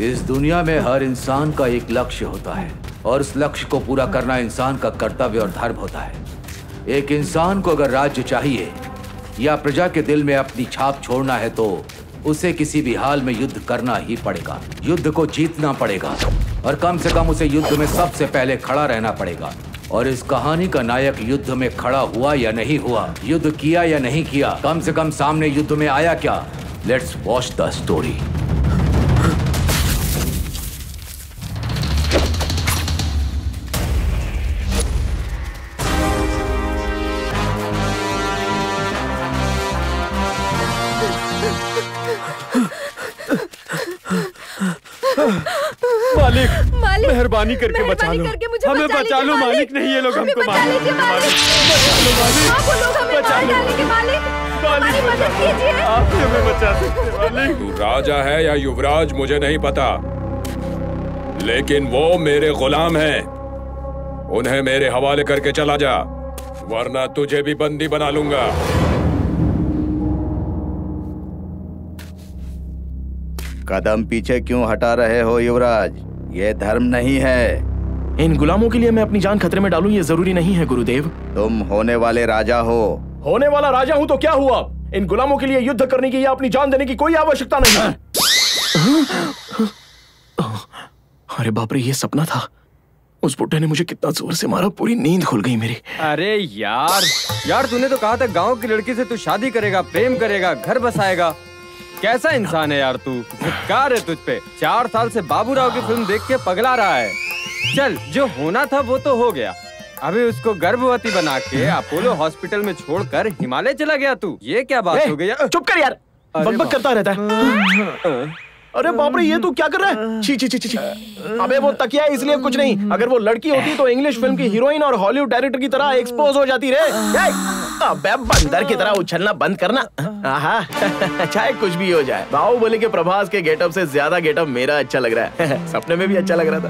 इस दुनिया में हर इंसान का एक लक्ष्य होता है और उस लक्ष्य को पूरा करना इंसान का कर्तव्य और धर्म होता है। एक इंसान को अगर राज्य चाहिए या प्रजा के दिल में अपनी छाप छोड़ना है तो उसे किसी भी हाल में युद्ध करना ही पड़ेगा। युद्ध को जीतना पड़ेगा और कम से कम उसे युद्ध में सबसे पहले खड़ा रहना पड़ेगा। और इस कहानी का नायक युद्ध में खड़ा हुआ या नहीं हुआ, युद्ध किया या नहीं किया, कम से कम सामने युद्ध में आया क्या, लेट्स वॉच द स्टोरी। मालिक, मेहरबानी करके बचा लो, हमें बचा लो मालिक। नहीं, ये लोग हमको मार देंगे मालिक। बचा लो मालिक, आप हमें बचा सकते मालिक। तू राजा है या युवराज मुझे नहीं पता, लेकिन वो मेरे गुलाम हैं। उन्हें मेरे हवाले करके चला जा, वरना तुझे भी बंदी बना लूंगा। कदम पीछे क्यों हटा रहे हो युवराज? ये धर्म नहीं है। इन गुलामों के लिए मैं अपनी जान खतरे में डालूं ये जरूरी नहीं है गुरुदेव। तुम होने वाले राजा हो। होने वाला राजा हूं तो क्या हुआ? इन गुलामों के लिए युद्ध करने की या अपनी जान देने की कोई आवश्यकता नहीं है। अरे बाप रे, ये सपना था। उस बुड्ढे ने मुझे कितना जोर से मारा, पूरी नींद खुल गई मेरी। अरे यार तूने तो कहा था गांव की लड़की से तू शादी करेगा, प्रेम करेगा, घर बसाएगा। कैसा इंसान है यार तू, धिक्कार है तुझ पे। 4 साल से बाबूराव की फिल्म देख के पगला रहा है। चल, जो होना था वो तो हो गया। अभी उसको गर्भवती बना के अपोलो हॉस्पिटल में छोड़कर हिमालय चला गया तू। ये क्या बात हो गई? चुप कर यार, बकबक करता रहता है। अरे बाप रे, ये तू क्या कर रहा है? छी छी छी छी। अबे वो तकिया है इसलिए कुछ नहीं। अगर वो लड़की होती तो इंग्लिश फिल्म की हीरोइन और हॉलीवुड डायरेक्टर की तरह एक्सपोज हो जाती रे। अबे बंदर की तरह उछलना बंद करना। आहा, चाहे कुछ भी हो जाए, बाहुबली के प्रभास के गेटअप से ज्यादा गेटअप मेरा अच्छा लग रहा है। सपने में भी अच्छा लग रहा था।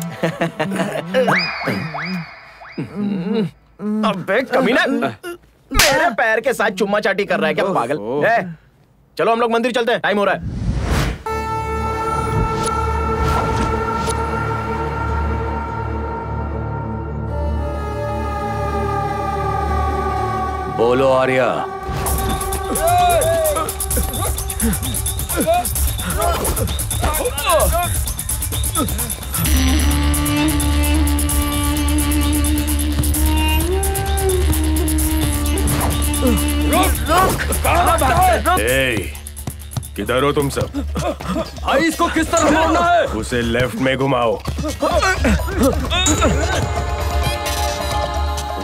अबे कमीना, मेरे पैर के साथ चुम्मा चाटी कर रहा है क्या पागल? चलो हम लोग मंदिर चलते हैं, टाइम हो रहा है। बोलो आर्या। किधर हो तुम सब? भाई इसको किस तरह मारना है? उसे लेफ्ट में घुमाओ।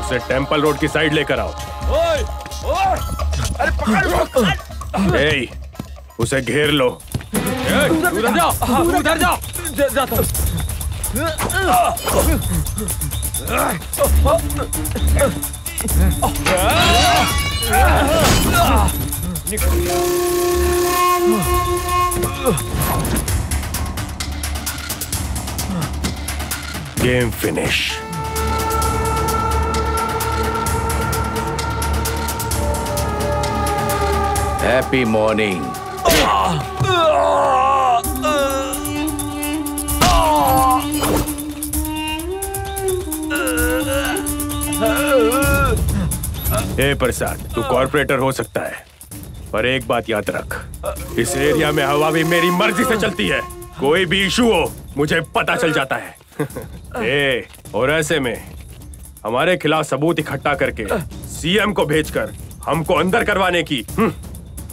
उसे टेंपल रोड की साइड लेकर आओ। अरे पकड़। ए, उसे घेर लो। उधर जाओ, उधर जाओ। जाता। Game finish. Happy morning. ए प्रसाद, तू कॉर्पोरेटर हो सकता है, पर एक बात याद रख, इस एरिया में हवा भी मेरी मर्जी से चलती है। कोई भी इशू हो मुझे पता चल जाता है। ए, और ऐसे में हमारे खिलाफ सबूत इकट्ठा करके सीएम को भेजकर हमको अंदर करवाने की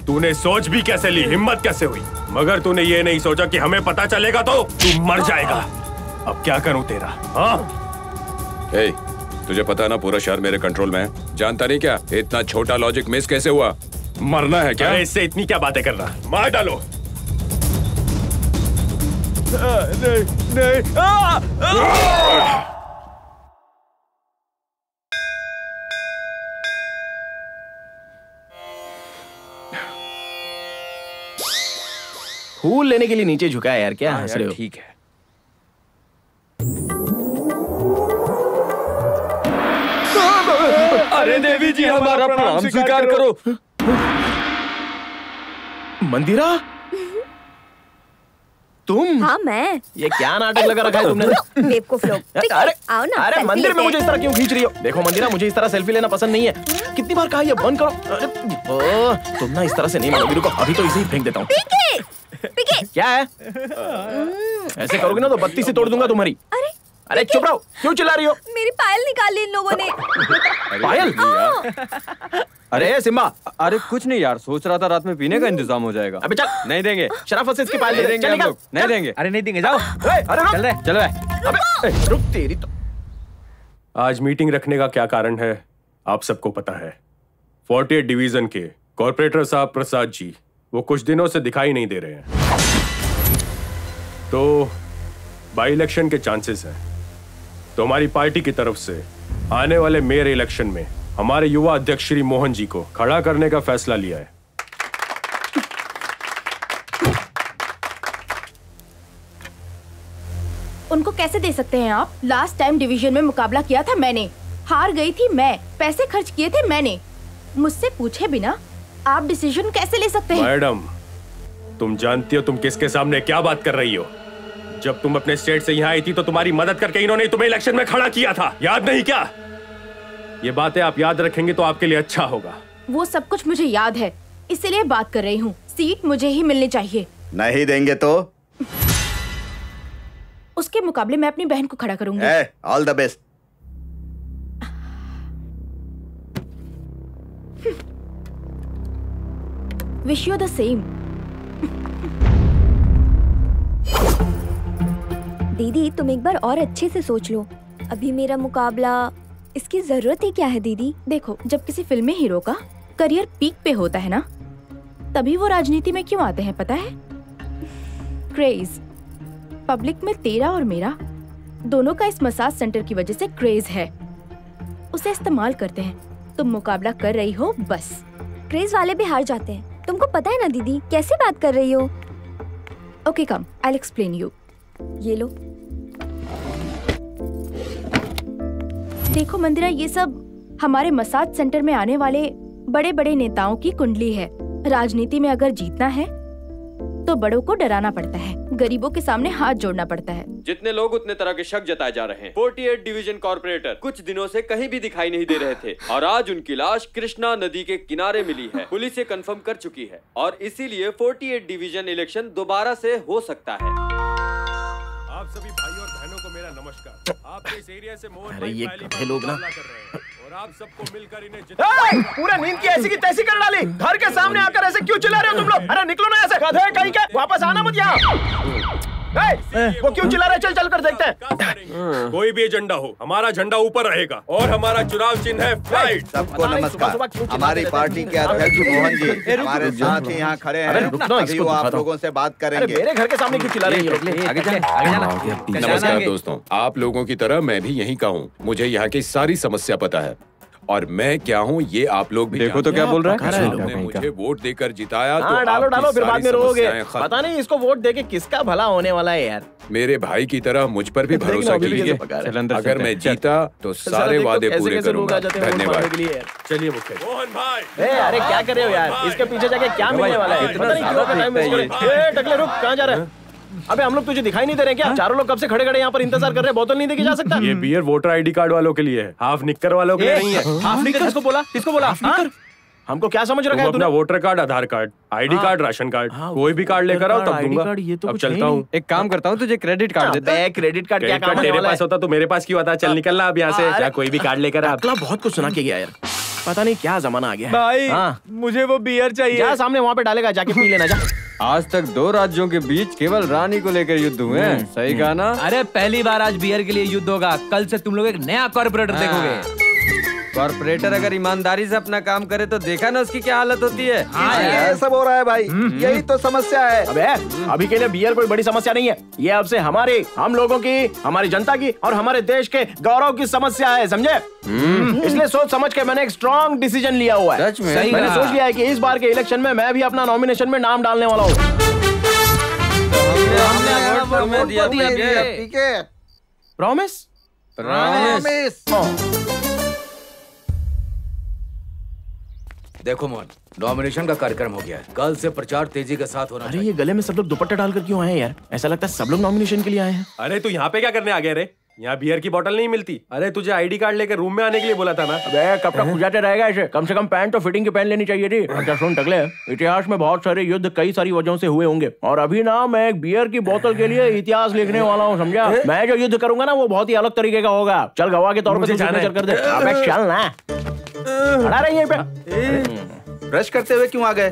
तूने सोच भी कैसे ली, हिम्मत कैसे हुई? मगर तूने ये नहीं सोचा कि हमें पता चलेगा तो तू मर जाएगा। अब क्या करूं तेरा? हाँ, तुझे पता है ना पूरा शहर मेरे कंट्रोल में है। जानता नहीं क्या इतना छोटा लॉजिक मिस कैसे हुआ? मरना है क्या? इससे इतनी क्या बातें कर रहा? मार डालो। नहीं नहीं। फूल लेने के लिए नीचे झुका है यार, क्या हंस रहे हो? ठीक है। अरे देवी जी, हमारा प्रणाम स्वीकार करो। मंदिरा, तुम? हाँ मैं। ये क्या नाटक लगा रखा है तुमने? बेवकूफ लोग। अरे आओ ना। अरे मंदिर में मुझे इस तरह क्यों खींच रही हो? देखो मंदिरा, मुझे इस तरह सेल्फी लेना पसंद नहीं है। कितनी बार कहा ये बंद करो। अरे तुम ना इस तरह से नहीं मानोगी, रुको अभी तो इसे ही फेंक देता हूँ। पीके। क्या है? ऐसे करोगे ना तो बत्ती से तोड़ दूंगा तुम्हारी। अरे चुप रहो, क्यों चिल्ला रही हो? मेरी पायल निकाल ली इन लोगों ने। पायल? अरे सिम्बा। अरे कुछ नहीं यार, सोच रहा था रात में पीने का इंतजाम हो जाएगा। अबे चल। नहीं देंगे। शराफत से इसकी पायल नहीं देंगे हम लोग, नहीं देंगे। अरे नहीं देंगे, जाओ। अरे रुक। चल रहे, चल रहे। अबे रुक तेरी तो। आज मीटिंग रखने का क्या कारण है आप सबको पता है। 48 डिवीजन के कॉर्पोरेटर साहब प्रसाद जी वो कुछ दिनों से दिखाई नहीं दे रहे हैं, तो बाई इलेक्शन के चांसेस हैं। तो हमारी पार्टी की तरफ से आने वाले मेयर इलेक्शन में हमारे युवा अध्यक्ष श्री मोहन जी को खड़ा करने का फैसला लिया है। उनको कैसे दे सकते हैं आप? लास्ट टाइम डिवीजन में मुकाबला किया था मैंने, हार गई थी मैं, पैसे खर्च किए थे मैंने। मुझसे पूछे बिना आप डिसीजन कैसे ले सकते हैं? मैडम, तुम जानती हो तुम किसके सामने क्या बात कर रही हो। जब तुम अपने स्टेट से यहाँ आई थी तो तुम्हारी मदद करके इन्होंने तुम्हें इलेक्शन में खड़ा किया था, याद नहीं क्या? ये बातें आप याद रखेंगे तो आपके लिए अच्छा होगा। वो सब कुछ मुझे याद है, इसीलिए बात कर रही हूँ। सीट मुझे ही मिलनी चाहिए। नहीं देंगे तो? उसके मुकाबले मैं अपनी बहन को खड़ा करूंगी। All the best. Wish you the same. दीदी तुम एक बार और अच्छे से सोच लो, अभी मेरा मुकाबला, इसकी जरूरत ही क्या है दीदी? देखो, जब किसी फिल्मी हीरो का करियर पीक पे होता है ना, तभी वो राजनीति में क्यों आते हैं पता है? क्रेज। पब्लिक में तेरा और मेरा दोनों का इस मसाज सेंटर की वजह से क्रेज है, उसे इस्तेमाल करते हैं। तुम मुकाबला कर रही हो बस। क्रेज वाले भी हार जाते हैं, तुमको पता है ना दीदी। कैसे बात कर रही हो? Okay come, I will explain you. ये लो। देखो मंदिरा, ये सब हमारे मसाज सेंटर में आने वाले बड़े बड़े नेताओं की कुंडली है। राजनीति में अगर जीतना है तो बड़ों को डराना पड़ता है, गरीबों के सामने हाथ जोड़ना पड़ता है। जितने लोग उतने तरह के शक जताए जा रहे हैं। 48 डिवीजन कॉर्पोरेटर कुछ दिनों से कहीं भी दिखाई नहीं दे रहे थे और आज उनकी लाश कृष्णा नदी के किनारे मिली है। पुलिस ये कंफर्म कर चुकी है और इसीलिए 48 डिवीजन इलेक्शन दोबारा से हो सकता है। आप सभी भाइयों और बहनों को मेरा नमस्कार। आप इस एरिया से मोहन भाई ये पहली कहे लोग ना कर रहे हैं और आप सबको मिलकर इन्हें पूरा नींद की ऐसी की तैसी कर डाली। घर के सामने आकर ऐसे क्यों चिल्ला रहे हो तुम लोग? अरे निकलो ना ऐसे, गधे कहीं के, वापस आना मत यहाँ। वो क्यों चिल्ला रहे? चल चल कर देखते हैं। कोई भी एजेंडा हो, हमारा झंडा ऊपर रहेगा और हमारा चुनाव चिन्ह है फ्लाइट। सबको नमस्कार। हमारी पार्टी के अध्यक्ष मोहन जी हमारे साथ ही यहाँ खड़े हैं। अभी वो आप लोगों से बात करेंगे। मेरे घर के सामने क्यों चिल्ला रही है? आगे जाना। नमस्कार दोस्तों, आप लोगों की तरह मैं भी यहीं का हूँ। मुझे यहाँ की सारी समस्या पता है और मैं क्या हूँ ये आप लोग भी देखो तो क्या बोल रहा है। आपने मुझे वोट देकर जिताया तो डालो आपकी डालो, फिर बाद में सारी रोओगे। समस्याएं खत्म। पता नहीं इसको वोट देके किसका भला होने वाला है यार। मेरे भाई की तरह मुझ पर भी भरोसा कीजिए। अगर मैं जीता तो सारे वादे पूरे करूंगा। धन्यवाद। चलिए मुखिया। मोहन भाई, अरे क्या कर रहे हो यार? इसके पीछे जाके क्या मिलने वाला है? पता नहीं क्यों का टाइम वेस्ट कर रहे हैं। टकले रुक, कहाँ जा रहे हैं? अबे हम लोग तुझे दिखाई नहीं दे रहे क्या? चारों लोग कब से खड़े खड़े यहाँ पर इंतजार कर रहे हैं। बोतल नहीं देखी जा सकता? ये बियर वोटर आईडी कार्ड वालों के लिए है, हाफ निक्कर वालों के लिए नहीं है। हाफ निक्कर किसको बोला? किसको बोला? हमको क्या समझ रखा तुम है अपना तूने? Voter card, Aadhaar card, ID card, ration card, कोई भी कार्ड लेकर आओ तब दूंगा। अब चलता हूँ। एक काम करता हूँ, तुझे क्रेडिट कार्ड देता हूँ। क्रेडिट कार्ड क्या काम होने तेरे वाला पास है? होता तो मेरे पास क्यों आता? चल निकलना अब यहाँ से, या कोई भी कार्ड लेकर आ। टकला बहुत कुछ सुना के गया यार, पता नहीं क्या जमाना आ गया है। भाई हाँ। मुझे वो बियर चाहिए। जा सामने वहाँ पे डालेगा, जाके पी लेना जा। आज तक 2 राज्यों के बीच केवल रानी को लेकर युद्ध हुए हैं। सही कहा ना? अरे पहली बार आज बियर के लिए युद्ध होगा। कल से तुम लोग एक नया कॉर्पोरेटर देखोगे। कॉर्पोरेटर अगर ईमानदारी से अपना काम करे तो देखा ना उसकी क्या हालत होती है। ये सब हो रहा है भाई, यही तो समस्या है। अबे अभी के लिए बियर कोई बड़ी समस्या नहीं है। ये अब से हमारी, हम लोगों की, हमारी जनता की और हमारे देश के गौरव की समस्या है, समझे? इसलिए सोच समझ के मैंने एक स्ट्रॉन्ग डिसीजन लिया हुआ है। सच में? मैंने सोच लिया है कि इस बार के इलेक्शन में मैं भी अपना नॉमिनेशन में नाम डालने वाला हूँ। हमने दिया। प्रॉमिस? देखो मोहन, नॉमिनेशन का कार्यक्रम हो गया है। कल से प्रचार तेजी के साथ होना चाहिए। ये गले में सब लोग दुपट्टा डालकर क्यों आए हैं यार? ऐसा लगता है सब लोग नॉमिनेशन के लिए आए हैं। अरे तू यहाँ पे क्या करने आ गया रे? यहाँ बियर की बोतल नहीं मिलती। अरे तुझे आईडी कार्ड लेकर रूम में आने के लिए बोला था ना। अबे कब तक खुजाते रहेगा ऐसे? कम से कम पैंट तो फिटिंग की पहन लेनी चाहिए थी। अच्छा सुन टकले, इतिहास में बहुत सारे युद्ध कई सारी वजहों से हुए होंगे, और अभी ना मैं एक बियर की बोतल के लिए इतिहास लिखने वाला हूँ, समझा? मैं जो युद्ध करूंगा ना वो बहुत ही अलग तरीके का होगा। चल गवाह के तौर पर सिग्नेचर कर दे। अबे चल ना, खड़ा रही पे। ब्रश करते हुए क्यों आ गए?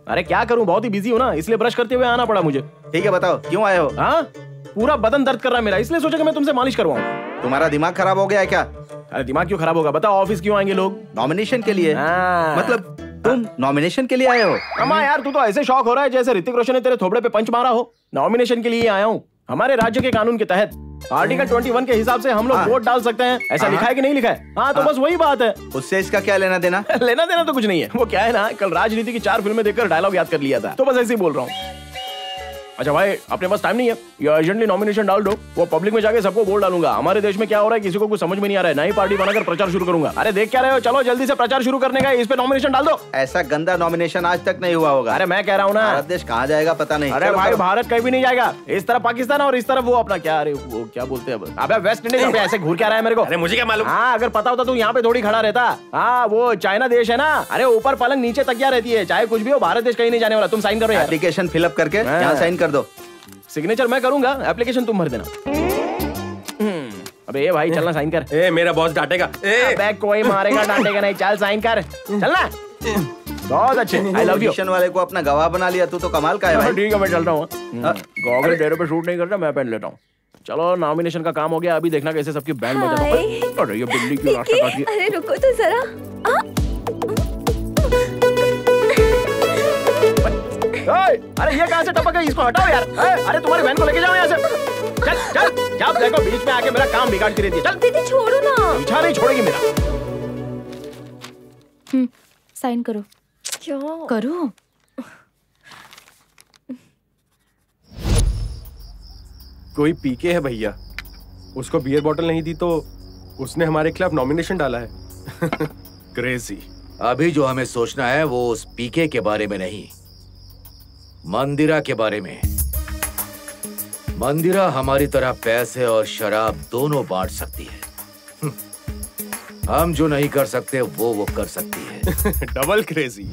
अरे क्या करूं, बहुत ही बिजी हूँ ना, इसलिए ब्रश करते हुए आना पड़ा मुझे। ठीक है बताओ क्यों आए हो? हाँ, पूरा बदन दर्द कर रहा है मेरा, इसलिए सोचा कि मैं तुमसे मालिश करवाऊं। तुम्हारा दिमाग खराब हो गया है क्या? अरे दिमाग क्यों खराब होगा? बताओ ऑफिस क्यों आएंगे लोग? नॉमिनेशन के लिए। मतलब तुम नॉमिनेशन के लिए आए हो? अम्मा यार तू तो ऐसे शौक हो रहा है जैसे ऋतिक रोशन ने तेरे थोबड़े पे पंच मारा हो। नॉमिनेशन के लिए आया हूँ। हमारे राज्य के कानून के तहत आर्टिकल 21 के हिसाब से हम लोग वोट डाल सकते हैं। ऐसा लिखा है कि नहीं लिखा है? हाँ तो बस वही बात है। उससे इसका क्या लेना देना? लेना देना तो कुछ नहीं है। वो क्या है ना, कल राजनीति की 4 फिल्में देखकर डायलॉग याद कर लिया था, तो बस ऐसे ही बोल रहा हूँ। अच्छा भाई, अपने पास टाइम नहीं है, ये अर्जेंटली नॉमिनेशन डाल दो। वो पब्लिक में जाके सबको वोट डालूंगा। हमारे देश में क्या हो रहा है किसी को कुछ समझ में नहीं आ रहा है। नई पार्टी बनाकर प्रचार शुरू करूंगा। अरे देख क्या रहे हो, चलो जल्दी से प्रचार शुरू करने का, इस पे नॉमिनेशन डाल दो। ऐसा गंदा नॉमिनेशन आज तक नहीं हुआ होगा। अरे मैं कह रहा हूँ ना, भारत देश कहाँ जाएगा पता नहीं। अरे भाई भारत कहीं भी नहीं जाएगा। इस तरफ पाकिस्तान और इस तरफ वो अपना क्या, अरे वो क्या बोलते हैं, अबे वेस्ट इंडीज। ऐसे घूर क्या रहा है मेरे को? अरे मुझे क्या मालूम। हाँ अगर पता होता तो यहाँ पे थोड़ी खड़ा रहता। हाँ वो चाइना देश है ना, अरे ऊपर पलंग नीचे तकिया रहती है। चाहे कुछ भी हो, भारत देश कहीं नहीं जाने वाला। तुम साइन करो यार। एप्लीकेशन फिलअप करके यहाँ साइन कर दो। सिग्नेचर मैं करूंगा, एप्लीकेशन तुम भर देना। अबे ये भाई चलना साइन कर। मेरा बॉस डांटेगा। अबे कोई मारेगा डांटेगा नहीं, चल साइन कर चलना। बहुत अच्छे, आई लव यू। वाले को अपना गवाह बना लिया, तू तो कमाल का है भाई। ठीक है मैं चल रहा हूँ। गॉगल डेरे पे शूट नहीं करता, मैं पहन लेता हूँ। चलो नॉमिनेशन का काम हो गया, अभी देखना कैसे सबकी बैंड बजा। अरे ये बिल्ली क्यों रास्ता काट रही है? अरे रुको तो जरा। अरे ये कहाँ से टपक गई, इसको हटाओ यार। अरे तुम्हारी बहन को लेके जाओ यहाँ से। चल चल, जब देखो बीच में आके मेरा काम बिगाड़ती रहती है। चल दीदी छोड़ो ना। पीछा नहीं छोड़ेगी मेरा। साइन करो। क्या करो? कोई पीके है भैया, उसको बियर बोतल नहीं दी तो उसने हमारे खिलाफ नॉमिनेशन डाला है। क्रेजी। अभी जो हमें सोचना है वो उस पीके के बारे में नहीं, मंदिरा के बारे में। मंदिरा हमारी तरह पैसे और शराब दोनों बांट सकती है। हम जो नहीं कर सकते वो कर सकती है। Double crazy.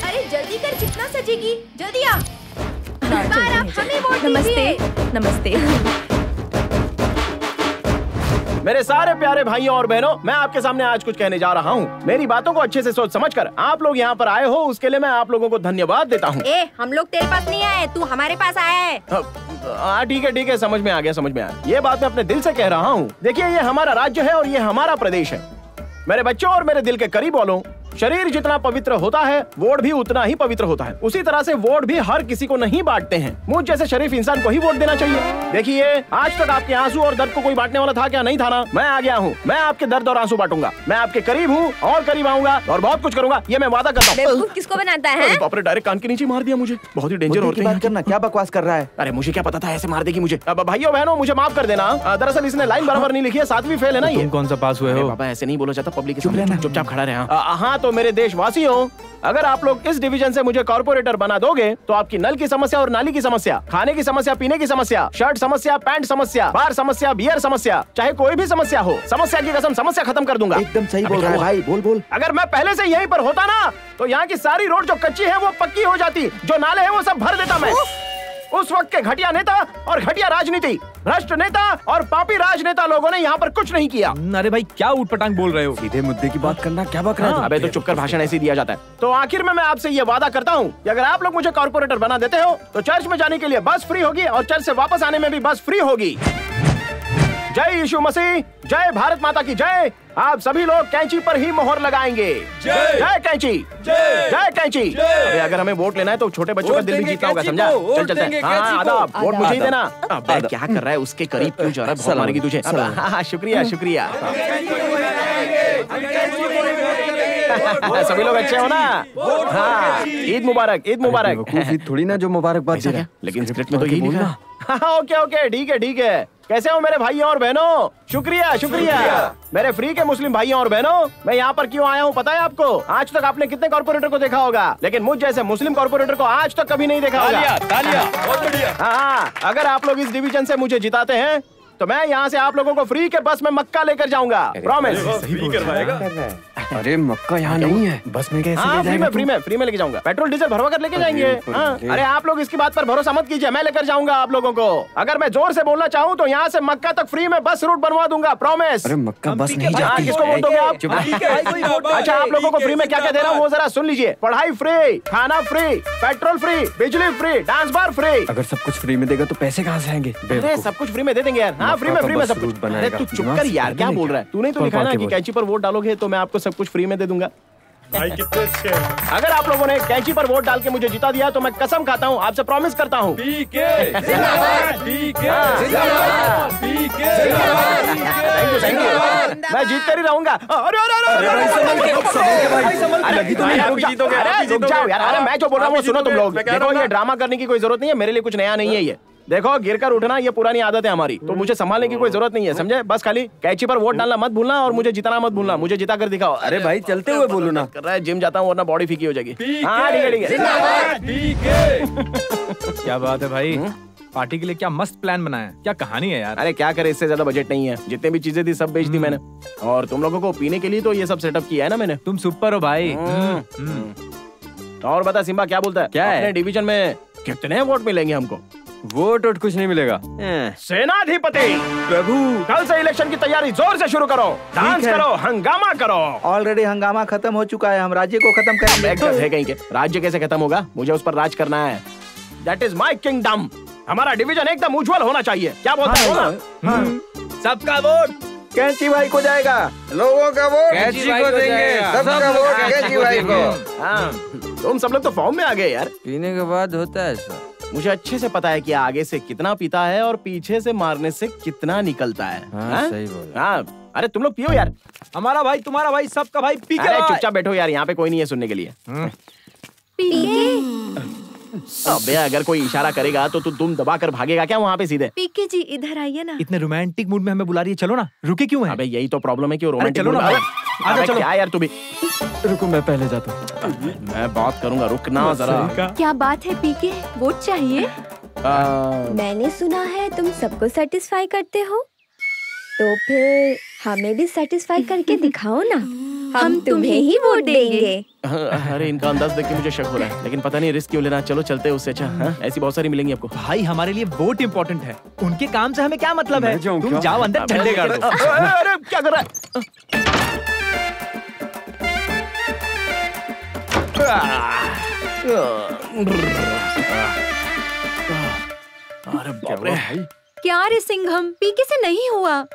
अरे जल्दी कर, कितना सजेगी, जल्दी आ। बार आप हमें वोट दीजिए। नमस्ते नमस्ते। मेरे सारे प्यारे भाइयों और बहनों, मैं आपके सामने आज कुछ कहने जा रहा हूँ। मेरी बातों को अच्छे से सोच समझकर आप लोग यहाँ पर आए हो, उसके लिए मैं आप लोगों को धन्यवाद देता हूँ। हम लोग तेरे पास नहीं आए, तू हमारे पास आया है। हाँ ठीक है, समझ में आ गया, समझ में आया। ये बात मैं अपने दिल से कह रहा हूँ। देखिए ये हमारा राज्य है और ये हमारा प्रदेश है। मेरे बच्चों और मेरे दिल के करीब वालों, शरीर जितना पवित्र होता है वोट भी उतना ही पवित्र होता है। उसी तरह से वोट भी हर किसी को नहीं बांटते हैं। मुझ जैसे शरीफ इंसान को ही वोट देना चाहिए। देखिए आज तक आपके आंसू और दर्द को कोई बांटने वाला था क्या? नहीं था ना। मैं आ गया हूँ, मैं आपके दर्द और आंसू बांटूंगा। मैं आपके करीब हूँ और करीब आऊंगा और बहुत कुछ करूंगा, ये मैं वादा करता हूँ। बेवकूफ किसको बनाता है? बाप रे, डायरेक्ट कान के नीचे मार दिया मुझे। बहुत ही डेंजर होती है। करना क्या बकवास कर रहा है? अरे मुझे क्या पता था ऐसे मार देगी मुझे। अब भाइयों बहनों मुझे माफ कर देना। दरअसल इसने लाइन बराबर नहीं लिखी है, 7वीं फेल है ना ये। तुम कौन सा पास हुए हो? पापा ऐसे नहीं बोला जाता पब्लिक के सामने, चुपचाप खड़ा रहे। हाँ तो मेरे देशवासियों, अगर आप लोग इस डिवीजन से मुझे कॉर्पोरेटर बना दोगे तो आपकी नल की समस्या और नाली की समस्या, खाने की समस्या, पीने की समस्या, शर्ट समस्या, पैंट समस्या, बार समस्या, बियर समस्या, चाहे कोई भी समस्या हो, समस्या की कसम समस्या खत्म कर दूंगा। एकदम सही बोल रहा है भाई, बोल बोल। अगर मैं पहले से यहीं पर होता ना तो यहाँ की सारी रोड जो कच्ची है वो पक्की हो जाती, जो नाले हैं वो सब भर देता मैं। उस वक्त के घटिया नेता और घटिया राजनीति, भ्रष्ट नेता और पापी राजनेता लोगों ने यहाँ पर कुछ नहीं किया। अरे भाई क्या ऊटपटांग बोल रहे हो? सीधे मुद्दे की बात करना, क्या बक रहा है? अबे तो चुपकर भाषण ऐसे ही दिया जाता है। तो आखिर में मैं आपसे ये वादा करता हूँ कि अगर आप लोग मुझे कॉर्पोरेटर बना देते हो तो चर्च में जाने के लिए बस फ्री होगी और चर्च से वापस आने में भी बस फ्री होगी। जय यीशु मसीह, जय भारत माता की जय। आप सभी लोग कैंची पर ही मोहर लगाएंगे। जय कैंची, जय कैंची। अरे अगर हमें वोट लेना है तो छोटे बच्चों का दिल भी जीतना होगा, समझा? चल चलते हैं। हाँ आदाब, वोट मुझे ही देना। अबे क्या कर रहा है, उसके करीब क्यों जा रहा है? बहुत मारेगी तुझे। हाँ शुक्रिया शुक्रिया। सभी लोग अच्छे हो ना? हाँ ईद मुबारक, ईद मुबारक। थोड़ी ना जो मुबारकबाद दे रहा है, लेकिन स्क्रिप्ट में तो यही लिखा। ओके ओके, ठीक है ठीक है। कैसे हो मेरे भाइयों और बहनों? शुक्रिया शुक्रिया मेरे फ्री के मुस्लिम भाइयों और बहनों। मैं यहाँ पर क्यों आया हूँ पता है आपको? आज तक आपने कितने कॉर्पोरेटर को देखा होगा, लेकिन मुझ जैसे मुस्लिम कॉर्पोरेटर को आज तक कभी नहीं देखा होगा। तालियां, बहुत बढ़िया। हाँ, अगर आप लोग इस डिवीजन से मुझे जिताते हैं तो मैं यहाँ से आप लोगों को फ्री के बस में मक्का लेकर जाऊंगा, प्रॉमिस। सही करवाएगा। अरे मक्का यहाँ नहीं है, बस में कैसे ले जाएगा? फ्री में लेके जाऊंगा, पेट्रोल डीजल भरवा कर लेके जाएंगे। अरे आप लोग इसकी बात पर भरोसा मत कीजिए, मैं लेकर जाऊंगा आप लोगों को। अगर मैं जोर से बोलना चाहूँ तो यहाँ से मक्का तक फ्री में बस रूट बनवा दूंगा, प्रॉमिस। अरे मक्का बस नहीं जाती। किसको वोट दोगे आप? अच्छा, आप लोगों को फ्री में क्या क्या दे रहा हूँ वो जरा सुन लीजिए। पढ़ाई फ्री, खाना फ्री, पेट्रोल फ्री, बिजली फ्री, डांस बार फ्री। अगर सब कुछ फ्री में देगा तो पैसे कहाँ से आएंगे? अरे सब कुछ फ्री में दे देंगे यार। हाँ, फ्री में सब कुछ। अरे तू चुप कर यार, क्या बोल रहा है? तूने तो लिखा ना कि कैंची पर वोट डालोगे तो मैं आपको सब कुछ फ्री में दे दूंगा। भाई कितने अच्छे हैं। अगर आप लोगों ने कैंची पर वोट डाल के मुझे जिता दिया तो मैं कसम खाता हूँ, आपसे प्रॉमिस करता हूँ। मैं जीत कर ही रहूंगा। रुक जाओ यार, अरे मैं जो बोल रहा हूँ वो सुनो तुम लोग। देखो, ये ड्रामा करने की कोई जरूरत नहीं है, मेरे लिए कुछ नया नहीं है ये। देखो, गिरकर उठना ये पुरानी आदत है हमारी, तो मुझे संभालने की कोई जरूरत नहीं है, समझे? बस खाली कैंची पर वोट डालना मत भूलना और मुझे जिताना मत भूलना। मुझे जिता कर दिखाओ। अरे भाई चलते हुए बोलो ना। कर रहा है, जिम जाता हूँ वरना बॉडी फीकी हो जाएगी। हाँ ठीक है। क्या बात है भाई, पार्टी के लिए क्या मस्त प्लान बनाया, क्या कहानी है यार। अरे क्या करे, इससे ज्यादा बजट नहीं है। जितने भी चीजें थी सब बेच दी मैंने, और तुम लोगों को पीने के लिए तो ये सब सेटअप किया है ना मैंने। तुम सुपर हो भाई। और बता सिम्बा, क्या बोलता है? क्या है? अपने डिवीजन में कितने वोट मिलेंगे हमको? वोट कुछ नहीं मिलेगा। सेनाधिपति प्रभु, कल से इलेक्शन की तैयारी जोर से शुरू करो, डांस करो, हंगामा करो। ऑलरेडी हंगामा खत्म हो चुका है, हम राज्य को खत्म करेंगे। कहीं के राज्य कैसे खत्म होगा? मुझे उस पर राज करना है। That is my kingdom. हमारा डिवीजन एकदम उज्जवल होना चाहिए। क्या बोलते हो? सबका वोट कैंची भाई को जाएगा, लोगों का वोट कैंची को देंगे, सबका वोट कैंची भाई को। तुम सब लोग तो फॉर्म में आ गए यार। पीने के बाद होता है ऐसा। मुझे अच्छे से पता है कि आगे से कितना पीता है और पीछे से मारने से कितना निकलता है। सही बोला। हाँ, अरे तुम लोग पियो यार। हमारा भाई, तुम्हारा भाई, सबका भाई पी के। अरे चुपचाप बैठो यार, यहाँ पे कोई नहीं है सुनने के लिए। अबे अगर कोई इशारा करेगा तो तुम दबा कर भागेगा क्या वहाँ पे सीधे? पीके जी इधर आइए ना। इतने रोमांटिक मूड में हमें बुला रही है, चलो ना। रुके क्यों हैं? अबे यही तो प्रॉब्लम है कि रोमांटिक चलो ना भाई, आजा चलो। क्या यार तू भी? रुको मैं पहले जाता हूँ। मैं बात करूंगा, रुकना जरा। क्या बात है पीके, वोट चाहिए? मैंने सुना है तुम सबको सेटिस्फाई करते हो, तो फिर हमें भी सेटिस्फाई करके दिखाओ ना। हम तुम्हें ही वोट देंगे। अरे इनका अंदाज देख के मुझे शक हो रहा है, लेकिन पता नहीं रिस्क क्यों लेना। चलो चलते हैं उससे अच्छा। ऐसी बहुत सारी मिलेंगी आपको। भाई हमारे लिए वोट इम्पोर्टेंट है, उनके काम से हमें क्या मतलब है? तुम जाओ अंदर, झंडे गाड़ दो। अरे क्या कर रहा है? अरे बाप रे। क्या रे सिंघम, पीके से नहीं हुआ।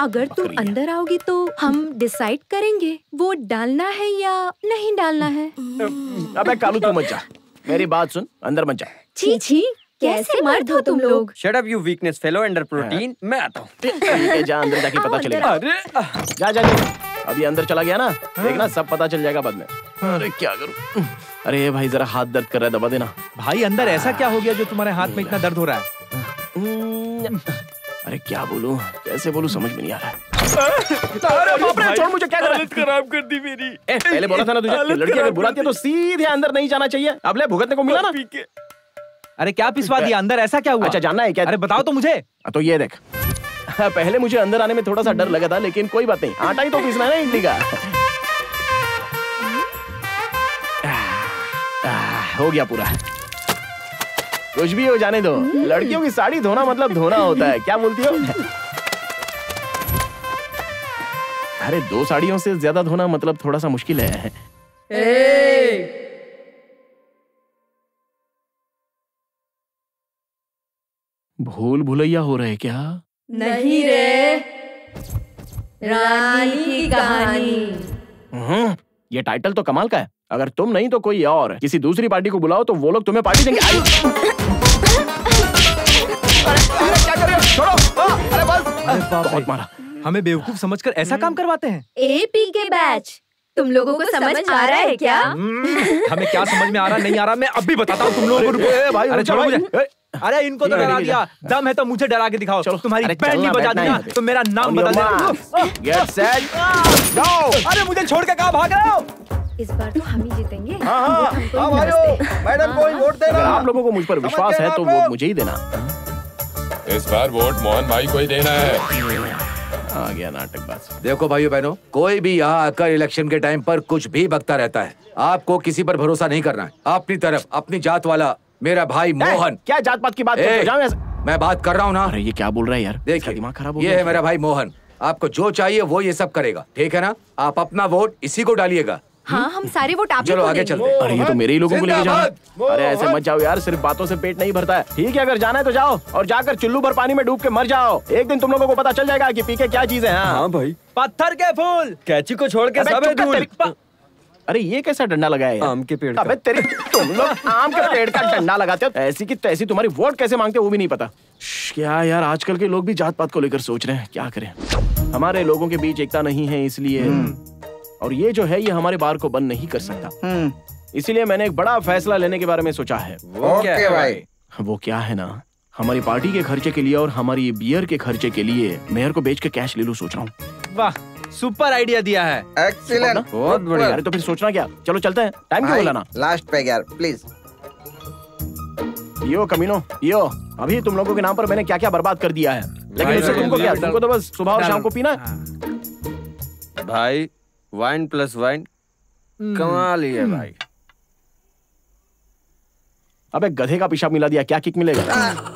अगर तुम अंदर आओगी तो हम डिसाइड करेंगे वोट डालना है या नहीं डालना है। अबे कालू तू मत जा, मेरी बात सुन, अंदर मत जा। छी छी, कैसे मर्द हो तुम लोग। Shut up you weakness fellow under protein. मैं आता हूँ। जा अंदर जाके पता चलेगा। अरे जा जा अभी अंदर चला गया ना, देखना सब पता चल जाएगा बाद में। अरे क्या करूँ? अरे भाई जरा हाथ दर्द कर रहा है, दबा देना। भाई अंदर ऐसा क्या हो गया जो तुम्हारे हाथ में इतना दर्द हो रहा है? अरे क्या बोलूं, कैसे बोलूं, समझ में नहीं आ रहा है। अरे बाप रे, छोड़ मुझे, क्या कर रहा है? खराब कर दी मेरी। पहले बोला था ना तुझे, लड़की अगर बुलाती है तो सीधे अंदर नहीं जाना चाहिए। अब ले भुगतने को मिला ना। अरे क्या पिसवा दिया, अंदर ऐसा क्या हुआ? अच्छा जानना है क्या? अरे बताओ तो मुझे। तो ये देख, पहले मुझे अंदर आने में थोड़ा सा डर लगा था, लेकिन कोई बात नहीं, आटा ही तो पीसना है ना इडली का। हो गया पूरा। कुछ भी हो जाने दो, लड़कियों की साड़ी धोना मतलब धोना होता है। क्या बोलती हो? अरे 2 साड़ियों से ज्यादा धोना मतलब थोड़ा सा मुश्किल है। भूल भुलैया हो रहे क्या? नहीं रे, रानी की कहानी। ये टाइटल तो कमाल का है। अगर तुम नहीं तो कोई और, किसी दूसरी पार्टी को बुलाओ तो वो लोग तुम्हें पार्टी देंगे। अरे क्या कर रहे हो? छोड़ो। अरे बस, बहुत मारा। हमें बेवकूफ समझकर ऐसा काम करवाते हैं। एपी के बैच, तुम लोगों को समझ आ रहा है क्या? हमें क्या समझ में आ रहा नहीं आ रहा मैं अभी बताता हूँ तुम लोगों को। भाई अरे छोड़ो मुझे। भाई। अरे इनको तो डरा दिया, दम है तो मुझे डरा के दिखाओ। तुम्हारी बैंड नहीं बजा दी ना तो मेरा नाम बता देना। Get set go. अरे मुझे छोड़ के कहाँ भाग रहे हो? इस बार तो हम ही जीतेंगे। हाँ भाइयों, मैडम को ही वोट देना। अगर आप लोगों को मुझ पर विश्वास है तो वोट मुझे ही देना। इस बार वोट मोहन भाई को ही देना है। आ गया नाटकबाज। देखो भाइयों बहनों, कोई भी यहाँ आकर इलेक्शन के टाइम पर कुछ भी बकता रहता है। आपको किसी पर भरोसा नहीं करना है। अपनी तरफ अपनी जात वाला मेरा भाई मोहन। क्या जात पात की बात करते हो? मैं बात कर रहा हूँ ना। अरे ये क्या बोल रहा है यार? देखिए दिमाग खराब हो ये गया। है मेरा भाई मोहन। आपको जो चाहिए वो ये सब करेगा, ठीक है ना? आप अपना वोट इसी को डालिएगा। हाँ, हम सारे वोट आप ही चलो को आगे देंगे। चलते। अरे ये तो मेरे ही लोगों को लेके जाओ। अरे ऐसे मत जाओ यार, सिर्फ बातों से पेट नहीं भरता है। ठीक है, अगर जाना है तो जाओ और जाकर चुल्लू भर पानी में डूब के मर जाओ। एक दिन तुम लोगों को पता चल जाएगा कि पीके क्या चीज है। हाँ भाई। पत्थर के फूल कैची को छोड़ के सब धूल। अरे ये कैसा डंडा लगाया है? आम के पेड़ का। अबे तेरे तुम लोग आम के पेड़ का डंडा लगाते हो, ऐसी की तैसी तुम्हारी वोट कैसे मांगते हो वो भी नहीं पता। क्या यार, आजकल के लोग भी जात पात को लेकर सोच रहे हैं, क्या करें। हमारे लोगों के बीच एकता नहीं है इसलिए, और ये जो है ये हमारे बार को बंद नहीं कर सकता। इसीलिए मैंने एक बड़ा फैसला लेने के बारे में सोचा है। वो क्या है भाई? वो क्या है ना, हमारी पार्टी के खर्चे के लिए और हमारी बियर के खर्चे के लिए मेयर को बेच के कैश ले लूं सोच रहा हूँ। वाह, सुपर आइडिया दिया है। एक्सीलेंट, बहुत बढ़िया। अरे तो फिर सोचना क्या, चलो चलते हैं। टाइम क्यों बोला ना? लास्ट पे यार प्लीज। यो कमीनो यो, अभी तुम लोगों के नाम पर मैंने क्या क्या बर्बाद कर दिया है, लेकिन उससे तुमको क्या, तुमको तो बस सुबह और शाम को पीना है। भाई वाइन प्लस वाइन कमाल ही है भाई। अबे गधे का पेशाब मिला दिया, क्या किक मिलेगा?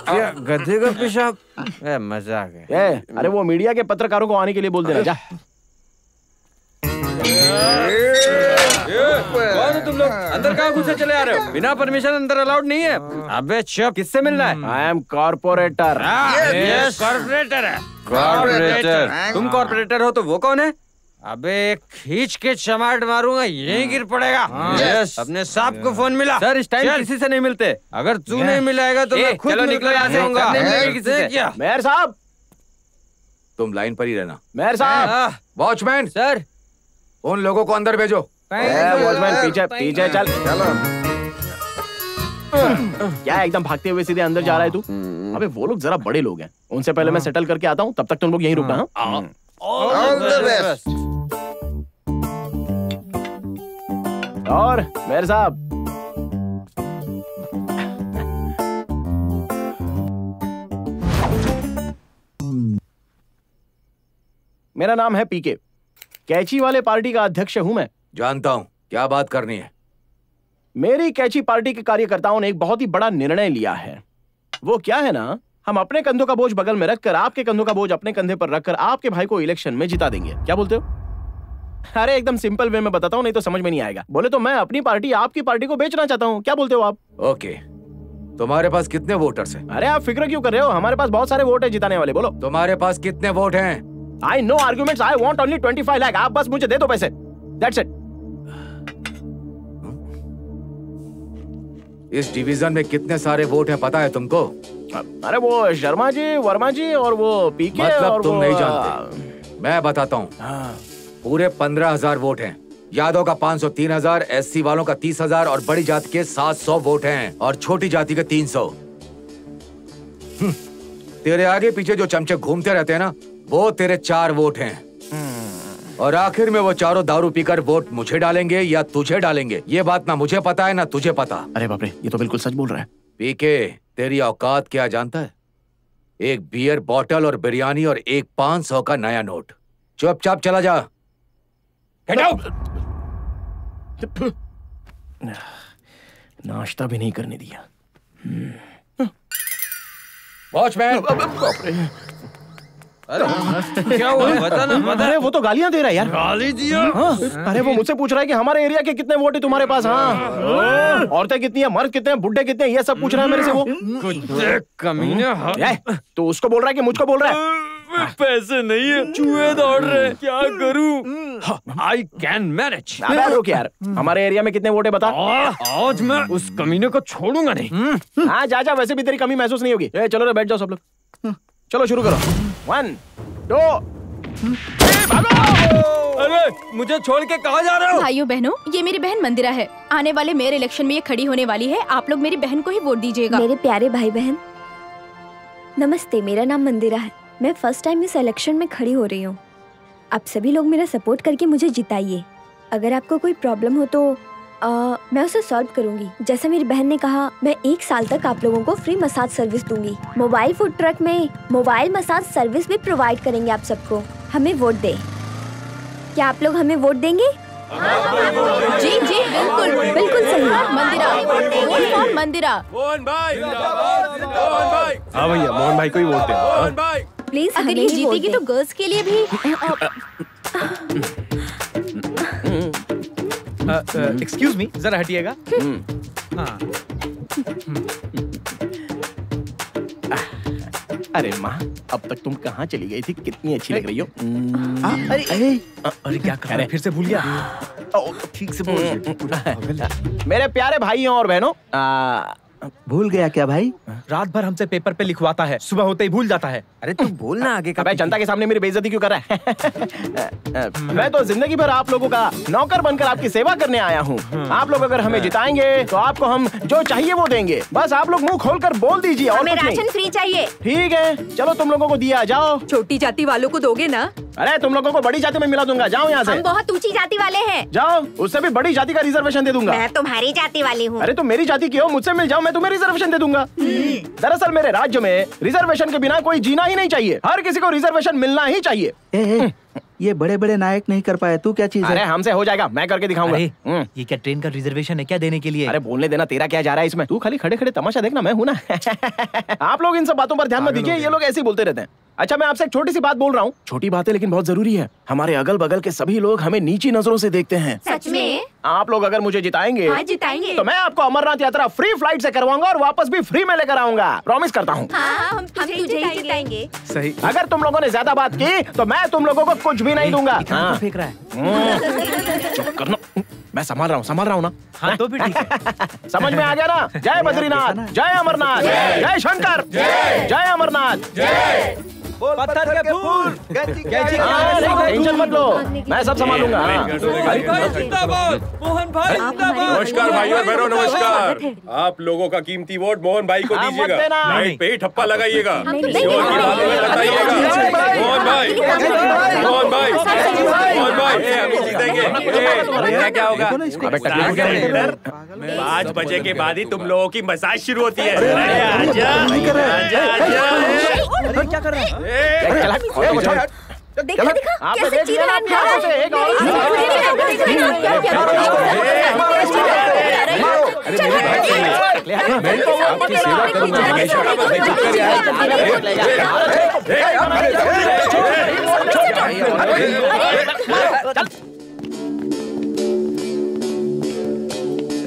क्या गधे का पेशाब? मजाक है। अरे वो मीडिया के पत्रकारों को आने के लिए बोल देना। जा कौन हो तुम लोग? अंदर कहाँ घुसे चले आ रहे हो? बिना परमिशन अंदर अलाउड नहीं है। अबे चुप, किससे मिलना है? I am corporator. कॉर्पोरेटर है। कॉर्पोरेटर? तुम कॉर्पोरेटर हो तो वो कौन है? अबे खींच के चमाट मारूंगा, यहीं गिर पड़ेगा। अपने सांप को फोन मिला। सर इस टाइम किसी से नहीं मिलते। अगर तू नहीं मिलाएगा तो मैं खुद निकल यहाँ से आऊंगा। क्या मेयर साहब? तुम लाइन पर ही रहना। मेयर साहब। वॉचमैन सर, उन लोगों को अंदर भेजो। वॉचमैन पीछे पीछे चल। चलो। क्या एकदम भागते हुए सीधे अंदर जा रहा है तू? अबे वो लोग जरा बड़े लोग हैं, उनसे पहले मैं सेटल करके आता हूँ, तब तक तुम लोग यहीं रुकना। All the best. और मेयर साहब, मेरा नाम है पीके, कैची वाले पार्टी का अध्यक्ष हूं मैं। जानता हूं, क्या बात करनी है? मेरी कैची पार्टी के कार्यकर्ताओं ने एक बहुत ही बड़ा निर्णय लिया है। वो क्या है ना, हम अपने कंधों का बोझ बगल में रखकर, आपके कंधों का बोझ अपने कंधे पर रखकर आपके भाई को इलेक्शन में जिता देंगे। क्या बोलते हो? अरे एकदम सिंपल वे में बताता हूँ, नहीं तो समझ में नहीं आएगा। बोले तो मैं अपनी पार्टी आपकी पार्टी को बेचना चाहता हूँ। क्या बोलते हो आप? ओके, तुम्हारे पास कितने वोटर्स हैं? अरे आप फिक्र क्यों कर रहे हो, हमारे पास बहुत सारे वोट है जिताने वाले। बोलो तुम्हारे पास कितने वोट हैं? I know arguments, I want only 25 lakh. आप बस मुझे दे दो पैसे, दैट्स इट। इस डिवीजन में कितने सारे वोट हैं पता है तुमको? अरे वो शर्मा जी, वर्मा जी और वो पीके। मतलब और तुम वो, नहीं जानते, मैं बताता हूँ। पूरे 15,000 वोट हैं। यादव का 500, 3,000, SC वालों का 30,000 और बड़ी जाति के 700 वोट हैं और छोटी जाति के 300। तेरे आगे पीछे जो चमचे घूमते रहते हैं ना, वो तेरे 4 वोट हैं। और आखिर में वो चारों दारू पीकर वोट मुझे डालेंगे या तुझे डालेंगे, ये बात ना मुझे पता है ना तुझे पता। अरे बाप रे, ये तो बिल्कुल सच बोल रहा है। पीके, तेरी औकात क्या जानता है? एक बियर बॉटल और बिरयानी और एक 500 का नया नोट। चुपचाप चला जा। नाश्ता भी नहीं करने दिया। वॉचमैन, क्या हुआ? बता ना। अरे वो तो गालियां दे रहा है यार। गाली दिया? हाँ। अरे वो मुझसे पूछ रहा है कि हमारे एरिया के कितने वोट है तुम्हारे पास। हाँ, औरतें कितनी है, मर्द कितने हैं, बुड्ढे कितने हैं, ये सब पूछ रहा है मेरे से वो। कमीना। तो उसको बोल रहा है कि मुझको बोल रहा है? पैसे नहीं है, चूहे दौड़ रहे, क्या करूं? I can manage. अबे रुक यार, हमारे एरिया में कितने वोट है बता। आज मैं उस कमीने को छोड़ूंगा नहीं। हाँ जा जा, वैसे भी तेरी कमी महसूस नहीं होगी। चलो रे, बैठ जाओ सब लोग। चलो शुरू करो। 1 2 भागो। अरे मुझे छोड़ के कहाँ जा रहे हो? भाइयों बहनों, ये मेरी बहन मंदिरा है। आने वाले मेयर इलेक्शन में ये खड़ी होने वाली है। आप लोग मेरी बहन को ही वोट दीजिएगा। मेरे प्यारे भाई बहन नमस्ते, मेरा नाम मंदिरा है। मैं फर्स्ट टाइम इस इलेक्शन में खड़ी हो रही हूँ। आप सभी लोग मेरा सपोर्ट करके मुझे जिताइए। अगर आपको कोई प्रॉब्लम हो तो मैं उसे सॉल्व करूंगी। जैसा मेरी बहन ने कहा, मैं 1 साल तक आप लोगों को फ्री मसाज सर्विस दूंगी। मोबाइल फूड ट्रक में मोबाइल मसाज सर्विस भी प्रोवाइड करेंगे आप सबको। हमें वोट दे। क्या आप लोग हमें वोट देंगे? जी जी बिल्कुल बिल्कुल सही। मंदिरा, वोट फॉर मंदिरा। मोहन भाई मोहन भाई। हाँ भैया, मोहन भाई को ही वोट देना। मोहन भाई प्लीज अगर ये जीतेगी तो गर्ल्स के लिए भी एक्सक्यूज मी, जरा हटिएगा। हाँ। अरे माँ, अब तक तुम कहाँ चली गई थी? कितनी अच्छी लग रही हो। अरे क्या कर रहा है? फिर से भूल गया। ठीक से बोल। मेरे प्यारे भाइयों और बहनों, भूल गया क्या भाई? रात भर हमसे पेपर पे लिखवाता है, सुबह होते ही भूल जाता है। अरे तू बोलना आगे का। अबे जनता के सामने मेरी बेइज्जती क्यों कर रहा है? मैं तो जिंदगी भर आप लोगों का नौकर बनकर आपकी सेवा करने आया हूँ। आप लोग अगर हमें जिताएंगे तो आपको हम जो चाहिए वो देंगे। बस आप लोग मुंह खोलकर बोल दीजिए और कुछ नहीं। राशन फ्री चाहिए। ठीक है, चलो तुम लोगों को दिया जाओ। छोटी जाति वालों को दोगे ना? अरे तुम लोगों को बड़ी जाति में मिला दूंगा, जाओ यहाँ से। हम बहुत ऊंची जाति वाले हैं। जाओ, उससे भी बड़ी जाति का रिजर्वेशन दे दूंगा। मैं तुम्हारी जाति वाली हूँ। अरे तुम मेरी जाति की हो, मुझसे मिल जाओ, मैं तुम्हें रिजर्वेशन दे दूंगा। दरअसल मेरे राज्य में रिजर्वेशन के बिना कोई जीना ही नहीं चाहिए। हर किसी को रिजर्वेशन मिलना ही चाहिए। ये बड़े बड़े नायक नहीं कर पाए, तू क्या चीज है? अरे हमसे हो जाएगा, मैं करके दिखाऊंगा। ये क्या ट्रेन का रिजर्वेशन है क्या देने के लिए? अरे बोलने देना, तेरा क्या जा रहा है इसमें? तू खाली खड़े खड़े तमाशा देखना, मैं हूं ना। आप लोग इन सब बातों पर ध्यान मत दीजिए, ये लोग ऐसे ही बोलते रहते हैं। अच्छा, मैं आपसे एक छोटी सी बात बोल रहा हूँ। छोटी बात है लेकिन बहुत जरूरी है। हमारे अगल बगल के सभी लोग हमें नीची नजरों से देखते हैं। सच में? आप लोग अगर मुझे जिताएंगे, हाँ, जिताएंगे तो मैं आपको अमरनाथ यात्रा फ्री फ्लाइट से करवाऊंगा और वापस भी फ्री में लेकर आऊंगा। प्रॉमिस करता हूँ। हाँ, हम तुझे ही जिताएंगे। सही। अगर तुम लोगों ने ज्यादा बात की तो मैं तुम लोगों को कुछ भी नहीं दूंगा। फेंक रहा है। चुप करना, मैं संभाल रहा हूँ ना। हाँ तो भी ठीक है। समझ में आ गया ना? जय बद्रीनाथ, जय अमरनाथ, जय शंकर, जय अमरनाथ। पत्थर के फूल। टेंशन मत लो, मैं सब संभालूंगा। मोहन भाई नमस्कार भाई और बहनों, नमस्कार। आप लोगों का कीमती वोट मोहन भाई को आप मत दीजिएगा। देना। लाइट पे ही ठप्पा लगाइएगा। नहीं, जोर की बातों में बताइएगा। मोहन भाई, मोहन भाई, मोहन भाई, अभी जीतेंगे। क्या होगा? 5 बजे के बाद ही तुम लोगों की मसाज शुरू होती है। आजा, क्या कर रहा है? देखा आपने कैसे देख लिया ना अपनी आंखों से? एक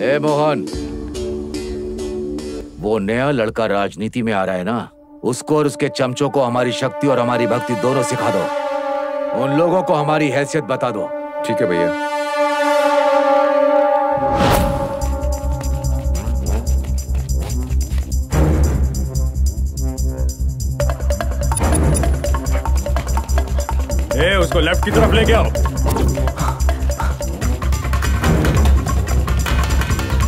ए मोहन, वो नया लड़का राजनीति में आ रहा है ना, उसको और उसके चमचों को हमारी शक्ति और हमारी भक्ति दोनों सिखा दो। उन लोगों को हमारी हैसियत बता दो। ठीक है भैया। उसको लेफ्ट की तरफ लेके आओ।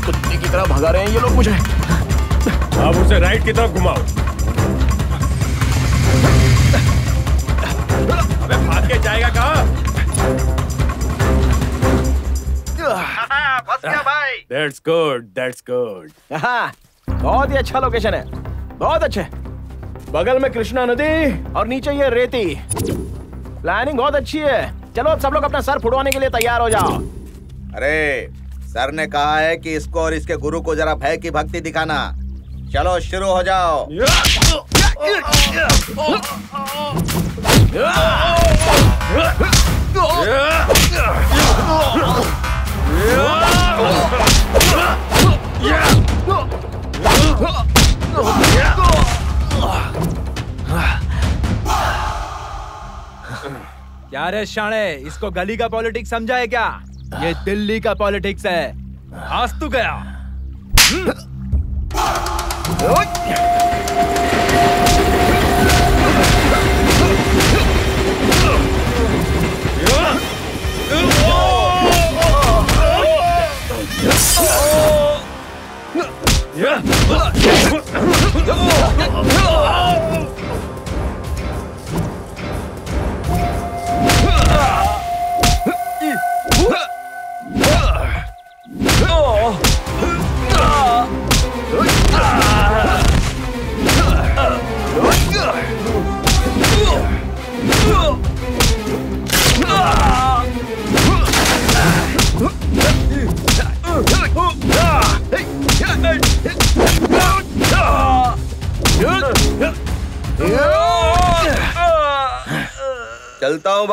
कुत्ते की तरह भगा रहे हैं ये लोग मुझे। अब उसे राइट की तरफ घुमाओ। अबे भाग के जाएगा कहाँ? फंस गया भाई। That's good, that's good. हाँ, बहुत ही अच्छा लोकेशन है, बहुत अच्छे। बगल में कृष्णा नदी और नीचे ये रेती। प्लानिंग बहुत अच्छी है। चलो अब सब लोग अपना सर फुड़वाने के लिए तैयार हो जाओ। अरे सर ने कहा है कि इसको और इसके गुरु को जरा भय की भक्ति दिखाना। चलो शुरू हो जाओ। क्या रे शाणे, इसको गली का पॉलिटिक्स समझा है क्या? ये दिल्ली का पॉलिटिक्स है। आज तू गया।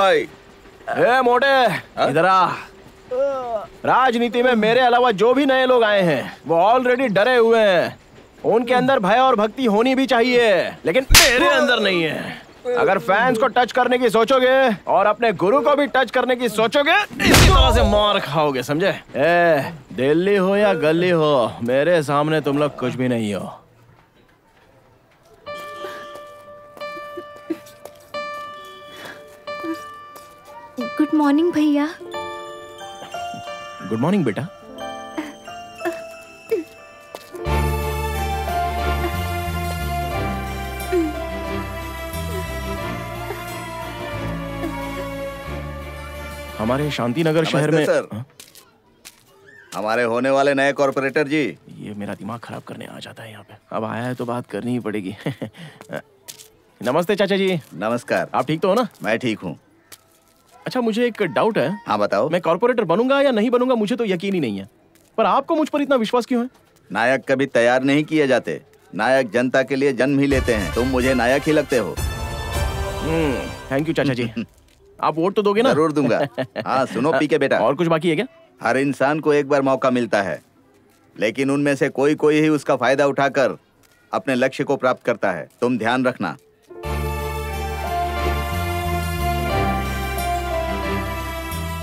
भाई। ए मोटे, इधर आ। राजनीति में मेरे अलावा जो भी नए लोग आए हैं वो ऑलरेडी डरे हुए हैं। उनके अंदर भय और भक्ति होनी भी चाहिए, लेकिन मेरे अंदर नहीं है। अगर फैंस को टच करने की सोचोगे और अपने गुरु को भी टच करने की सोचोगे, इसी तरह से मार खाओगे, समझे? ए, दिल्ली हो या गली हो, मेरे सामने तुम लोग कुछ भी नहीं हो। गुड मॉर्निंग भैया। गुड मॉर्निंग बेटा। हमारे शांतिनगर शहर में सर, हमारे होने वाले नए कॉर्पोरेटर जी। ये मेरा दिमाग खराब करने आ जाता है यहाँ पे। अब आया है तो बात करनी ही पड़ेगी। नमस्ते चाचा जी। नमस्कार। आप ठीक तो हो ना? मैं ठीक हूँ। अच्छा, मुझे एक डाउट है। हाँ बताओ। मैं कॉर्पोरेटर बनूंगा या नहीं बनूंगा मुझे तो यकीन ही नहीं है, पर आपको मुझ पर इतना विश्वास क्यों है? नायक कभी तैयार नहीं किए जाते, नायक जनता के लिए जन्म ही लेते हैं। तुम मुझे नायक ही लगते हो। थैंक यू चाचा जी। आप वोट तो दोगे ना? जरूर दूंगा। हाँ सुनो पीके बेटा, और कुछ बाकी है क्या? हर इंसान को एक बार मौका मिलता है, लेकिन उनमें से कोई कोई ही उसका फायदा उठाकर अपने लक्ष्य को प्राप्त करता है। तुम ध्यान रखना।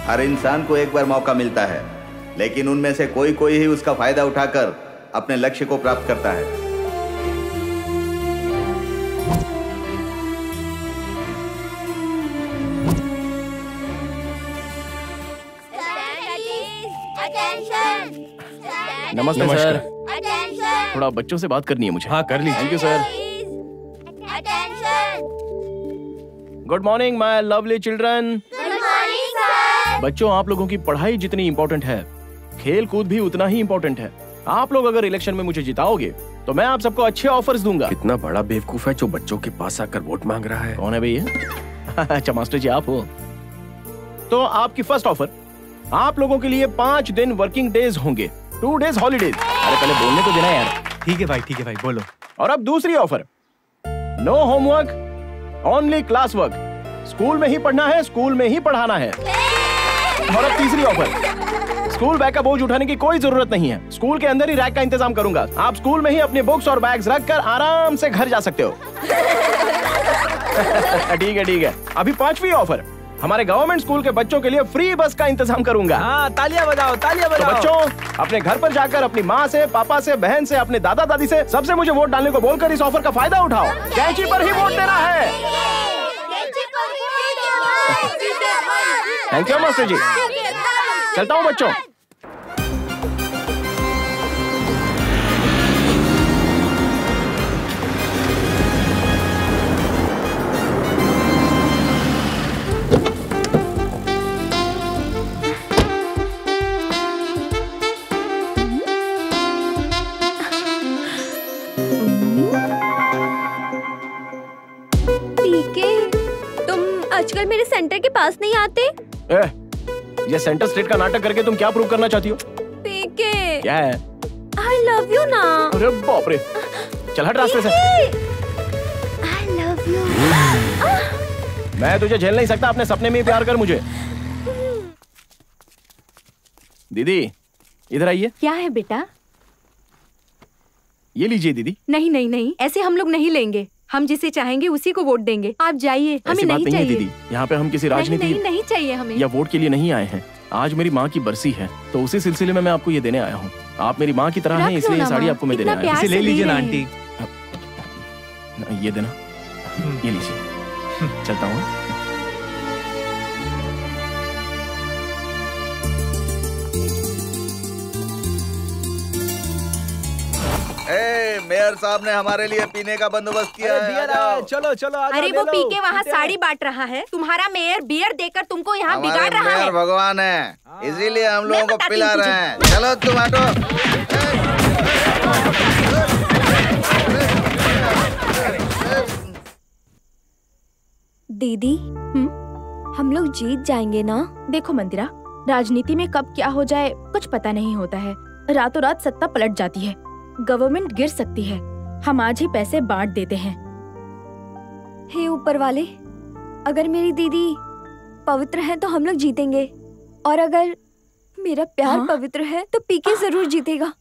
हर इंसान को एक बार मौका मिलता है, लेकिन उनमें से कोई कोई ही उसका फायदा उठाकर अपने लक्ष्य को प्राप्त करता है। नमस्ते सर। थोड़ा बच्चों से बात करनी है मुझे। हाँ कर लीजिए। Thank you sir. Good morning my lovely children. बच्चों, आप लोगों की पढ़ाई जितनी इम्पोर्टेंट है, खेल कूद भी उतना ही इम्पोर्टेंट है। आप लोग अगर इलेक्शन में मुझे जिताओगे तो मैं आप सबको अच्छे ऑफर्स दूंगा। कितना बड़ा बेवकूफ है जो बच्चों के पास आकर वोट मांग रहा है। कौन है भैया? अच्छा मास्टर जी आप हो। तो आपकी फर्स्ट ऑफर, आप लोगों के लिए 5 दिन वर्किंग डेज होंगे, 2 डेज हॉलीडेज। अरे पहले बोलने तो देना यार। ठीक है भाई बोलो। और अब दूसरी offer, no homework, only class work. School में ही पढ़ना है, स्कूल में ही पढ़ाना है। और अब तीसरी ऑफर, स्कूल बैग का बोझ उठाने की कोई जरूरत नहीं है, स्कूल के अंदर ही रैक का इंतजाम करूंगा। आप स्कूल में ही अपने बुक्स और बैग्स रखकर आराम से घर जा सकते हो। ठीक है। अभी 5वीं ऑफर, हमारे गवर्नमेंट स्कूल के बच्चों के लिए फ्री बस का इंतजाम करूंगा। हाँ, तालियां बजाओ। तो बच्चों, अपने घर पर जाकर अपनी माँ से, पापा से, बहन से, अपने दादा दादी से, सबसे मुझे वोट डालने को बोलकर इस ऑफर का फायदा उठाओ। कैंची पर ही वोट देना है। थैंक यू मास्टर जी। चलता हूँ बच्चों। आजकल मेरे सेंटर के पास नहीं आते। ये सेंटर स्टेट का नाटक करके तुम क्या प्रूव करना चाहती हो? पीके, क्या है? I love you ना। अरे बाप रे, चल हट रास्ते से। I love you। मैं तुझे झेल नहीं सकता, अपने सपने में ही प्यार कर मुझे। दीदी इधर आइए। क्या है बेटा? ये लीजिए दीदी। नहीं, ऐसे हम लोग नहीं लेंगे। हम जिसे चाहेंगे उसी को वोट देंगे। आप जाइए, हमें नहीं चाहिए। दीदी, यहाँ पे हम किसी राजनीति नहीं चाहिए हमें, या वोट के लिए नहीं आए हैं। आज मेरी माँ की बरसी है, तो उसी सिलसिले में मैं आपको ये देने आया हूँ। आप मेरी माँ की तरह हैं, इसलिए ये साड़ी आपको मैं देने आया हूँ। इसे ले लीजिए ना आंटी। ये देना, ये लीजिए। चलता हूँ। मेयर साहब ने हमारे लिए पीने का बंदोबस्त किया है। चलो अरे वो पी के वहाँ साड़ी बांट रहा है। तुम्हारा मेयर बियर देकर तुमको यहाँ बिगाड़ रहा है। भगवान है, इसीलिए हम लोगों को पिला रहे हैं। चलो तुम हटो। दीदी, हम लोग जीत जाएंगे ना? देखो मंदिरा, राजनीति में कब क्या हो जाए कुछ पता नहीं होता है। रातों रात सत्ता पलट जाती है, गवर्नमेंट गिर सकती है। हम आज ही पैसे बांट देते हैं। हे ऊपर वाले, अगर मेरी दीदी पवित्र हैं तो हम लोग जीतेंगे, और अगर मेरा प्यार पवित्र है तो पीके जरूर जीतेगा।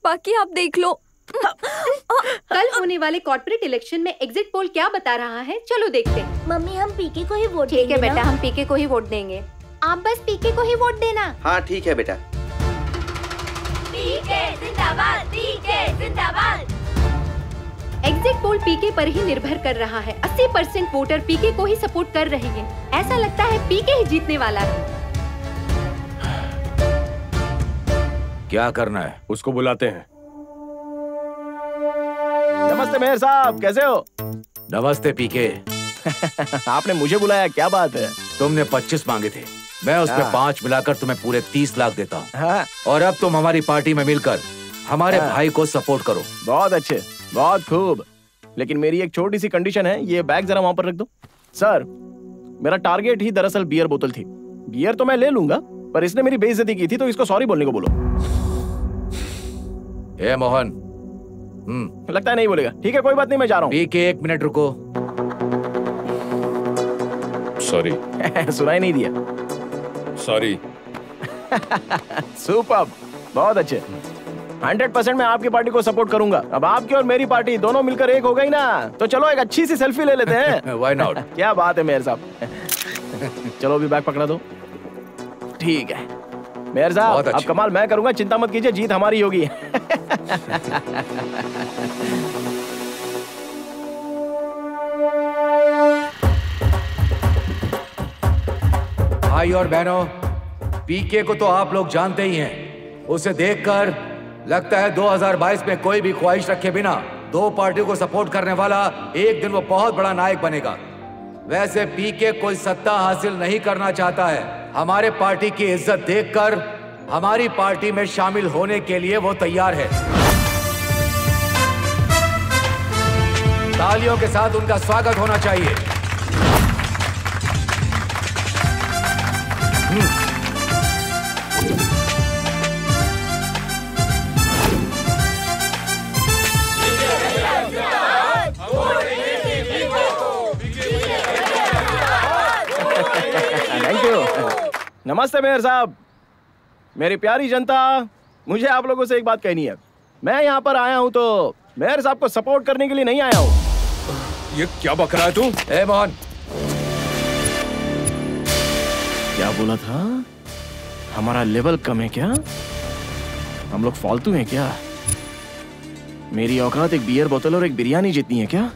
बाकी आप देख लो। कल होने वाले कॉर्पोरेट इलेक्शन में एग्जिट पोल क्या बता रहा है, चलो देखते। मम्मी हम पीके को ही वोट देंगे। ठीक है बेटा, हम पीके को ही वोट देंगे। आप बस पीके को ही वोट देना। हाँ ठीक है बेटा। पीके जिंदाबाद, पीके जिंदाबाद। एग्जिट पोल पीके पर ही निर्भर कर रहा है। 80% वोटर पीके को ही सपोर्ट कर रहे हैं। ऐसा लगता है पीके ही जीतने वाला है। क्या करना है? उसको बुलाते हैं। नमस्ते मेयर साहब, कैसे हो? नमस्ते पीके। आपने मुझे बुलाया, क्या बात है? तुमने 25 मांगे थे, मैं उसमें 5 मिलाकर तुम्हें पूरे 30 लाख देता हूँ। और अब तुम हमारी पार्टी में मिलकर हमारे भाई को सपोर्ट करो। बहुत अच्छे, बहुत खूब। लेकिन मेरी एक छोटी सी कंडीशन है, ये बैग जरा वहां पर रख दो। सर, मेरा टारगेट ही दरअसल बियर बोतल थी। बियर तो मैं ले लूंगा, पर इसने मेरी बेइज्जती की थी तो इसको सॉरी बोलने को बोलो। ए मोहन। लगता है नहीं बोलेगा। ठीक है, कोई बात नहीं, मैं जा रहा हूँ। पीके 1 मिनट रुको। सॉरी। सुनाई नहीं दिया। सॉरी। सुपर, बहुत अच्छे। 100% मैं आपकी पार्टी को सपोर्ट करूंगा। अब आपकी और मेरी पार्टी दोनों मिलकर एक हो गई ना, तो चलो एक अच्छी सी सेल्फी ले लेते हैं। Why not? क्या बात है मेयर साहब। चलो अभी बैग पकड़ा दो। ठीक है मेयर साहब, अब कमाल मैं करूंगा, चिंता मत कीजिए, जीत हमारी होगी। भाई और बहनों, पीके को तो आप लोग जानते ही हैं। उसे देखकर लगता है 2022 में कोई भी ख्वाहिश रखे बिना दो पार्टियों को सपोर्ट करने वाला एक दिन वो बहुत बड़ा नायक बनेगा। वैसे पीके कोई सत्ता हासिल नहीं करना चाहता है। हमारे पार्टी की इज्जत देखकर हमारी पार्टी में शामिल होने के लिए वो तैयार है। तालियों के साथ उनका स्वागत होना चाहिए। Thank you. नमस्ते मेयर साहब, मेरी प्यारी जनता, मुझे आप लोगों से एक बात कहनी है। मैं यहाँ पर आया हूँ तो मेयर साहब को सपोर्ट करने के लिए नहीं आया हूँ। ये क्या बक रहा है तू? ए मोहन, क्या बोला था? हमारा लेवल कम है क्या? हम लोग फालतू हैं क्या? मेरी औकात एक बियर बोतल और एक बिरयानी जितनी है क्या?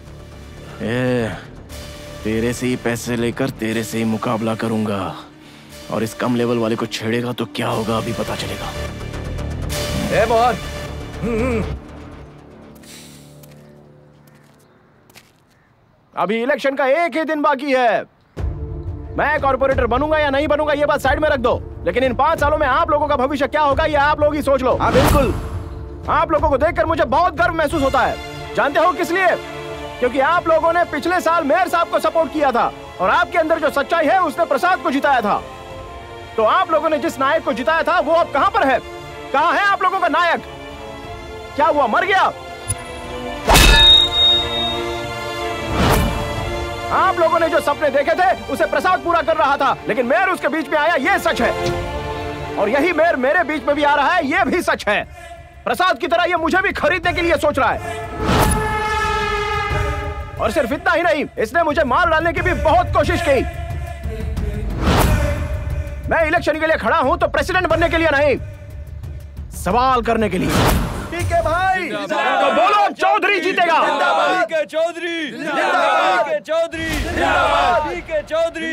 तेरे से ही पैसे लेकर तेरे से ही मुकाबला करूंगा, और इस कम लेवल वाले को छेड़ेगा तो क्या होगा अभी पता चलेगा। ए मोहन, अभी इलेक्शन का एक ही दिन बाकी है। मैं कॉर्पोरेटर बनूंगा या नहीं बनूंगा ये बात साइड में रख दो, लेकिन इन 5 सालों में आप लोगों का भविष्य क्या होगा ये आप लोग ही सोच लो। हाँ बिल्कुल, आप लोगों को देखकर मुझे बहुत गर्व महसूस होता है। जानते हो किस लिए? क्योंकि आप लोगों ने पिछले साल मेयर साहब को सपोर्ट किया था, और आपके अंदर जो सच्चाई है उसने प्रसाद को जिताया था। तो आप लोगों ने जिस नायक को जिताया था वो अब कहां पर है? कहां है आप लोगों का नायक? क्या हुआ, मर गया? आप लोगों ने जो सपने देखे थे उसे प्रसाद पूरा कर रहा था, लेकिन मेयर उसके बीच में आया, ये सच है। और यही मेयर मेरे बीच में भी आ रहा है, ये भी सच है। प्रसाद की तरह ये मुझे भी खरीदने के लिए सोच रहा है। और सिर्फ इतना ही नहीं, इसने मुझे मार डालने की भी बहुत कोशिश की। मैं इलेक्शन के लिए खड़ा हूं तो प्रेसिडेंट बनने के लिए नहीं, सवाल करने के लिए। ठीक है भाई, तो बोलो चौधरी जीतेगा। ठीक है चौधरी, ठीक है चौधरी, ठीक है चौधरी।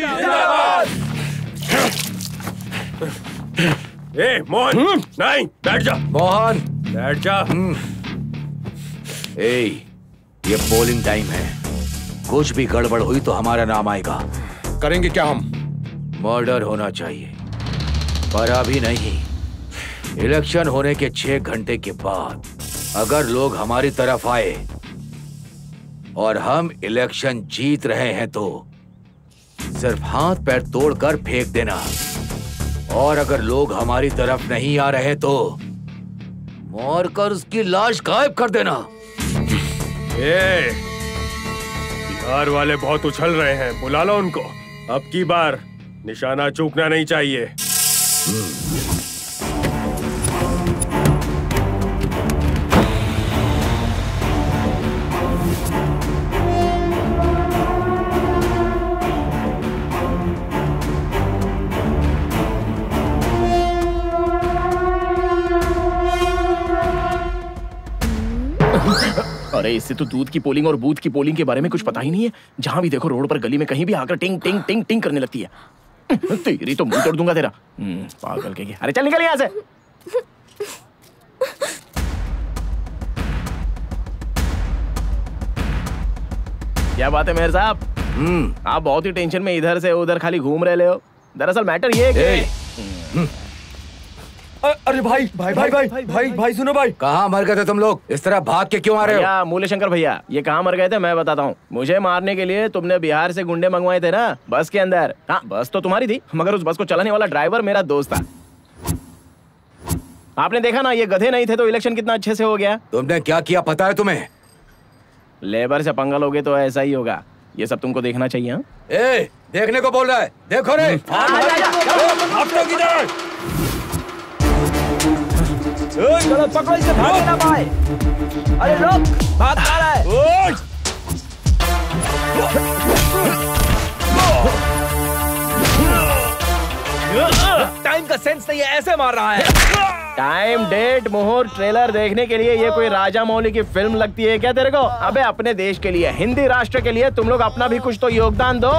ए मोहन, नहीं, बैठ जा। मोहन बैठ जा। ये पोलिंग टाइम है, कुछ भी गड़बड़ हुई तो हमारा नाम आएगा। करेंगे क्या हम? मर्डर होना चाहिए, पर अभी नहीं। इलेक्शन होने के 6 घंटे के बाद अगर लोग हमारी तरफ आए और हम इलेक्शन जीत रहे हैं तो सिर्फ हाथ पैर तोड़कर फेंक देना, और अगर लोग हमारी तरफ नहीं आ रहे तो मारकर उसकी लाश गायब कर देना। बिहार वाले बहुत उछल रहे हैं, बुला लो उनको। अब की बार निशाना चूकना नहीं चाहिए। अरे इससे तो दूध की पोलिंग और बूथ की पोलिंग के बारे में कुछ पता ही नहीं है। जहां भी देखो रोड पर गली में कहीं भी आकर टिंग टिंग टिंग टिंग करने लगती है। तेरी तो मुंह तोड़ दूंगा तेरा। पागल के। अरे चल निकल यहाँ से। क्या बात है मेहर साहब? आप बहुत ही टेंशन में इधर से उधर खाली घूम रहे हो। दरअसल मैटर ये है अरे भाई भाई भाई भाई भाई भाई भाई सुनो भाई। कहाँ मर गए थे तुम लोग? इस तरह भाग के क्यों आ रहे हो? मूल्य शंकर भैया, ये कहाँ मर गए थे मैं बताता हूँ। मुझे मारने के लिए तुमने बिहार से गुंडे मंगवाए थे ना बस के अंदर। हाँ बस तो तुम्हारी थी, मगर उस बस को चलाने वाला ड्राइवर मेरा दोस्त था। आपने देखा ना, ये गधे नहीं थे तो इलेक्शन कितना अच्छे से हो गया। तुमने क्या किया पता है तुम्हें? लेबर से पंगा लोगे तो ऐसा ही होगा। ये सब तुमको देखना चाहिए। ए, देखने को बोल रहा है, देखो रे। चलो पकड़ो इसे, भाग ना पाए। अरे रुक, भाग आ रहा है। टाइम का सेंस नहीं है, ऐसे मार रहा है। टाइम, डेट, मुहूर्त, ट्रेलर देखने के लिए ये कोई राजा मौली की फिल्म लगती है क्या तेरे को? अबे अपने देश के लिए, हिंदी राष्ट्र के लिए तुम लोग अपना भी कुछ तो योगदान दो।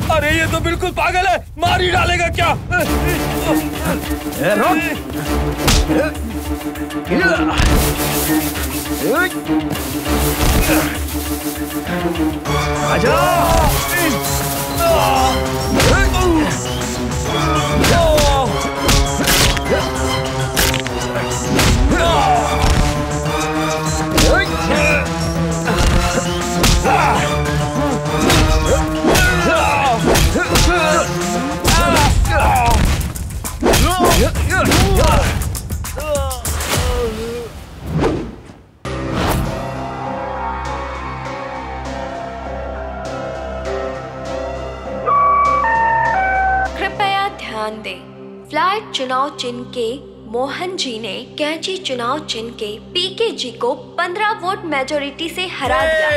अरे ये तो बिल्कुल पागल है, मार ही डालेगा क्या? कृपया ध्यान दें, फ्लाइट चुनाव चिन्ह के मोहन जी ने कैंची चुनाव चिन्ह के पीके जी को 15 वोट मेजोरिटी से हरा दिया।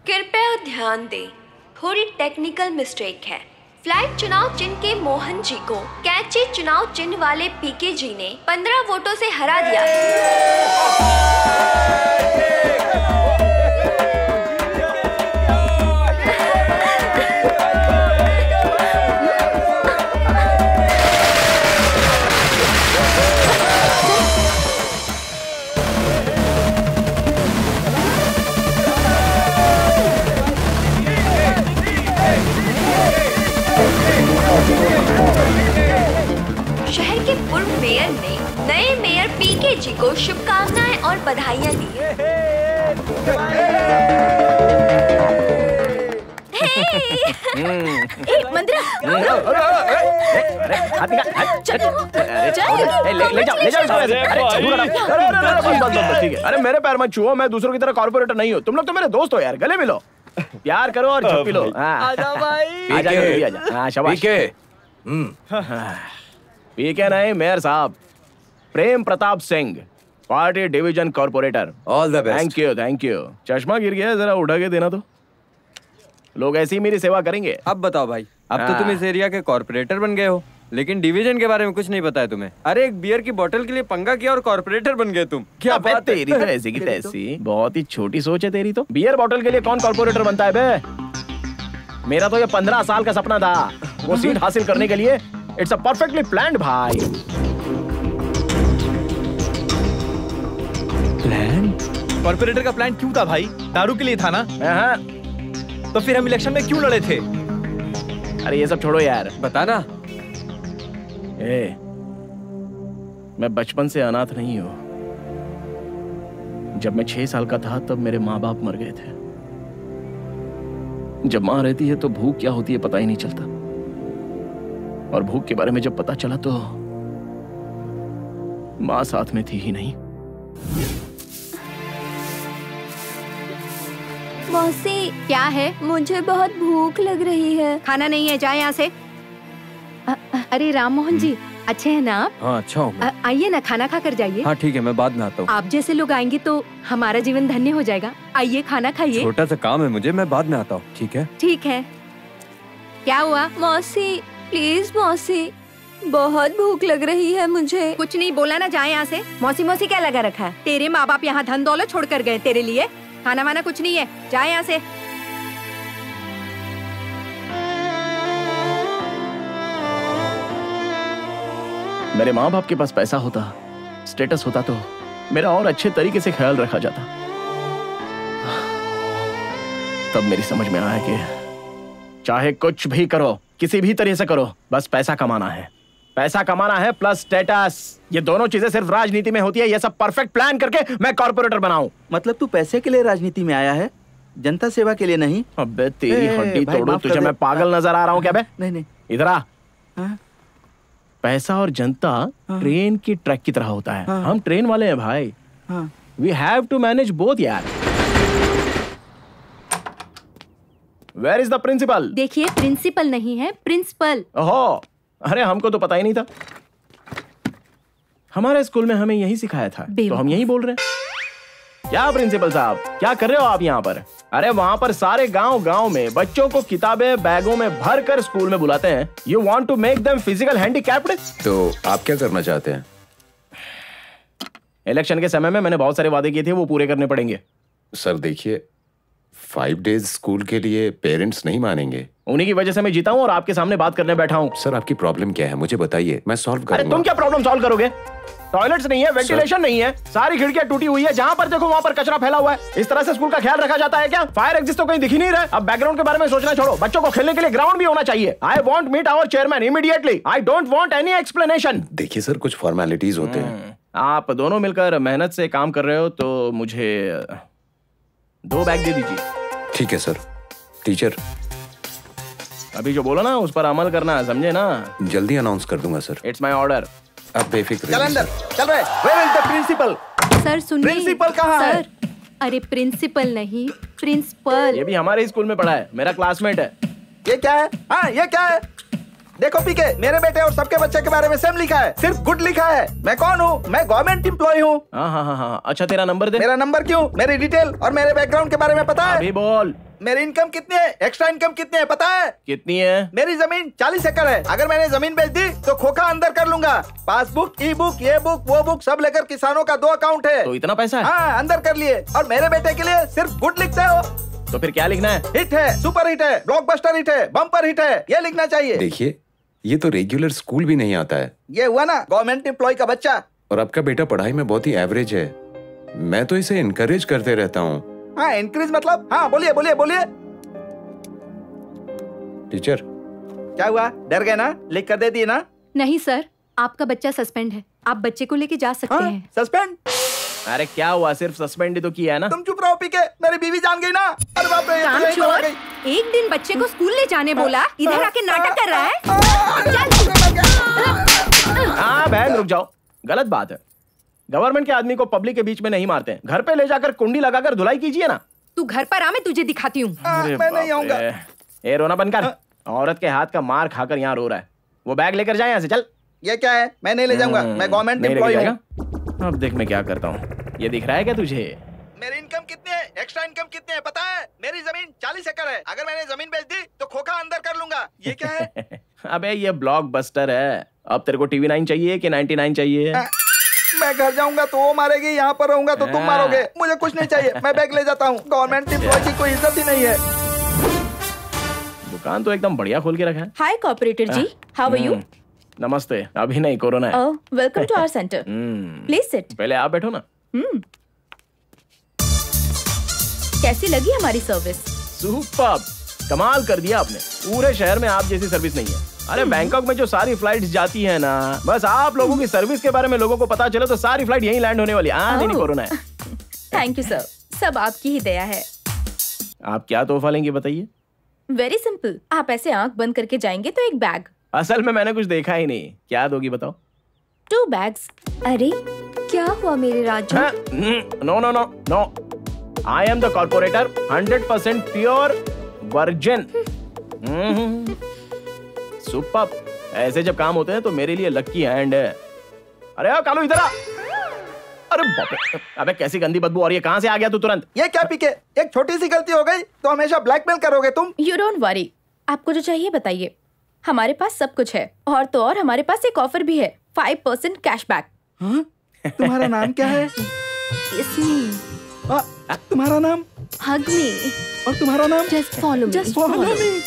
कृपया ध्यान दें, थोड़ी टेक्निकल मिस्टेक है। फ्लाइट चुनाव चिन्ह के मोहन जी को कैंची चुनाव चिन्ह वाले पीके जी ने 15 वोटों से हरा दिया। शहर के पूर्व मेयर ने नए मेयर पीके जी को शुभकामनाएं और बधाइयां दी। मंदिरा अरे मेरे पैर मत छुओ, मैं दूसरों की तरह कॉर्पोरेटर नहीं हूँ। तुम लोग तो मेरे दोस्त हो यार, गले मिलो, प्यार करो और झप्पी लो। आजा भाई, आजा शाबाश। पीके नहीं, मेयर साहब Prem Pratap Singh, party division corporator. All the best. Thank you. चश्मा गिर गया, जरा उठा के देना तो। लोग ऐसी मेरी सेवा करेंगे। अब बताओ भाई, अब तो तुम इस एरिया के कॉर्पोरेटर बन गए हो, लेकिन डिवीजन के बारे में कुछ नहीं पता है तुम्हें। अरे एक बियर की बोतल के लिए पंगा किया और कॉर्पोरेटर बन गए तुम। क्या बात है तेरी तो ऐसी की तैसी, बहुत ही छोटी सोच है तेरी तो। बियर बोतल के लिए कौन कॉर्पोरेटर बनता है बे? मेरा तो ये 15 साल का सपना था, वो सीट हासिल करने के लिए इट्स अ परफेक्टली प्लान्ड भाई। प्लान? कॉर्पोरेटर का प्लान क्यों था भाई? दारू के लिए था ना? तो फिर हम इलेक्शन में क्यों लड़े थे? अरे ये सब छोड़ो यार, बताना। मैं बचपन से अनाथ नहीं हूं। जब मैं 6 साल का था तब मेरे माँ बाप मर गए थे। जब माँ रहती है तो भूख क्या होती है पता ही नहीं चलता, और भूख के बारे में जब पता चला तो माँ साथ में थी ही नहीं। मौसी, क्या है? मुझे बहुत भूख लग रही है। खाना नहीं है, जाए यहाँ से। अरे राम मोहन जी, अच्छे हैं ना आप? हाँ अच्छा हूँ मैं। आइए ना, खाना खा कर जाइए। हाँ ठीक है, मैं बाद में आता हूँ। आप जैसे लोग आएंगे तो हमारा जीवन धन्य हो जाएगा। आइए खाना खाइए। छोटा सा काम है मुझे, मैं बाद में आता हूँ। ठीक है? ठीक है। क्या हुआ? मौसी प्लीज मौसी, बहुत भूख लग रही है मुझे। कुछ नहीं बोला ना, जाए यहाँ से। मौसी मौसी क्या लगा रखा है? तेरे माँ बाप यहाँ धन दौलत छोड़ कर गए तेरे लिए, खाना वाना कुछ नहीं है, जाए यहाँ से। मेरे माँ बाप के पास पैसा होता, स्टेटस होता तो मेरा और अच्छे तरीके से ख्याल रखा जाता। तब मेरी समझ में आया कि चाहे कुछ भी करो, किसी भी तरह से करो, बस पैसा कमाना है। पैसा कमाना है प्लस स्टेटस, ये दोनों चीजें सिर्फ राजनीति में होती है। ये सब परफेक्ट प्लान करके मैं कॉर्पोरेटर बनाऊं। मतलब तू पैसे के लिए राजनीति में आया है, जनता सेवा के लिए नहीं? अबे तेरी हड्डी तोड़ू, तुझे मैं पागल नजर आ रहा हूँ क्या बे? नहीं। इधर आ। पैसा और जनता ट्रेन की ट्रैक की तरह होता है। हम ट्रेन वाले हैं भाई। We have to manage both यार। Where is the principal? देखिए, प्रिंसिपल नहीं है, प्रिंसिपल। ओहो, अरे हमको तो पता ही नहीं था। हमारे स्कूल में हमें यही सिखाया था, तो हम यही बोल रहे हैं। क्या प्रिंसिपल साहब, क्या कर रहे हो आप यहाँ पर? अरे वहाँ पर सारे गांव में बच्चों को किताबें बैगों में भर कर स्कूल में बुलाते हैं। You want to make them physical handicapped? तो आप क्या करना चाहते हैं? इलेक्शन के समय में मैंने बहुत सारे वादे किए थे, वो पूरे करने पड़ेंगे। सर देखिए, 5 डेज स्कूल के लिए पेरेंट्स नहीं मानेंगे। उन्हीं की वजह से मैं जीता हूँ और आपके सामने बात करने बैठा हूँ। सर आपकी प्रॉब्लम क्या है मुझे बताइए, मैं सॉल्व करूंगा। अरे तुम क्या प्रॉब्लम सॉल्व करोगे? टॉयलेट्स नहीं है, वेंटिलेशन नहीं है, सारी खिड़कियां टूटी हुई है, जहां पर देखो वहां पर कचरा फैला हुआ है। इस तरह से स्कूल का ख्याल रखा जाता है क्या? फायर एग्जिट तो कहीं दिख ही नहीं रहा। अब बैकग्राउंड के बारे में सोचना छोड़ो, बच्चों को खेलने के लिए ग्राउंड भी होना चाहिए। I want meet our chairman immediately. I don't want any explanation. देखिए सर, कुछ फॉर्मेलिटीज होते हैं। आप दोनों मिलकर मेहनत से काम कर रहे हो तो मुझे 2 बैग दे दीजिए। ठीक है सर। टीचर, अभी जो बोला ना उस पर अमल करना, समझे ना? जल्दी अनाउंस कर दूंगा सर। It's my order. अब बेफिक्र चल अंदर, चल रहे। Where is the principal? Sir सुनिए। प्रिंसिपल कहाँ है? अरे प्रिंसिपल नहीं, प्रिंसिपल। ये भी हमारे ही स्कूल में पढ़ा है, मेरा क्लासमेट है। ये क्या है? हाँ ये क्या है? देखो पीके, मेरे बेटे और सबके बच्चे के बारे में सेम लिखा है, सिर्फ गुड लिखा है। मैं कौन हूँ? मैं गवर्नमेंट एम्प्लॉय हूँ। हाँ। अच्छा तेरा नंबर दे। मेरा नंबर क्यों? मेरी डिटेल और मेरे बैकग्राउंड के बारे में पता है? अभी बोल। मेरी इनकम कितनी है, एक्स्ट्रा इनकम कितनी है पता है? कितनी है? मेरी जमीन 40 एकड़ है। अगर मैंने जमीन बेच दी तो खोखा अंदर कर लूंगा। पासबुक, ई बुक, ये बुक, वो बुक सब लेकर किसानों का 2 अकाउंट है। तो इतना पैसा है? हाँ अंदर कर लिए। और मेरे बेटे के लिए सिर्फ गुड लिखते हो। तो फिर क्या लिखना है? हिट है, सुपर हिट है, ब्लॉकबस्टर हिट है, बम्पर हिट है, ये लिखना चाहिए। देखिए, ये तो रेगुलर स्कूल भी नहीं आता है। ये हुआ ना गवर्नमेंट एम्प्लॉय का बच्चा। और आपका बेटा पढ़ाई में बहुत ही एवरेज है। मैं तो इसे इनकरेज करते रहता हूँ। हाँ इनक्रीज मतलब? हाँ बोलिए बोलिए बोलिए। टीचर, क्या हुआ? डर गए ना? लिख कर दे दिए ना? नहीं सर, आपका बच्चा सस्पेंड है, आप बच्चे को लेके जा सकते हैं। सस्पेंड? अरे क्या हुआ, सिर्फ सस्पेंड ही तो किया है ना? तुम चुप रहो पीके, मेरी बीवी जान गई ना। अरे बाप रे, काम यही तो आ छोड़। गई। एक दिन बच्चे को स्कूल ले जाने बोला, इधर आके नाटक कर रहा है। हाँ बहन रुक जाओ, गलत बात है। गवर्नमेंट के आदमी को पब्लिक के बीच में नहीं मारते हैं। घर पे ले जाकर कुंडी लगाकर धुलाई कीजिए ना। तू घर पर आ, मैं तुझे दिखाती हूँ। मैं नहीं आऊंगा। ए रोना बंद कर। औरत के हाथ का मार खाकर यहाँ रो रहा है। वो बैग लेकर जाए यहाँ से, चल। ये क्या है? मैं नहीं ले जाऊंगा, मैं गवर्नमेंट एम्प्लॉय हूँ। अब देख मैं क्या करता हूँ। ये दिख रहा है क्या तुझे? मेरी इनकम कितनी है, एक्स्ट्रा इनकम कितनी है पता है? मेरी जमीन 40 एकड़ है। अगर मैंने जमीन बेच दी तो खोखा अंदर कर लूंगा। ये क्या है? अबे ये ब्लॉकबस्टर है। अब तेरे को टीवी 9 चाहिए कि 99 चाहिए? मैं घर जाऊंगा तो वो मारेगी, यहाँ पर रहूंगा तो तुम मारोगे। मुझे कुछ नहीं चाहिए, मैं बैग ले जाता हूँ। गवर्नमेंट एम्प्लॉय की कोई इज्जत ही नहीं है। दुकान तो एकदम बढ़िया खोल के रखा है। Hi corporator ji, how are you? नमस्ते। अभी नहीं, कोरोना है। Welcome to our centre. Please sit. पहले आप बैठो ना। कैसी लगी हमारी सर्विस? सुपर्ब, कमाल कर दिया आपने। पूरे शहर में आप जैसी सर्विस नहीं है। अरे बैंकॉक में जो सारी फ्लाइट्स जाती है ना, बस आप लोगों की सर्विस के बारे में लोगों को पता चले तो सारी फ्लाइट यहीं लैंड होने वाली। नहीं कोरोना है। थैंक यू सर, सब आपकी ही दया है। आप क्या तोहफा लेंगे बताइए? वेरी सिंपल, आप ऐसे आंख बंद करके जाएंगे तो एक बैग। असल में मैंने कुछ देखा ही नहीं। क्या दोगी बताओ? 2 बैग्स। अरे क्या हुआ मेरे Raju? No no no no, I am the corporator, 100% pure virgin. Superb. ऐसे जब काम होते हैं तो मेरे लिए लकी हैंड है। अरे ओ कालू इधर आ। अरे बाप रे, अबे कैसी गंदी बदबू। और ये कहां से आ गया तू तुरंत? ये क्या पीके, एक छोटी सी गलती हो गई तो हमेशा ब्लैकमेल करोगे तुम? यू डोंट वरी, आपको जो चाहिए बताइए, हमारे पास सब कुछ है। और तो और हमारे पास एक ऑफर भी है, 5% कैशबैक। तुम्हारा नाम क्या है? इसमी। तुम्हारा नाम? हग मी। और तुम्हारा नाम? Just follow me. Just follow me.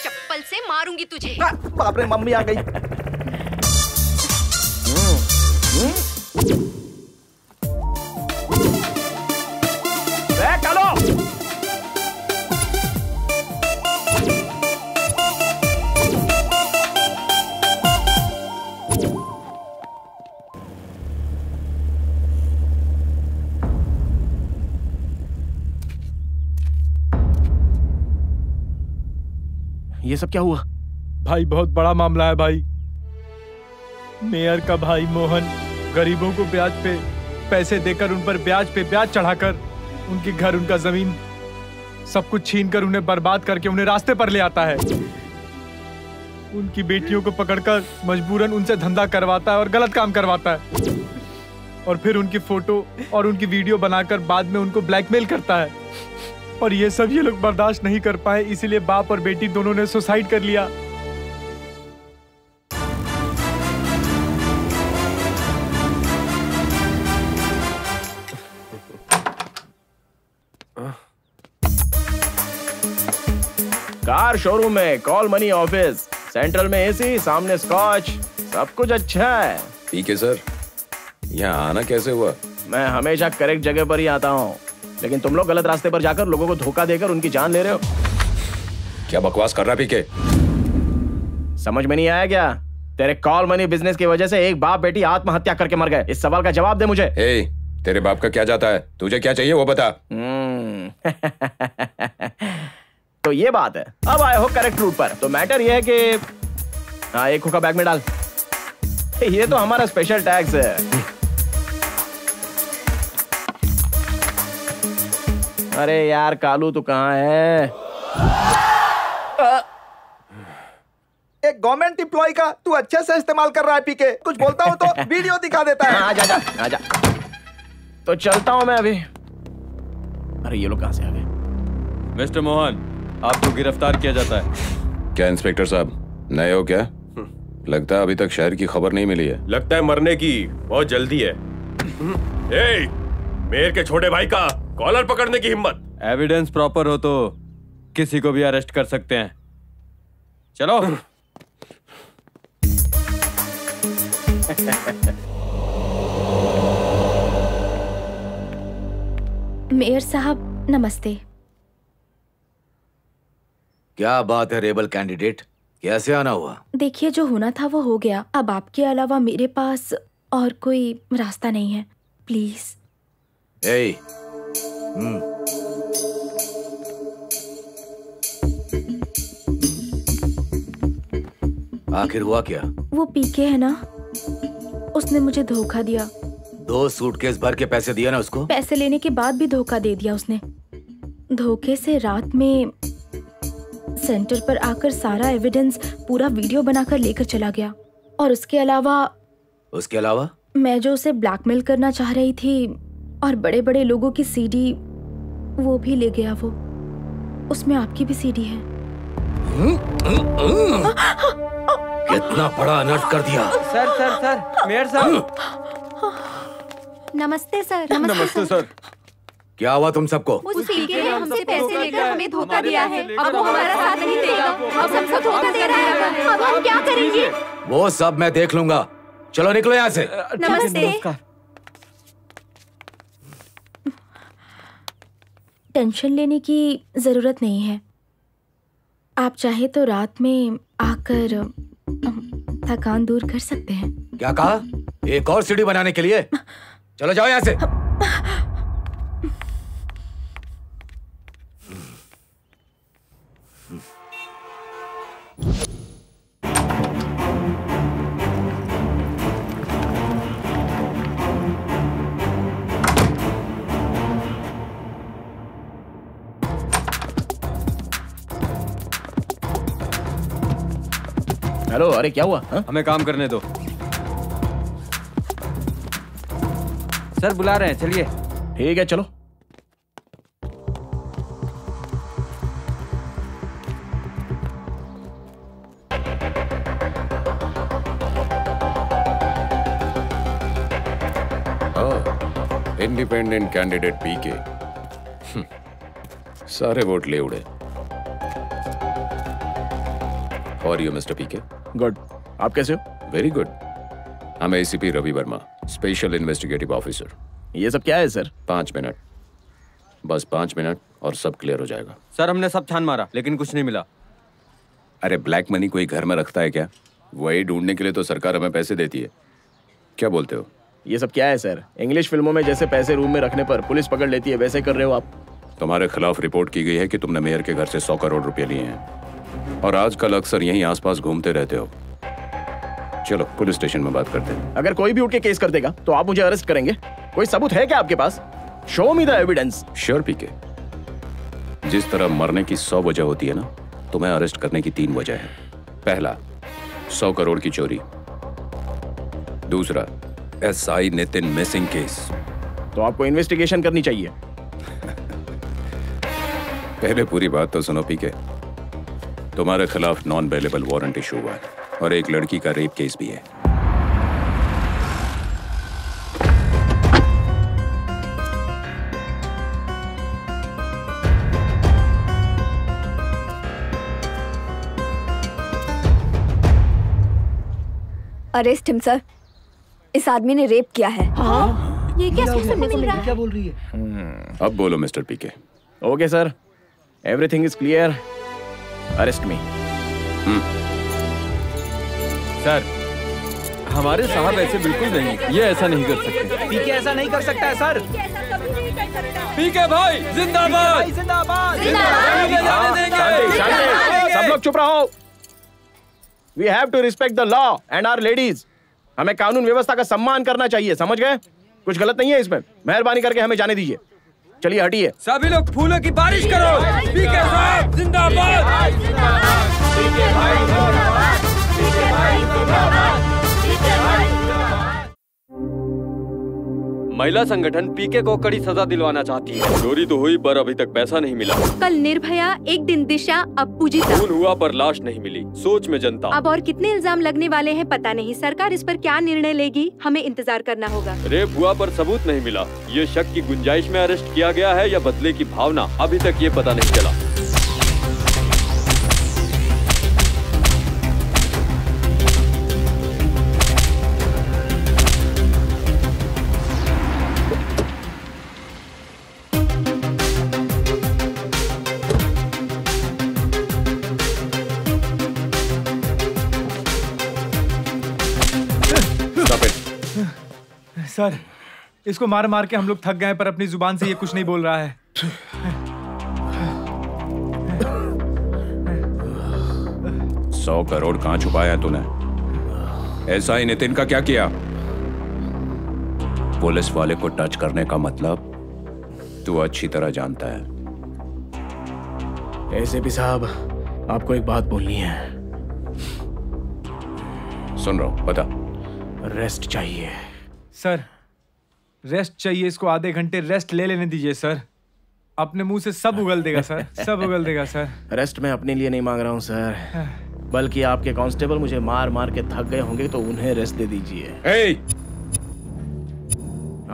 चप्पल से मारूंगी तुझे। बाप रे, मम्मी आ गई। कालो ये सब क्या हुआ? भाई बहुत बड़ा मामला है भाई। मेयर का भाई मोहन गरीबों को ब्याज पे पैसे देकर उन पर ब्याज पे ब्याज चढ़ाकर उनके घर, उनका जमीन सब कुछ छीनकर उन्हें बर्बाद करके उन्हें रास्ते पर ले आता है। उनकी बेटियों को पकड़कर मजबूरन उनसे धंधा करवाता है और गलत काम करवाता है। और फिर उनकी फोटो और उनकी वीडियो बनाकर बाद में उनको ब्लैकमेल करता है। और ये सब ये लोग बर्दाश्त नहीं कर पाए, इसीलिए बाप और बेटी दोनों ने सुसाइड कर लिया। कार शोरूम में, कॉल मनी ऑफिस, सेंट्रल में एसी, सामने स्कॉच, सब कुछ अच्छा है। पीके सर, यहाँ आना कैसे हुआ? मैं हमेशा करेक्ट जगह पर ही आता हूँ, लेकिन तुम लोग गलत रास्ते पर जाकर लोगों को धोखा देकर उनकी जान ले रहे हो। क्या बकवास कर रहा पीके? समझ में नहीं आया क्या? तेरे कॉल मनी बिजनेस की वजह से एक बाप बेटी आत्महत्या करके मर गए। इस सवाल का जवाब दे मुझे। तेरे बाप का क्या जाता है? तुझे क्या चाहिए वो बता। तो ये बात है। अब आए हो करेक्ट रूट पर। तो मैटर ये है कि एक हुक्का बैग में डाल। ये तो हमारा स्पेशल टैक्स है। अरे यार कालू तू कहाँ है? एक गवर्नमेंट एम्प्लॉय का तू अच्छे से इस्तेमाल कर रहा है पीके। कुछ बोलता हूँ तो वीडियो दिखा देता है। आजा। तो चलता हूँ मैं अभी। अरे ये लोग कहाँ से आ गए? मिस्टर मोहन, आपको गिरफ्तार किया जाता है। क्या इंस्पेक्टर साहब नए हो क्या? लगता है अभी तक शहर की खबर नहीं मिली है। लगता है मरने की बहुत जल्दी है। मेयर के छोटे भाई का कॉलर पकड़ने की हिम्मत। एविडेंस प्रॉपर हो तो किसी को भी अरेस्ट कर सकते हैं। चलो। मेयर साहब नमस्ते। क्या बात है रेबल कैंडिडेट, कैसे आना हुआ? देखिए जो होना था वो हो गया। अब आपके अलावा मेरे पास और कोई रास्ता नहीं है। प्लीज। आखिर हुआ क्या? वो पीके है ना, उसने मुझे धोखा दिया। 2 सूटकेस भर के पैसे दिया ना उसको? पैसे लेने के बाद भी धोखा दे दिया उसने। धोखे से रात में सेंटर पर आकर सारा एविडेंस, पूरा वीडियो बनाकर लेकर चला गया। और उसके अलावा मैं जो उसे ब्लैकमेल करना चाह रही थी और बड़े बड़े लोगों की सीडी, वो भी ले गया वो। उसमें आपकी भी सीडी है। कितना बड़ा अनर्थ कर दिया। सर मेयर साहब। नमस्ते सर। नमस्ते सर। क्या हुआ तुम सबको? उस पीके ने हमसे पैसे लेकर हमें धोखा दिया है। अब वो हमारा साथ नहीं देगा। अब सबको धोखा दे रहा है। अब हम क्या करेंगे? वो सब मैं देख लूंगा। चलो निकलो यहाँ से। नमस्ते। टेंशन लेने की जरूरत नहीं है। आप चाहे तो रात में आकर थकान दूर कर सकते हैं। क्या कहा? एक और सीढ़ी बनाने के लिए? चलो जाओ यहाँ से। हेलो, अरे क्या हुआ? हमें काम करने दो। सर बुला रहे हैं, चलिए। ठीक है, चलो। इंडिपेंडेंट कैंडिडेट पीके। सारे वोट ले उड़े। और यू मिस्टर पीके? गुड। आप कैसे हो? Very good. I'm ACP Ravi Verma, special investigative officer. ये सब क्या है सर? 5 मिनट, बस 5 मिनट और सब क्लियर हो जाएगा। सर हमने सब छान मारा लेकिन कुछ नहीं मिला। अरे ब्लैक मनी कोई घर में रखता है क्या? वही ढूंढने के लिए तो सरकार हमें पैसे देती है। क्या बोलते हो? ये सब क्या है सर? इंग्लिश फिल्मों में जैसे पैसे रूम में रखने पर पुलिस पकड़ लेती है, वैसे कर रहे हो आप। तुम्हारे खिलाफ रिपोर्ट की गई है कि तुमने मेयर के घर से 100 करोड़ रुपए लिए हैं और आजकल अक्सर यहीं आसपास घूमते रहते हो। चलो पुलिस स्टेशन में बात करते हैं। अगर कोई भी उठ के केस कर देगा तो आप मुझे अरेस्ट करेंगे? कोई सबूत है क्या आपके पास? Show me the evidence. Sure PK. जिस तरह मरने की 100 वजह होती है ना, तुम्हें अरेस्ट करने की 3 वजह है। पहला, 100 करोड़ की चोरी। दूसरा, SI नितिन मिसिंग केस। तो आपको इन्वेस्टिगेशन करनी चाहिए। पहले पूरी बात तो सुनो पीके। तुम्हारे खिलाफ नॉन बेलेबल वारंट इशू हुआ है और एक लड़की का रेप केस भी है। Arrest him sir. इस आदमी ने रेप किया है। हाँ? ये क्या सुनने को मिल रहा है? क्या बोल रही है? अब बोलो mister PK. Okay sir, everything is clear. Arrest me. Sir हमारे साहब ऐसे बिल्कुल नहीं, ये ऐसा नहीं कर सकते। पीके ऐसा नहीं कर सकता है सर। पीके भाई जिंदाबाद। जिंदाबाद। सब लोग चुप रहो। We have to respect the law and our ladies. हमें कानून व्यवस्था का सम्मान करना चाहिए, समझ गए? कुछ गलत नहीं है इसमें। मेहरबानी करके हमें जाने दीजिए। चलिए हटिए। सभी लोग फूलों की बारिश करो। पीके साहब जिंदाबाद। महिला संगठन पीके को कड़ी सजा दिलवाना चाहती है। चोरी तो हुई पर अभी तक पैसा नहीं मिला। कल निर्भया, एक दिन दिशा, अब पूजिता। खून हुआ पर लाश नहीं मिली। सोच में जनता। अब और कितने इल्जाम लगने वाले हैं पता नहीं। सरकार इस पर क्या निर्णय लेगी, हमें इंतजार करना होगा। रेप हुआ पर सबूत नहीं मिला। ये शक की गुंजाइश में अरेस्ट किया गया है या बदले की भावना, अभी तक ये पता नहीं चला। सर इसको मार मार के हम लोग थक गए, पर अपनी जुबान से ये कुछ नहीं बोल रहा है। 100 करोड़ कहां छुपाया तूने? एसआई नितिन का क्या किया? पुलिस वाले को टच करने का मतलब तू अच्छी तरह जानता है। एसीपी साहब, आपको एक बात बोलनी है। सुन रहा हूं, बता। रेस्ट चाहिए सर, रेस्ट चाहिए। इसको आधे घंटे रेस्ट ले लेने दीजिए सर। अपने मुंह से सब उगल देगा सर, सब उगल देगा सर। रेस्ट मैं अपने लिए नहीं मांग रहा हूँ सर, बल्कि आपके कांस्टेबल मुझे मार मार के थक गए होंगे तो उन्हें रेस्ट दे दीजिए।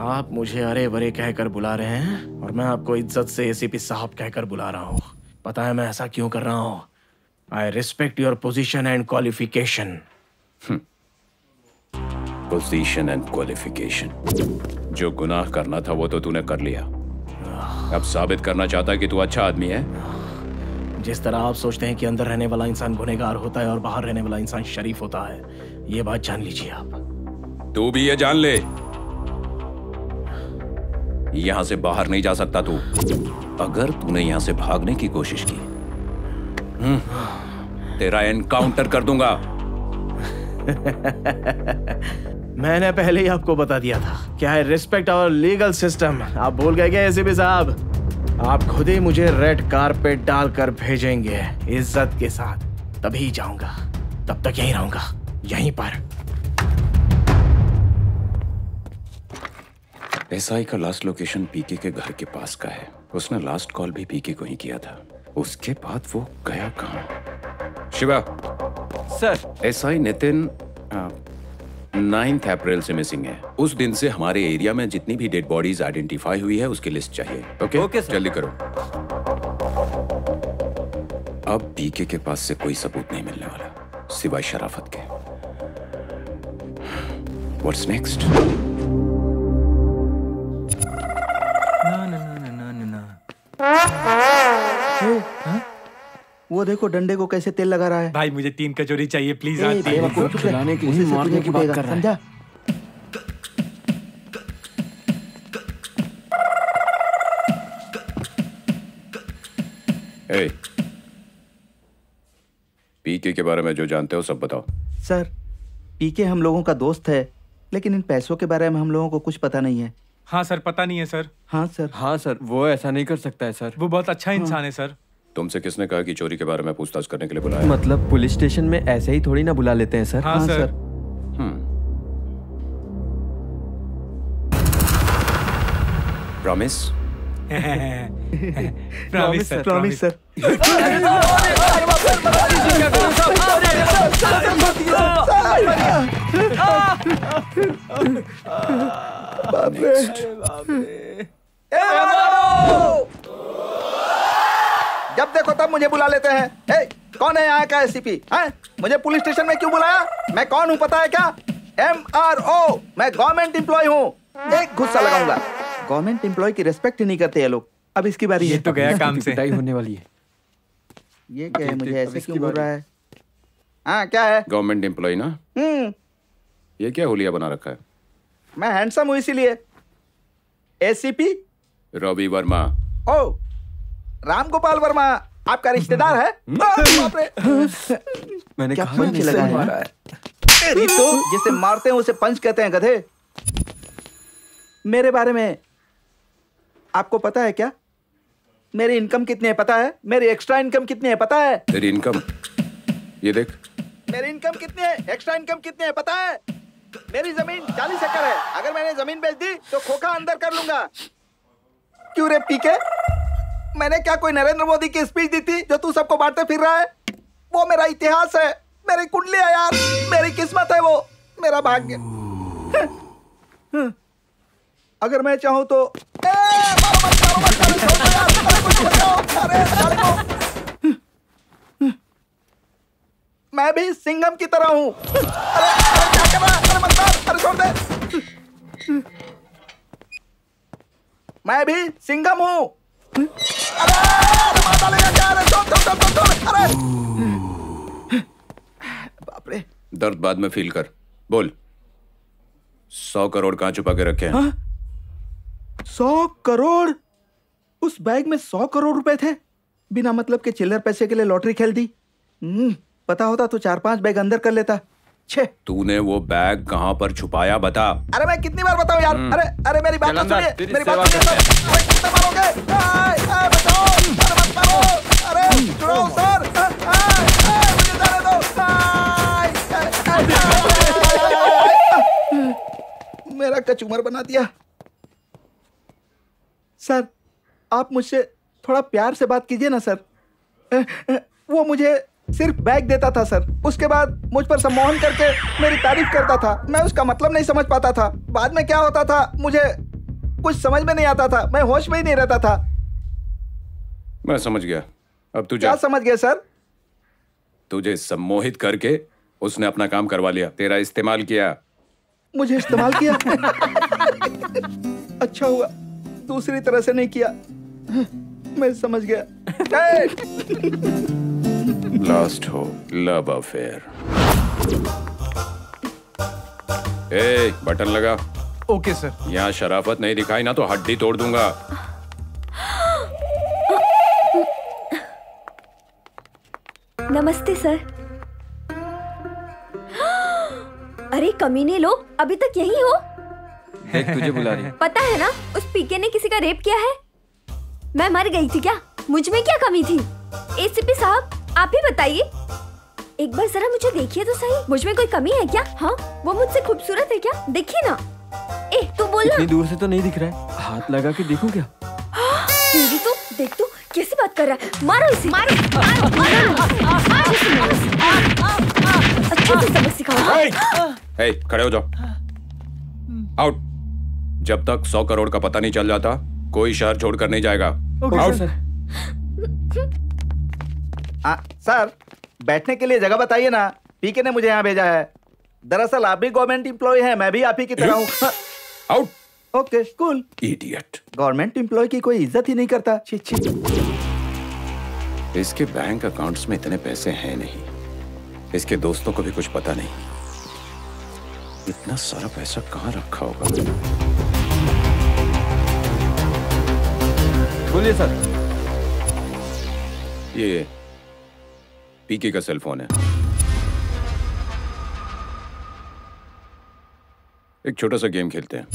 आप मुझे अरे बरे कहकर बुला रहे हैं और मैं आपको इज्जत से एसीपी साहब कहकर बुला रहा हूँ। पता है मैं ऐसा क्यों कर रहा हूँ? I respect your position and qualification. Position and qualification. जो गुनाह करना था वो तो तूने कर लिया। अब साबित करना चाहता है कि तू अच्छा आदमी है। जिस तरह आप सोचते हैं कि अंदर रहने वाला इंसान गुनहगार होता है और बाहर रहने वाला इंसान शरीफ होता है, ये बात जान लीजिए आप। तू भी ये जान ले, यहां से बाहर नहीं जा सकता तू। अगर तूने यहां से भागने की कोशिश की, तेरा एनकाउंटर कर दूंगा। मैंने पहले ही आपको बता दिया था क्या है रिस्पेक्ट आवर लीगल सिस्टम। आप भूल गए क्या एसीपी साहब? आप खुद ही मुझे रेड कारपेट डालकर भेजेंगे इज्जत के साथ, तभी जाऊंगा। तब तक यहीं रहूंगा, यहीं पर। एसआई का लास्ट लोकेशन पीके के घर के पास का है। उसने लास्ट कॉल भी पीके को ही किया था। उसके बाद वो गया कहां? शिवा सर, एसआई नितिन 9 अप्रैल से मिसिंग है। उस दिन से हमारे एरिया में जितनी भी डेड बॉडीज आइडेंटिफाई हुई है उसकी लिस्ट चाहिए। ओके? Okay sir. जल्दी करो। अब पीके के पास से कोई सबूत नहीं मिलने वाला सिवाय शराफत के। What's next? वो देखो डंडे को कैसे तेल लगा रहा है। भाई मुझे 3 कचौरी चाहिए प्लीज। खिलाने के लिए मारने की बात कर रहा है। समझा? पीके के बारे में जो जानते हो सब बताओ। सर, पीके हम लोगों का दोस्त है, लेकिन इन पैसों के बारे में हम लोगों को कुछ पता नहीं है। हाँ सर, पता नहीं है सर। हाँ सर। हाँ सर, वो ऐसा नहीं कर सकता है सर। वो बहुत अच्छा इंसान है सर। तुमसे किसने कहा कि चोरी के बारे में पूछताछ करने के लिए बुलाया? मतलब पुलिस स्टेशन में ऐसे ही थोड़ी ना बुला लेते हैं सर। हाँ sir. Promise? Promise sir, promise sir. जब देखो तब मुझे बुला लेते हैं। ए, कौन है यहाँ का एसीपी? हैं? मुझे पुलिस स्टेशन में क्यों बुलाया? मैं कौन हूँ पता है क्या? MRO, मैं गवर्नमेंट एम्प्लॉय हूँ। एक गुस्सा लगाऊंगा। गवर्नमेंट एम्प्लॉय की रिस्पेक्ट ही नहीं करते ये लोग। अब इसकी बारी है। तो गया काम से। पिटाई होने वाली है। ये क्या है? मुझे ऐसे क्यों बोल रहा है? हाँ, क्या है? गवर्नमेंट एम्प्लॉय ना? ये क्या हुलिया बना रखा है? मैं हैंडसम हूँ इसीलिए। एसीपी रवि वर्मा। ओ, राम गोपाल वर्मा आपका रिश्तेदार है? बाप रे। मैंने क्या कहा पंच नहीं लगा मारा है? तेरी तो जिसे मारते हैं उसे पंच कहते हैं गधे। मेरे बारे में आपको पता है क्या? मेरी इनकम कितनी है पता है? मेरी एक्स्ट्रा इनकम कितनी है पता है? तेरी इनकम? ये देख। मेरी इनकम कितनी है, एक्स्ट्रा इनकम कितनी है पता है? मेरी जमीन 40 एकड़ है। अगर मैंने जमीन बेच दी तो खोखा अंदर कर लूंगा। क्यों रे पीके? मैंने क्या कोई नरेंद्र मोदी की स्पीच दी थी जो तू सबको बांटते फिर रहा है? वो मेरा इतिहास है, मेरी कुंडली है यार, मेरी किस्मत है, वो मेरा भाग्य। अगर मैं चाहूं तो मैं भी सिंघम की तरह हूं। अरे क्या कर रहा है? अरे मत मार, अरे छोड़ दे। मैं भी सिंघम हूं। अरे मार डालेगा क्या? अरे छोड़। अरे बाप रे। दर्द बाद में फील कर। बोल, 100 करोड़ कहाँ छुपा के रखे हैं? 100 करोड़? उस बैग में 100 करोड़ रुपए थे। बिना मतलब के चिल्लर पैसे के लिए लॉटरी खेल दी। पता होता तो 4-5 बैग अंदर कर लेता। छे। तूने वो बैग कहाँ पर छुपाया बता। अरे मैं कितनी बार बताऊं यार। अरे मेरी बात तो सुनिए, मेरी बात सुनिए। अरे कितने मारोगे? बचाओ, अरे मत मारो, अरे छुड़ाओ सर, मुझे जाने दो। मेरा कचूमर बना दिया। सर आप मुझसे थोड़ा प्यार से बात कीजिए ना सर। वो मुझे सिर्फ बैग देता था सर, उसके बाद मुझ पर सम्मोहन करके मेरी तारीफ करता था। मैं उसका मतलब नहीं समझ पाता था। बाद में क्या होता था मुझे कुछ समझ में नहीं आता था, मैं होश में ही नहीं रहता था। मैं समझ गया, अब तू जा। क्या समझ गए सर? तुझे सम्मोहित करके उसने अपना काम करवा लिया, तेरा इस्तेमाल किया। मुझे इस्तेमाल किया? अच्छा हुआ दूसरी तरह से नहीं किया। मैं समझ गया। लास्ट हो लव अफेयर। ए बटन लगा। Okay sir. यहाँ शराफत नहीं दिखाई ना तो हड्डी तोड़ दूंगा। नमस्ते सर। अरे कमीने लोग, अभी तक यही हो? तुझे बुला रही। पता है ना उस पीके ने किसी का रेप किया है। मैं मर गई थी क्या? मुझ में क्या कमी थी? एसीपी साहब आप ही बताइए। एक बार जरा मुझे देखिए तो सही, मुझ में कोई कमी है क्या? हाँ वो मुझसे खूबसूरत है क्या? देखिए ना। ए तू बोल ना। इतनी दूर से तो नहीं दिख रहा है, हाथ लगा के देखूं क्या? तेरी तो देख तू कैसी बात कर रहा है। मारो इसे, मारो मारो मारो। अच्छे से सबक सिखाओ। ए खड़े हो जाओ। आउट। जब तक 100 करोड़ का पता नहीं चल जाता कोई शहर छोड़कर नहीं जाएगा। Out sir. सर बैठने के लिए जगह बताइए ना, पीके ने मुझे यहाँ भेजा है। दरअसल आप भी गवर्नमेंट एम्प्लॉय हैं, मैं भी आप ही की तरह हूँ। Out. Okay cool. Idiot. Government employ की कोई इज्जत ही नहीं करता। छी छी। इसके बैंक अकाउंट्स में इतने पैसे हैं नहीं, इसके दोस्तों को भी कुछ पता नहीं। इतना सारा पैसा कहाँ रखा होगा? बोलिए सर। ये पीके का सेल फोन है। एक छोटा सा गेम खेलते हैं।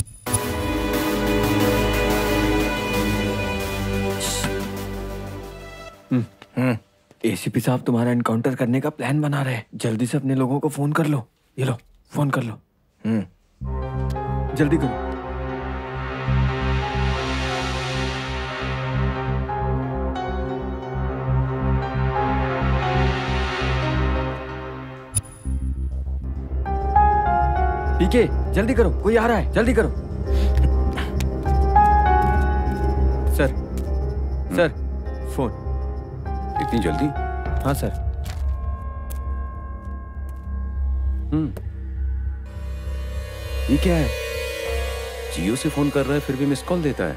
एसीपी साहब तुम्हारा एनकाउंटर करने का प्लान बना रहे हैं। जल्दी से अपने लोगों को फोन कर लो। ये लो फोन कर लो। जल्दी करो। पीके जल्दी करो, कोई आ रहा है, जल्दी करो। Sir sir phone. इतनी जल्दी? हाँ सर। ये क्या है? जियो से फोन कर रहा है फिर भी मिस्ड कॉल देता है।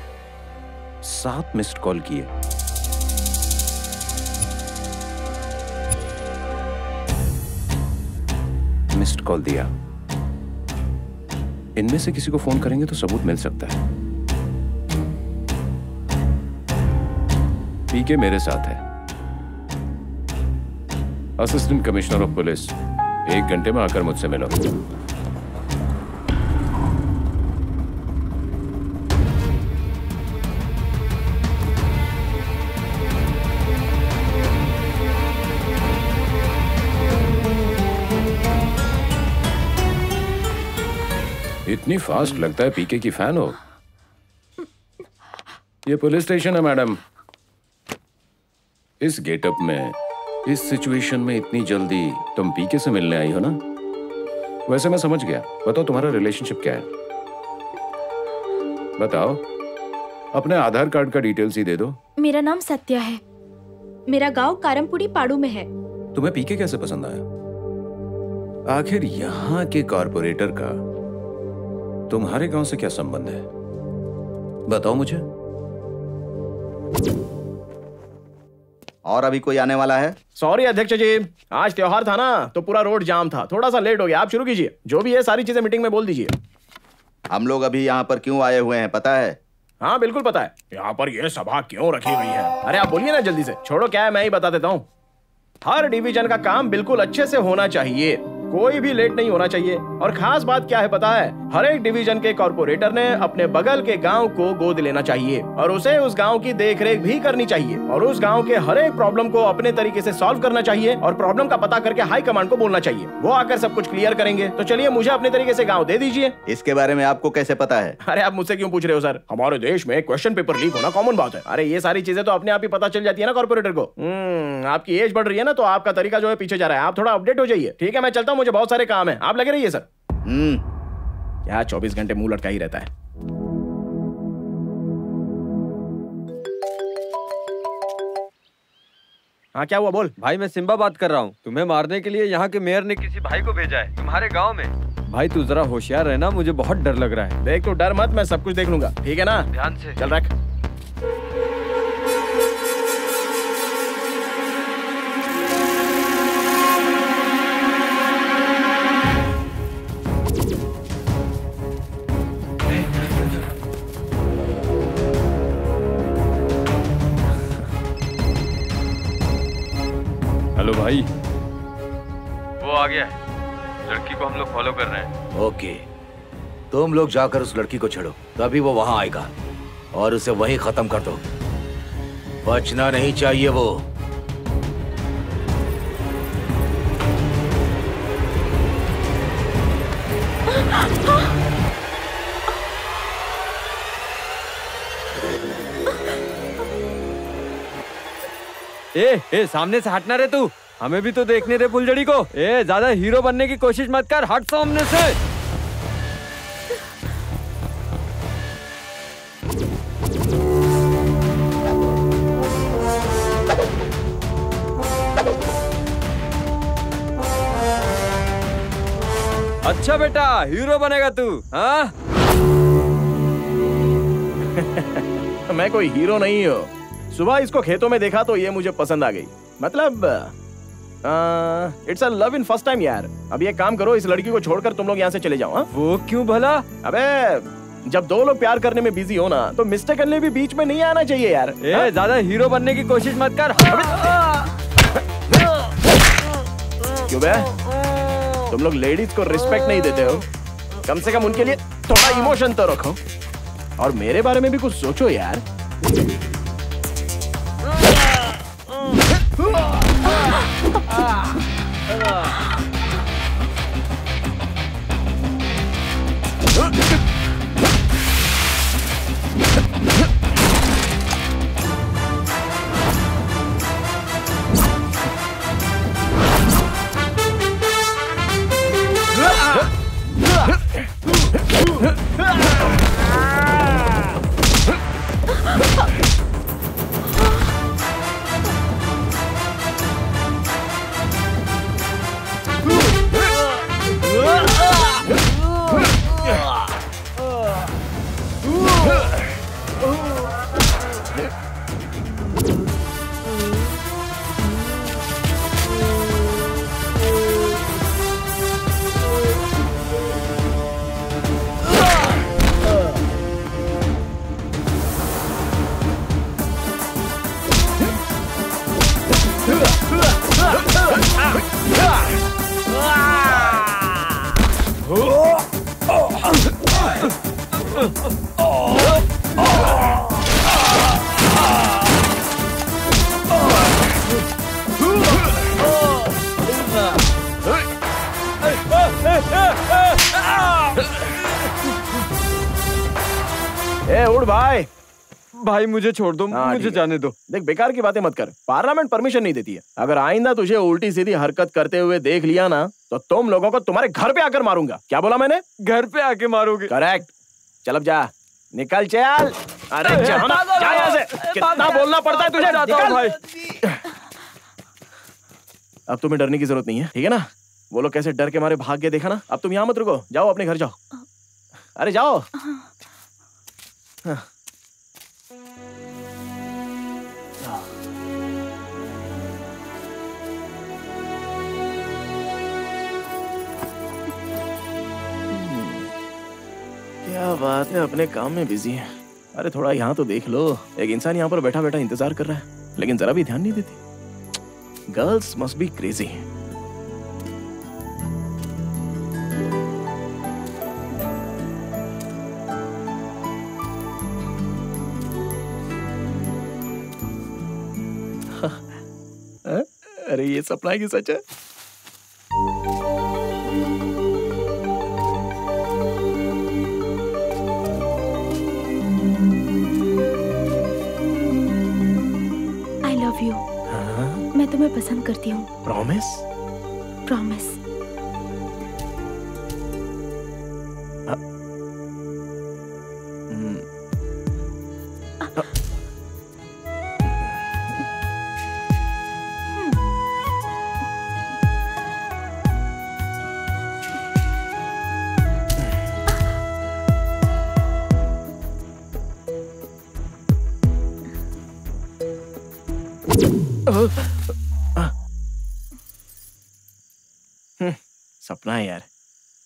7 मिस्ड कॉल किए। मिस्ड कॉल दिया। इनमें से किसी को फोन करेंगे तो सबूत मिल सकता है। पीके मेरे साथ है, असिस्टेंट कमिश्नर ऑफ पुलिस। 1 घंटे में आकर मुझसे मिलो। इतनी फास्ट लगता है पीके की फैन हो। ये पुलिस स्टेशन है मैडम। इस गेटअप में, इस सिचुएशन में इतनी जल्दी तुम पीके से मिलने आई हो ना? वैसे मैं समझ गया। बताओ तुम्हारा रिलेशनशिप क्या है? बताओ। अपने आधार कार्ड का डिटेल्स ही दे दो। मेरा नाम सत्या है। मेरा गांव कारमपुरी पाड़ू में है। तुम्हें पीके कैसे पसंद आया? आखिर यहाँ के कॉर्पोरेटर का तुम्हारे गांव से क्या संबंध है? बताओ मुझे। और अभी कोई आने वाला है? सॉरी अध्यक्ष जी, आज त्योहार था ना तो पूरा रोड जाम था, थोड़ा सा लेट हो गया। आप शुरू कीजिए, जो भी है सारी चीजें मीटिंग में बोल दीजिए। हम लोग अभी यहाँ पर क्यों आए हुए हैं पता है? हाँ बिल्कुल पता है। यहाँ पर यह सभा क्यों रखी गई है? अरे आप बोलिए ना जल्दी से। छोड़ो क्या है, मैं ही बता देता हूँ। हर डिवीजन का काम बिल्कुल अच्छे से होना चाहिए, कोई भी लेट नहीं होना चाहिए। और खास बात क्या है पता है, हर एक डिवीजन के कॉर्पोरेटर ने अपने बगल के गांव को गोद लेना चाहिए और उसे उस गांव की देखरेख भी करनी चाहिए और उस गांव के हर एक प्रॉब्लम को अपने तरीके से सॉल्व करना चाहिए और प्रॉब्लम का पता करके हाई कमांड को बोलना चाहिए, वो आकर सब कुछ क्लियर करेंगे। तो चलिए मुझे अपने तरीके से गाँव दे दीजिए। इसके बारे में आपको कैसे पता है? अरे आप मुझसे क्यों पूछ रहे हो सर, हमारे देश में क्वेश्चन पेपर लीक होना कॉमन बात है। अरे ये सारी चीजें तो अपने आप ही पता चल जाती है ना कॉर्पोरेटर को। आपकी एज बढ़ रही है ना, तो आपका तरीका जो है पीछे जा रहा है, आप थोड़ा अपडेट हो जाइए। ठीक है, मैं चलता हूँ, मुझे बहुत सारे काम है, आप लगे रहिए सर। क्या 24 घंटे मुंह लटका ही रहता है। हाँ क्या हुआ, बोल। भाई मैं सिम्बा बात कर रहा हूँ, तुम्हें मारने के लिए यहाँ के मेयर ने किसी भाई को भेजा है तुम्हारे गांव में। भाई तू जरा होशियार रहना, मुझे बहुत डर लग रहा है। देख तू डर मत, मैं सब कुछ देख लूंगा, ठीक है ना? ध्यान से चल रख। हेलो भाई, वो आ गया है, लड़की को हम लोग फॉलो कर रहे हैं। ओके, तुम लोग जाकर उस लड़की को छेड़ो, तभी वो वहां आएगा और उसे वहीं खत्म कर दो, बचना नहीं चाहिए वो। ए सामने से हटना रे तू, हमें भी तो देखने रे फुलझड़ी को। ए ज्यादा हीरो बनने की कोशिश मत कर, हट सामने से। अच्छा बेटा, हीरो बनेगा तू, हाँ? मैं कोई हीरो नहीं हूँ। सुबह इसको खेतों में देखा तो ये मुझे पसंद आ गई, मतलब it's a love in first time यार। अब ये काम करो, इस लड़की को छोड़कर तुम लोग यहाँ से चले जाओ। हाँ? वो क्यों भला? अबे जब दो लोग प्यार करने में बिजी हो ना, तो मिस्टेकनली भी बीच में नहीं आना चाहिए यार। ए ज्यादा हीरो बनने की कोशिश मत कर। क्यों बे, तुम लोग लेडीज को रिस्पेक्ट नहीं देते हो? कम से कम उनके लिए थोड़ा इमोशन तो रखो और मेरे बारे में भी कुछ सोचो यार। उड़ भाई। भाई मुझे छोड़ दो, मुझे जाने दो। देख बेकार की बातें मत कर, पार्लियामेंट परमिशन नहीं देती है। अगर आइंदा तुझे उल्टी सीधी हरकत करते हुए देख लिया ना, तो तुम लोगों को तुम्हारे घर पे आकर मारूंगा। क्या बोला मैंने? घर पे आके मारोगे? करेक्ट। चल अब जा, निकल चल। अरे जा यहाँ से, कितना बोलना पड़ता है तुझे। निकल भाई। अब तुम्हें डरने की जरूरत नहीं है, ठीक है ना? वो लोग कैसे डर के मारे भाग गए, देखा ना? अब तुम यहाँ मत रुको, जाओ अपने घर जाओ। अरे जाओ। क्या बात है, अपने काम में बिजी है। अरे थोड़ा यहाँ तो देख लो, एक इंसान यहाँ पर बैठा बैठा इंतजार कर रहा है, लेकिन जरा भी ध्यान नहीं देती। Girls must be crazy. अरे ये सपना है कि सच है? I love you. मैं तुम्हें पसंद करती हूँ। प्रॉमिस? प्रॉमिस। सपना है यार।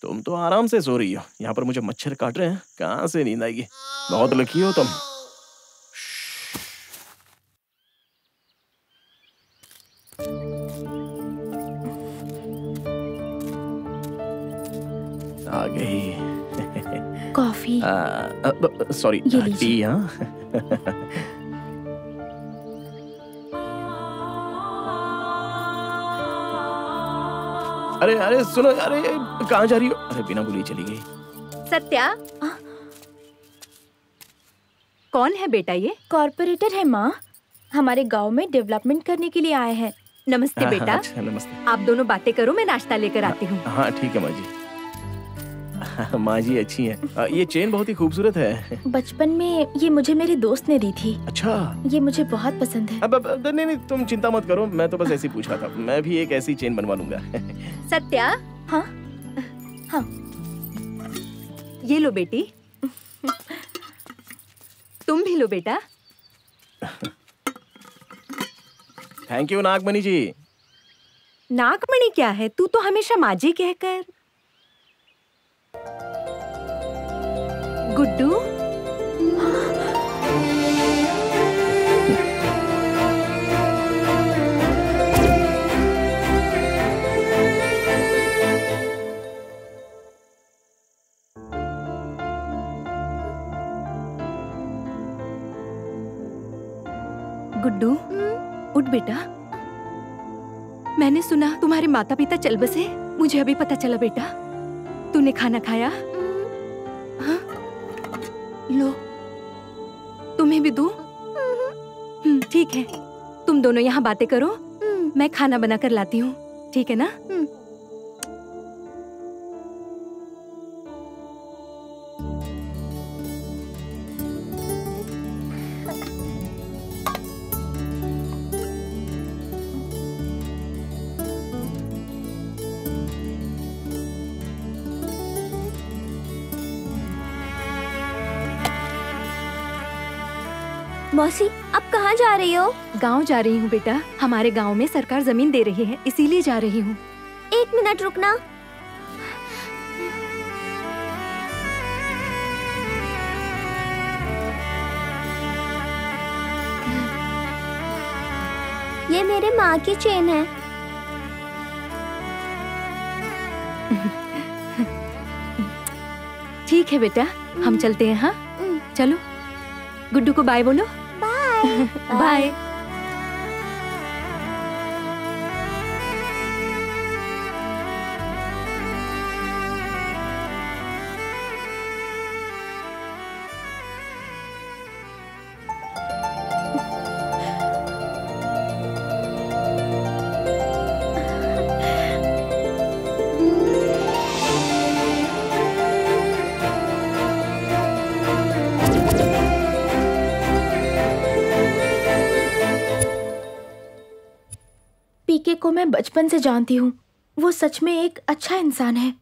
तुम तो आराम से सो रही हो, यहाँ पर मुझे मच्छर काट रहे हैं, कहाँ से नींद आएगी? बहुत लकी हो तुम। आ गई कॉफी। Sorry, T. हाँ अरे अरे सुनो, अरे कहाँ जा रही हो? अरे बिना बोली चली गई। सत्या, कौन है बेटा ये? कॉर्पोरेटर है माँ, हमारे गांव में डेवलपमेंट करने के लिए आए हैं। नमस्ते बेटा। अच्छा, नमस्ते। आप दोनों बातें करो, मैं नाश्ता लेकर आती हूँ। हाँ ठीक है माँ जी। माँ जी अच्छी है। ये चेन बहुत ही खूबसूरत है। बचपन में ये मुझे मेरे दोस्त ने दी थी। अच्छा। ये मुझे बहुत पसंद है। अब नहीं तुम चिंता मत करो, मैं तो बस ऐसे ही पूछ रहा था। मैं भी एक ऐसी चेन बनवा लूंगा। सत्या। हाँ हाँ, ये लो बेटी। तुम भी लो बेटा। थैंक यू नागमणि जी। नागमणि क्या है? तू तो हमेशा माँ जी कहकर। गुड्डू, गुड्डू उठ बेटा। मैंने सुना तुम्हारे माता पिता चल बसे। मुझे अभी पता चला बेटा। तूने खाना खाया? हाँ? लो, तुम्हें भी दूं? ठीक है, तुम दोनों यहाँ बातें करो, मैं खाना बना कर लाती हूँ, ठीक है ना? मौसी, अब कहाँ जा रही हो? गांव जा रही हूँ बेटा। हमारे गांव में सरकार जमीन दे रही है, इसीलिए जा रही हूँ। 1 मिनट रुकना। ये मेरे माँ की चेन है। ठीक है बेटा, हम चलते हैं। हाँ चलो, गुड्डू को बाय बोलो। बाय। बाय। पीके को मैं बचपन से जानती हूँ, वो सच में एक अच्छा इंसान है।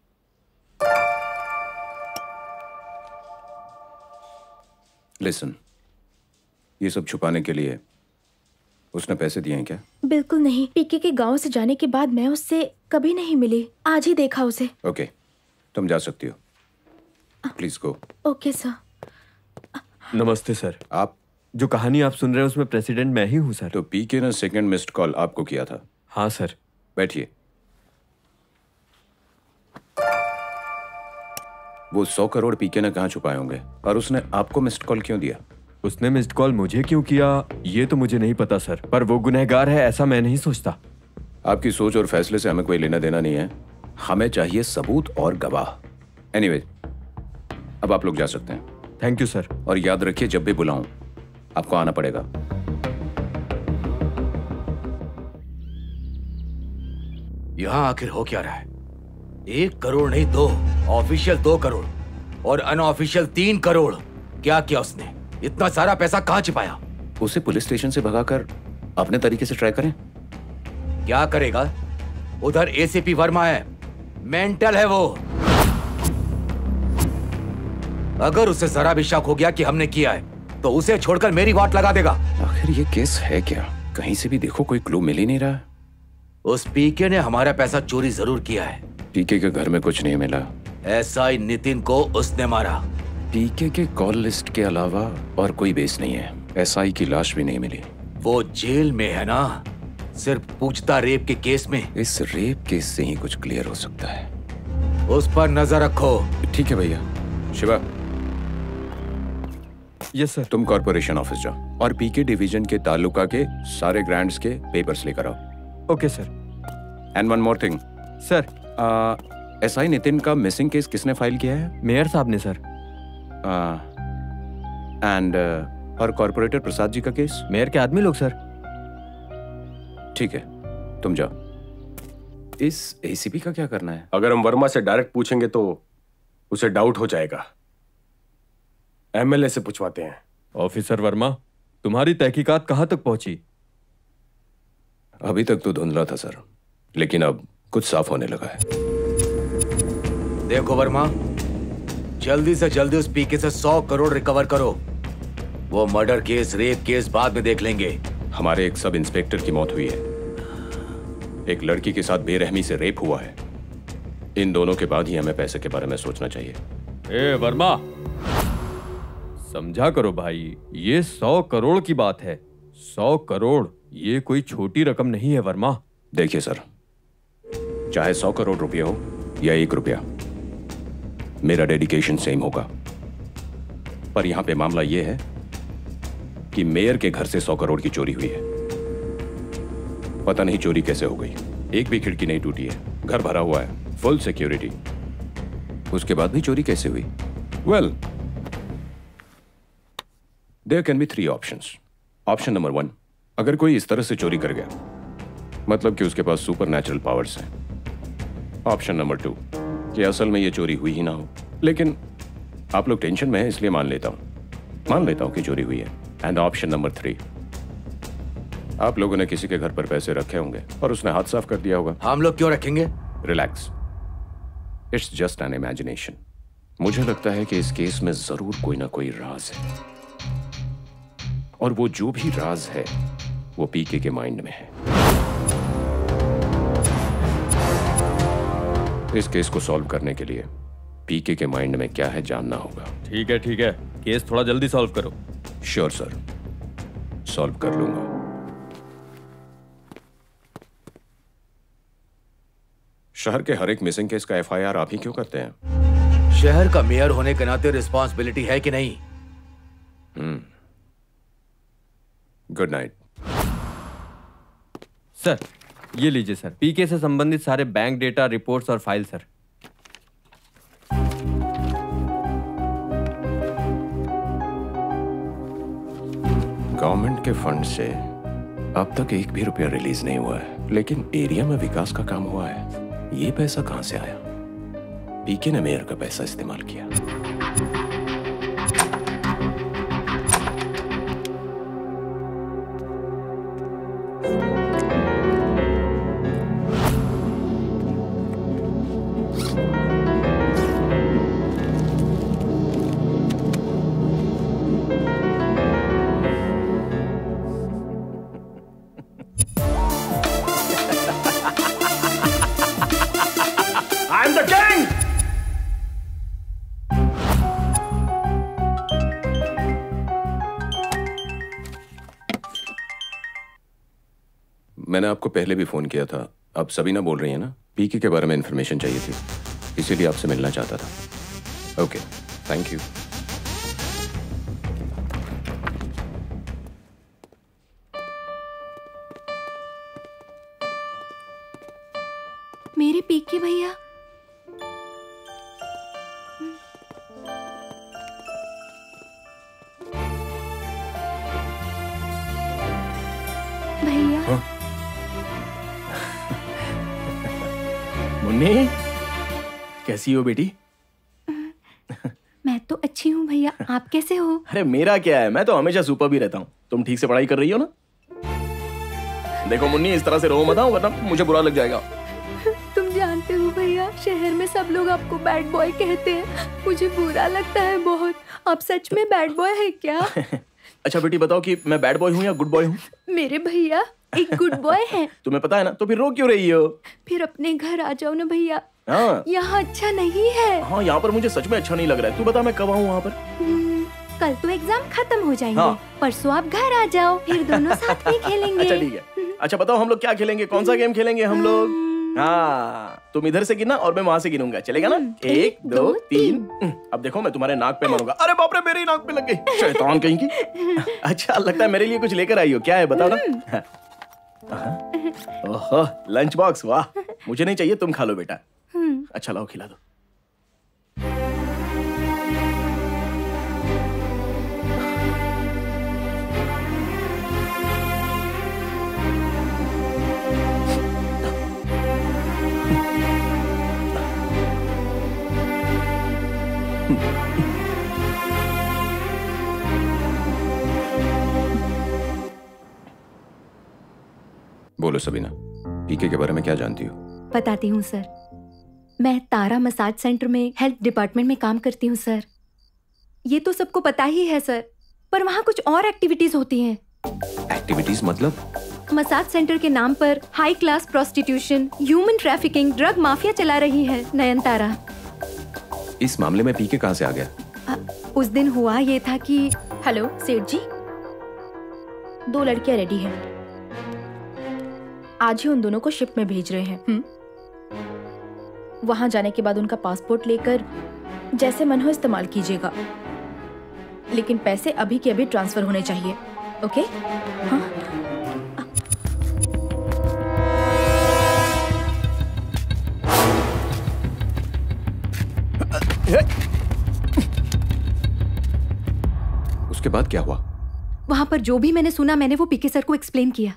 लिसन, ये सब छुपाने के लिए उसने पैसे दिए हैं क्या? बिल्कुल नहीं। पीके के गांव से जाने के बाद मैं उससे कभी नहीं मिली, आज ही देखा उसे। ओके, तुम जा सकती हो। Please go. Okay sir. नमस्ते सर। आप? जो कहानी आप सुन रहे हैं उसमें प्रेसिडेंट मैं ही हूँ सर। तो पीके ने सेकंड मिस्ड कॉल आपको किया था? हाँ सर। बैठिए। वो 100 करोड़ पीके ने कहाँ छुपाए होंगे और उसने आपको मिस्ड कॉल क्यों दिया? उसने मिस्ड कॉल मुझे क्यों किया ये तो मुझे नहीं पता सर, पर वो गुनहगार है ऐसा मैं नहीं सोचता। आपकी सोच और फैसले से हमें कोई लेना देना नहीं है, हमें चाहिए सबूत और गवाह। एनीवे, अब आप लोग जा सकते हैं। Thank you sir. और याद रखिए जब भी बुलाऊं आपको आना पड़ेगा। यहां आखिर हो क्या रहा है? 1 करोड़ नहीं 2, ऑफिशियल 2 करोड़ और अनऑफिशियल 3 करोड़। क्या किया उसने? इतना सारा पैसा कहां छिपाया? उसे पुलिस स्टेशन से भगाकर अपने तरीके से ट्राई करें। क्या करेगा? उधर एसीपी वर्मा है, मेंटल है वो। अगर उसे जरा भी शक हो गया कि हमने किया है तो उसे छोड़कर मेरी वाट लगा देगा। आखिर ये केस है क्या? कहीं से भी देखो कोई क्लू मिल ही नहीं रहा। उस पीके ने हमारा पैसा चोरी जरूर किया है। पीके के घर में कुछ नहीं मिला। एसआई नितिन को उसने मारा। पीके के कॉल लिस्ट के अलावा और कोई बेस नहीं है। एसआई की लाश भी नहीं मिली। वो जेल में है ना, सिर्फ पूछता रेप के केस में। इस रेप केस से ही कुछ क्लियर हो सकता है। उस पर नजर रखो। ठीक है भैया। Shiva, yes sir. तुम कॉर्पोरेशन ऑफिस जाओ और पीके डिवीजन के तालुका के सारे ग्रांट्स के पेपर्स लेकर आओ। Okay sir. And one more thing sir. SI Nitin का मिसिंग केस किसने फाइल किया है? मेयर साहब ने सर। एंड और कॉर्पोरेटर प्रसाद जी का केस? मेयर के आदमी लोग सर। ठीक है, तुम जाओ। इस एसीपी का क्या करना है? अगर हम वर्मा से डायरेक्ट पूछेंगे तो उसे डाउट हो जाएगा। एमएलए से पूछवाते हैं। ऑफिसर वर्मा, तुम्हारी तहकीकात कहां तक पहुंची? अभी तक तो धुंधला था सर, लेकिन अब कुछ साफ होने लगा है। देखो वर्मा, जल्दी से जल्दी उस पीके से 100 करोड़ रिकवर करो। वो मर्डर केस, रेप केस बाद में देख लेंगे। हमारे एक सब इंस्पेक्टर की मौत हुई है, एक लड़की के साथ बेरहमी से रेप हुआ है। इन दोनों के बाद ही हमें पैसे के बारे में सोचना चाहिए। ए वर्मा, समझा करो भाई, ये 100 करोड़ की बात है। 100 करोड़ ये कोई छोटी रकम नहीं है वर्मा। देखिए सर, चाहे 100 करोड़ रुपए हो या 1 रुपया, मेरा डेडिकेशन सेम होगा। पर यहां पे मामला यह है कि मेयर के घर से 100 करोड़ की चोरी हुई है। पता नहीं चोरी कैसे हो गई, एक भी खिड़की नहीं टूटी है, घर भरा हुआ है, फुल सिक्योरिटी। उसके बाद भी चोरी कैसे हुई? Well, there can be 3 options. Option number 1, अगर कोई इस तरह से चोरी कर गया, मतलब कि उसके पास सुपर नेचुरल पावर्स हैं। ऑप्शन नंबर 2, कि असल में ये चोरी हुई ही ना हो, लेकिन आप लोग टेंशन में हैं इसलिए मान लेता हूं कि चोरी हुई है। एंड ऑप्शन नंबर 3, आप लोगों ने किसी के घर पर पैसे रखे होंगे और उसने हाथ साफ कर दिया होगा। हम लोग क्यों रखेंगे? Relax, it's just an imagination. मुझे लगता है कि इस केस में जरूर कोई ना कोई राज है, और वो जो भी राज है वो पीके के माइंड में है। इस केस को सॉल्व करने के लिए पीके के माइंड में क्या है जानना होगा। ठीक है, केस थोड़ा जल्दी सॉल्व करो। श्योर सर, सॉल्व कर लूंगा। शहर के हर एक मिसिंग केस का एफआईआर आप ही क्यों करते हैं? शहर का मेयर होने के नाते रिस्पॉन्सिबिलिटी है कि नहीं? Good night. सर, ये लीजिए सर, पीके से संबंधित सारे बैंक डेटा, रिपोर्ट्स और फाइल सर। गवर्नमेंट के फंड से अब तक 1 भी रुपया रिलीज नहीं हुआ है, लेकिन एरिया में विकास का काम हुआ है। ये पैसा कहां से आया? पीके ने मेयर का पैसा इस्तेमाल किया। मैंने आपको पहले भी फोन किया था। अब सबीना बोल रही है ना, पीके के बारे में इंफॉर्मेशन चाहिए थी, इसीलिए आपसे मिलना चाहता था। Okay, thank you. मेरे पीके भैया, भैया। मुन्नी, कैसी हो बेटी? मैं तो अच्छी हूँ भैया, आप कैसे हो? अरे मेरा क्या है, मैं तो हमेशा सुपर भी रहता हूँ। तुम ठीक से पढ़ाई कर रही हो ना? देखो मुन्नी, इस तरह से रो मत, वरना मुझे बुरा लग जाएगा। तुम जानते हो भैया, शहर में सब लोग आपको बैड बॉय कहते हैं। मुझे बुरा लगता है बहुत। आप सच में बैड बॉय है क्या? अच्छा बेटी बताओ कि मैं बैड बॉय हूँ या गुड बॉय हूँ? मेरे भैया एक गुड बॉय है। तुम्हें पता है ना, तो फिर रो क्यों रही हो? फिर अपने घर आ जाओ ना भैया। हाँ, यहाँ अच्छा नहीं है। हाँ, यहाँ पर मुझे सच में अच्छा नहीं लग रहा है। तू बता मैं कब आऊँ वहाँ पर? कल तो एग्जाम खत्म हो जाएंगे। हाँ। परसों आप घर आ जाओ, फिर दोनों साथ में खेलेंगे। अच्छा ठीक है। अच्छा बताओ हम लोग क्या खेलेंगे, कौन सा गेम खेलेंगे हम लोग? हाँ, तुम इधर से गिनना और मैं वहां से गिनूंगा, चलेगा ना? 1 2 3। अब देखो मैं तुम्हारे नाक पे मारूंगा। अरे बाप रे, मेरे ही नाक पे लग गई, शैतान कहीं की। अच्छा लगता है मेरे लिए कुछ लेकर आई हो, क्या है बताओ ना? ओहो, लंच बॉक्स, वाह। मुझे नहीं चाहिए, तुम खा लो बेटा। अच्छा लाओ खिला दो। बोलो सबीना, पीके के बारे में क्या जानती हो? बताती हूँ सर। मैं तारा मसाज सेंटर में हेल्थ डिपार्टमेंट में काम करती हूँ सर। ये तो सबको पता ही है सर, पर वहाँ कुछ और एक्टिविटीज होती हैं। एक्टिविटीज मतलब? मसाज सेंटर के नाम पर high class prostitution, human trafficking, drug mafia चला रही है नयनतारा। इस मामले में पीके कहाँ से आ गया? उस दिन हुआ ये था कि हेलो सेठ जी, 2 लड़कियां रेडी हैं। आज ही उन दोनों को शिप में भेज रहे हैं। वहां जाने के बाद उनका पासपोर्ट लेकर जैसे मन हो इस्तेमाल कीजिएगा, लेकिन पैसे अभी के अभी ट्रांसफर होने चाहिए। ओके? हाँ? उसके बाद क्या हुआ? वहां पर जो भी मैंने सुना, मैंने वो पीके सर को एक्सप्लेन किया।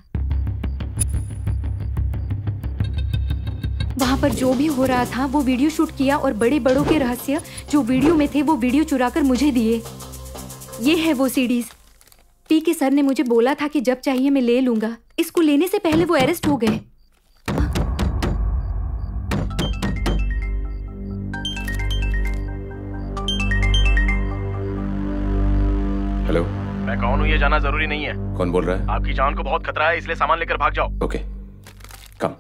वहां पर जो भी हो रहा था वो वीडियो शूट किया और बड़े बड़ों के रहस्य जो वीडियो में थे वो वीडियो चुराकर मुझे दिए। ये है वो सीडीज। पीके सर ने मुझे बोला था कि जब चाहिए मैं ले लूंगा। इसको लेने से पहले वो अरेस्ट हो गए। हेलो, मैं कौन हूँ ये जाना जरूरी नहीं है। कौन बोल रहा है? आपकी जान को बहुत खतरा है, इसलिए सामान लेकर भाग जाओ। ओके, कम।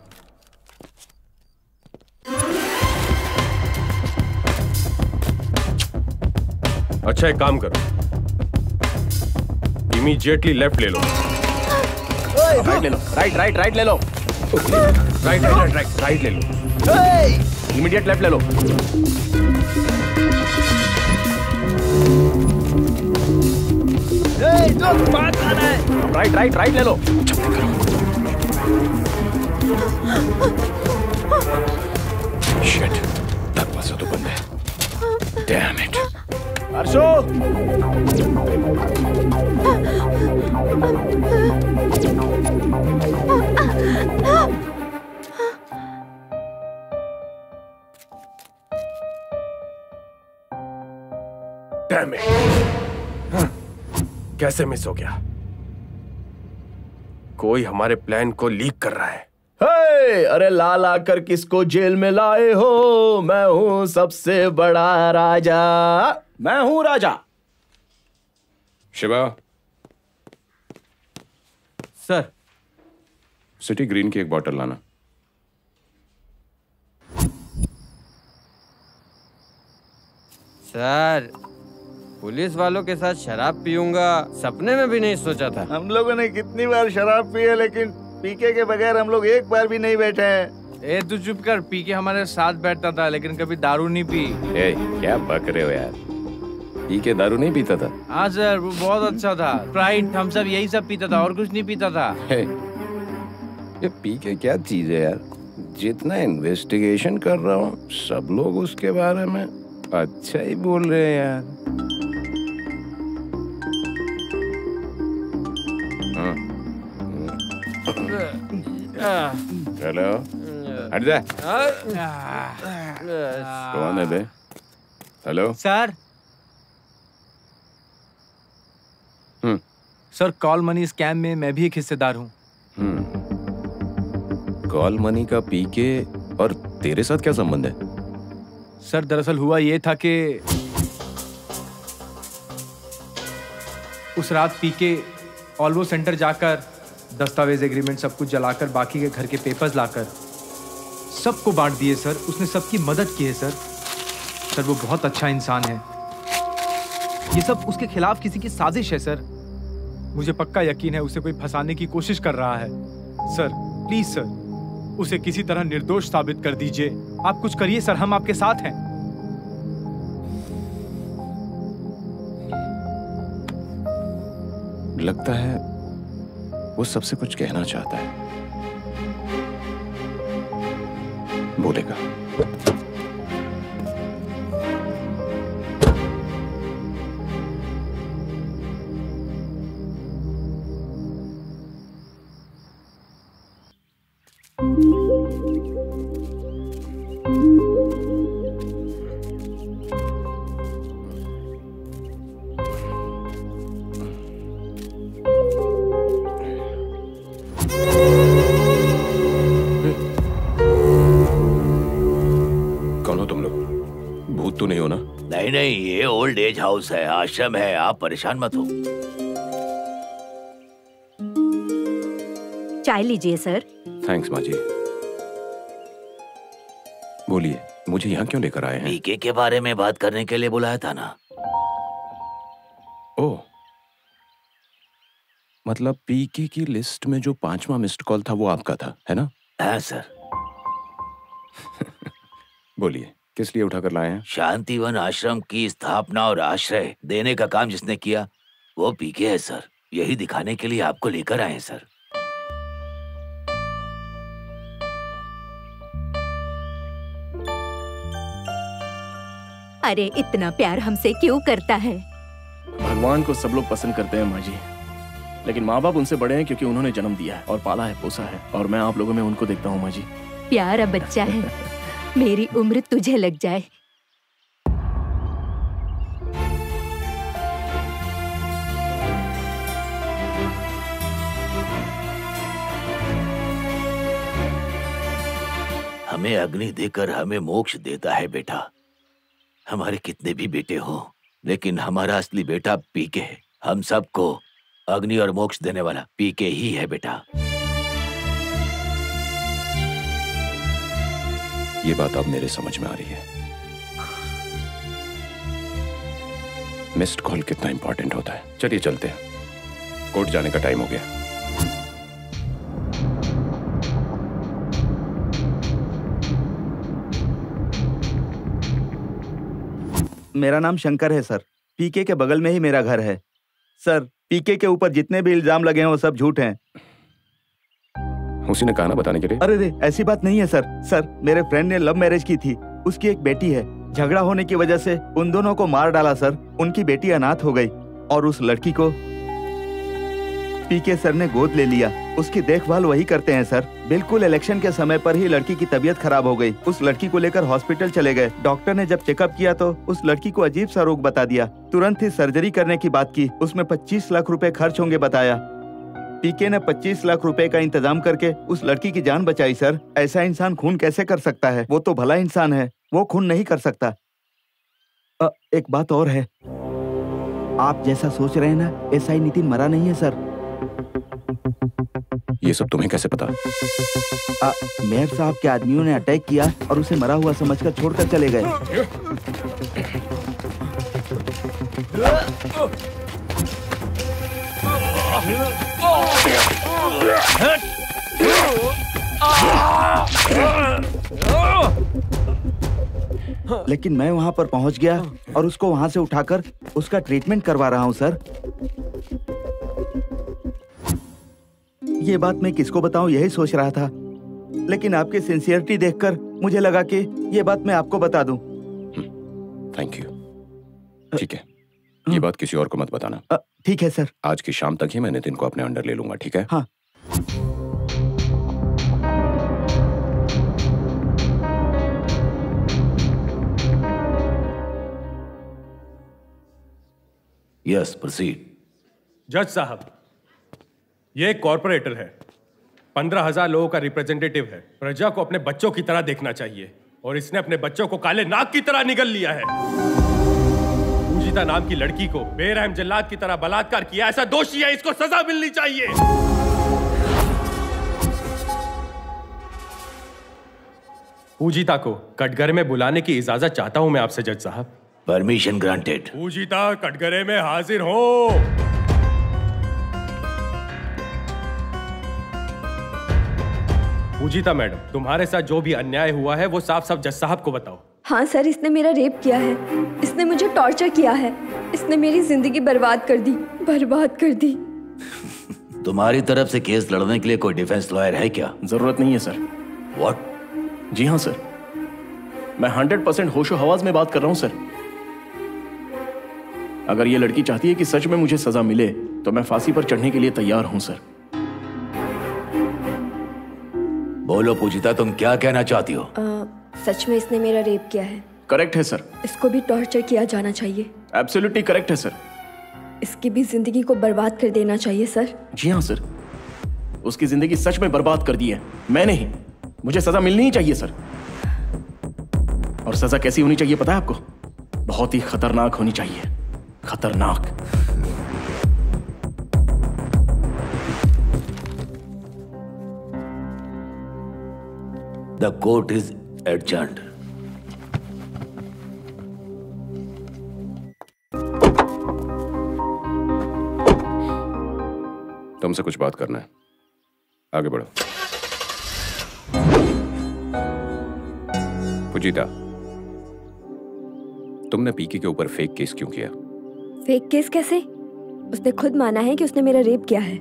अच्छा एक काम करो, इमीडिएटली लेफ्ट ले लो। राइट ले लो, राइट ले लो। राइट ले लो। इमीडिएट लेफ्ट ले लो। राइट ले लो। शिट, दरवाजा तो बंद है। Damn it. हर्षो, डैम इट, कैसे मिस हो गया? कोई हमारे प्लान को लीक कर रहा है। अरे ला कर किसको जेल में लाए हो? मैं हूं सबसे बड़ा राजा, मैं हूं राजा। शिवा, सर। सिटी ग्रीन की एक बॉटल लाना। सर, पुलिस वालों के साथ शराब पीऊंगा सपने में भी नहीं सोचा था। हम लोगों ने कितनी बार शराब पी है, लेकिन पीके के बगैर हम लोग एक बार भी नहीं बैठे हैं। ए तू चुप कर, पीके हमारे साथ बैठता था लेकिन कभी दारू नहीं पी। ए, क्या बक रहे हो यार? पीके दारू नहीं पीता था? हाँ सर, वो बहुत अच्छा था। स्प्राइट, हम सब यही सब पीता था और कुछ नहीं पीता था। ये पीके क्या चीज है यार? जितना इन्वेस्टिगेशन कर रहा हूँ सब लोग उसके बारे में अच्छा ही बोल रहे हैं यार। हेलो, हट जा। कौन है बे? Hello sir. Sir, call money scam में मैं भी एक हिस्सेदार हूँ। कॉल मनी का पीके और तेरे साथ क्या संबंध है? सर, दरअसल हुआ ये था कि उस रात पीके ऑल्वो सेंटर जाकर दस्तावेज, एग्रीमेंट सब कुछ जलाकर बाकी के घर के पेपर्स लाकर सबको बांट दिए सर। उसने सबकी मदद की है सर। सर, वो बहुत अच्छा इंसान है। ये सब उसके खिलाफ किसी की साजिश है सर। मुझे पक्का यकीन है उसे कोई फंसाने की कोशिश कर रहा है। सर प्लीज सर, उसे किसी तरह निर्दोष साबित कर दीजिए। आप कुछ करिए सर, हम आपके साथ हैं। लगता है वो सबसे कुछ कहना चाहता है। बोलेगा। नहीं, ये ओल्ड एज हाउस है, आश्रम है। आप परेशान मत हो। चाय लीजिए सर। थैंक्स माँ जी। बोलिए, मुझे यहाँ क्यों लेकर आए हैं? पीके के बारे में बात करने के लिए बुलाया था ना। ओह, मतलब पीके की लिस्ट में जो 5वां मिस्ड कॉल था वो आपका था, है ना? हाँ सर। बोलिए, किस लिए उठाकर लाए हैं? शांतिवन आश्रम की स्थापना और आश्रय देने का काम जिसने किया वो पीके है सर। यही दिखाने के लिए आपको लेकर आए हैं सर। अरे इतना प्यार हमसे क्यों करता है? भगवान को सब लोग पसंद करते हैं माँ जी, लेकिन माँ बाप उनसे बड़े हैं क्योंकि उन्होंने जन्म दिया है और पाला है, पोसा है, और मैं आप लोगों में उनको देखता हूँ माँ जी। प्यारा बच्चा है। मेरी उम्र तुझे लग जाए। हमें अग्नि देकर हमें मोक्ष देता है बेटा। हमारे कितने भी बेटे हो, लेकिन हमारा असली बेटा पीके है। हम सबको अग्नि और मोक्ष देने वाला पीके ही है बेटा। ये बात अब मेरे समझ में आ रही है। मिस्ड कॉल कितना इंपॉर्टेंट होता है। चलिए चलते हैं, कोर्ट जाने का टाइम हो गया। मेरा नाम शंकर है सर। पीके के बगल में ही मेरा घर है सर। पीके के ऊपर जितने भी इल्जाम लगे हैं वो सब झूठ हैं। उसी ने कहा ना बताने के लिए। अरे रे, ऐसी बात नहीं है सर। सर, मेरे फ्रेंड ने लव मैरिज की थी। उसकी एक बेटी है। झगड़ा होने की वजह से उन दोनों को मार डाला सर। उनकी बेटी अनाथ हो गई और उस लड़की को पीके सर ने गोद ले लिया। उसकी देखभाल वही करते हैं सर। बिल्कुल इलेक्शन के समय पर ही लड़की की तबीयत खराब हो गई। उस लड़की को लेकर हॉस्पिटल चले गए। डॉक्टर ने जब चेकअप किया तो उस लड़की को अजीब सा रोग बता दिया। तुरंत ही सर्जरी करने की बात की। उसमें 25 लाख रुपए खर्च होंगे बताया। पीके ने 25 लाख रुपए का इंतजाम करके उस लड़की की जान बचाई सर। ऐसा इंसान खून कैसे कर सकता है? वो तो भला इंसान है, वो खून नहीं कर सकता। एक बात और है, आप जैसा सोच रहे हैं ना, एसआई नितिन मरा नहीं है सर। ये सब तुम्हें कैसे पता? मेयर साहब के आदमियों ने अटैक किया और उसे मरा हुआ समझकर छोड़कर चले गए। लेकिन मैं वहां पर पहुंच गया और उसको वहां से उठाकर उसका ट्रीटमेंट करवा रहा हूं सर। ये बात मैं किसको बताऊं यही सोच रहा था, लेकिन आपकी सिंसियरिटी देखकर मुझे लगा कि ये बात मैं आपको बता दूं। Thank you. ठीक है, ये बात किसी और को मत बताना। ठीक है सर। आज की शाम तक ही मैं नितिन को अपने अंडर ले लूंगा, ठीक है? हाँ। Yes, proceed. जज साहब, ये एक कॉर्पोरेटर है, 15,000 लोगों का रिप्रेजेंटेटिव है। प्रजा को अपने बच्चों की तरह देखना चाहिए और इसने अपने बच्चों को काले नाग की तरह निगल लिया है। पूजिता नाम की लड़की को बेरहम जल्लाद की तरह बलात्कार किया, ऐसा दोषी है, इसको सजा मिलनी चाहिए। पूजिता को कटघरे में बुलाने की इजाजत चाहता हूं मैं आपसे जज साहब। Permission granted. पूजिता कटघरे में हाजिर हो। पूजिता मैडम, तुम्हारे साथ जो भी अन्याय हुआ है वो साफ साफ जज साहब को बताओ। हाँ सर, इसने मेरा रेप किया है, इसने मुझे टॉर्चर किया है, इसने मेरी जिंदगी बर्बाद कर दी, बर्बाद कर दी। तुम्हारी तरफ से केस लड़ने के लिए कोई डिफेंस लॉयर है क्या? जरूरत नहीं है सर। व्हाट? जी हाँ सर, मैं 100% होशो हवास में बात कर रहा हूँ सर। अगर ये लड़की चाहती है कि सच में मुझे सजा मिले तो मैं फांसी पर चढ़ने के लिए तैयार हूं सर। बोलो पूजिता, तुम क्या कहना चाहती हो? सच में इसने मेरा रेप किया है। करेक्ट है सर। इसको भी टॉर्चर किया जाना चाहिए। एब्सोल्युटली करेक्ट है सर। इसकी भी जिंदगी को बर्बाद कर देना चाहिए सर। जी हाँ सर, उसकी जिंदगी सच में बर्बाद कर दी है, मैं नहीं। मुझे सजा मिलनी ही चाहिए सर। और सजा कैसी होनी चाहिए पता है आपको? बहुत ही खतरनाक होनी चाहिए, खतरनाक। The court is adjourned. तुमसे कुछ बात करना है, आगे बढ़ो। पूजिता, तुमने पीके के ऊपर फेक केस क्यों किया? फेक केस कैसे? उसने खुद माना है कि उसने मेरा रेप किया है।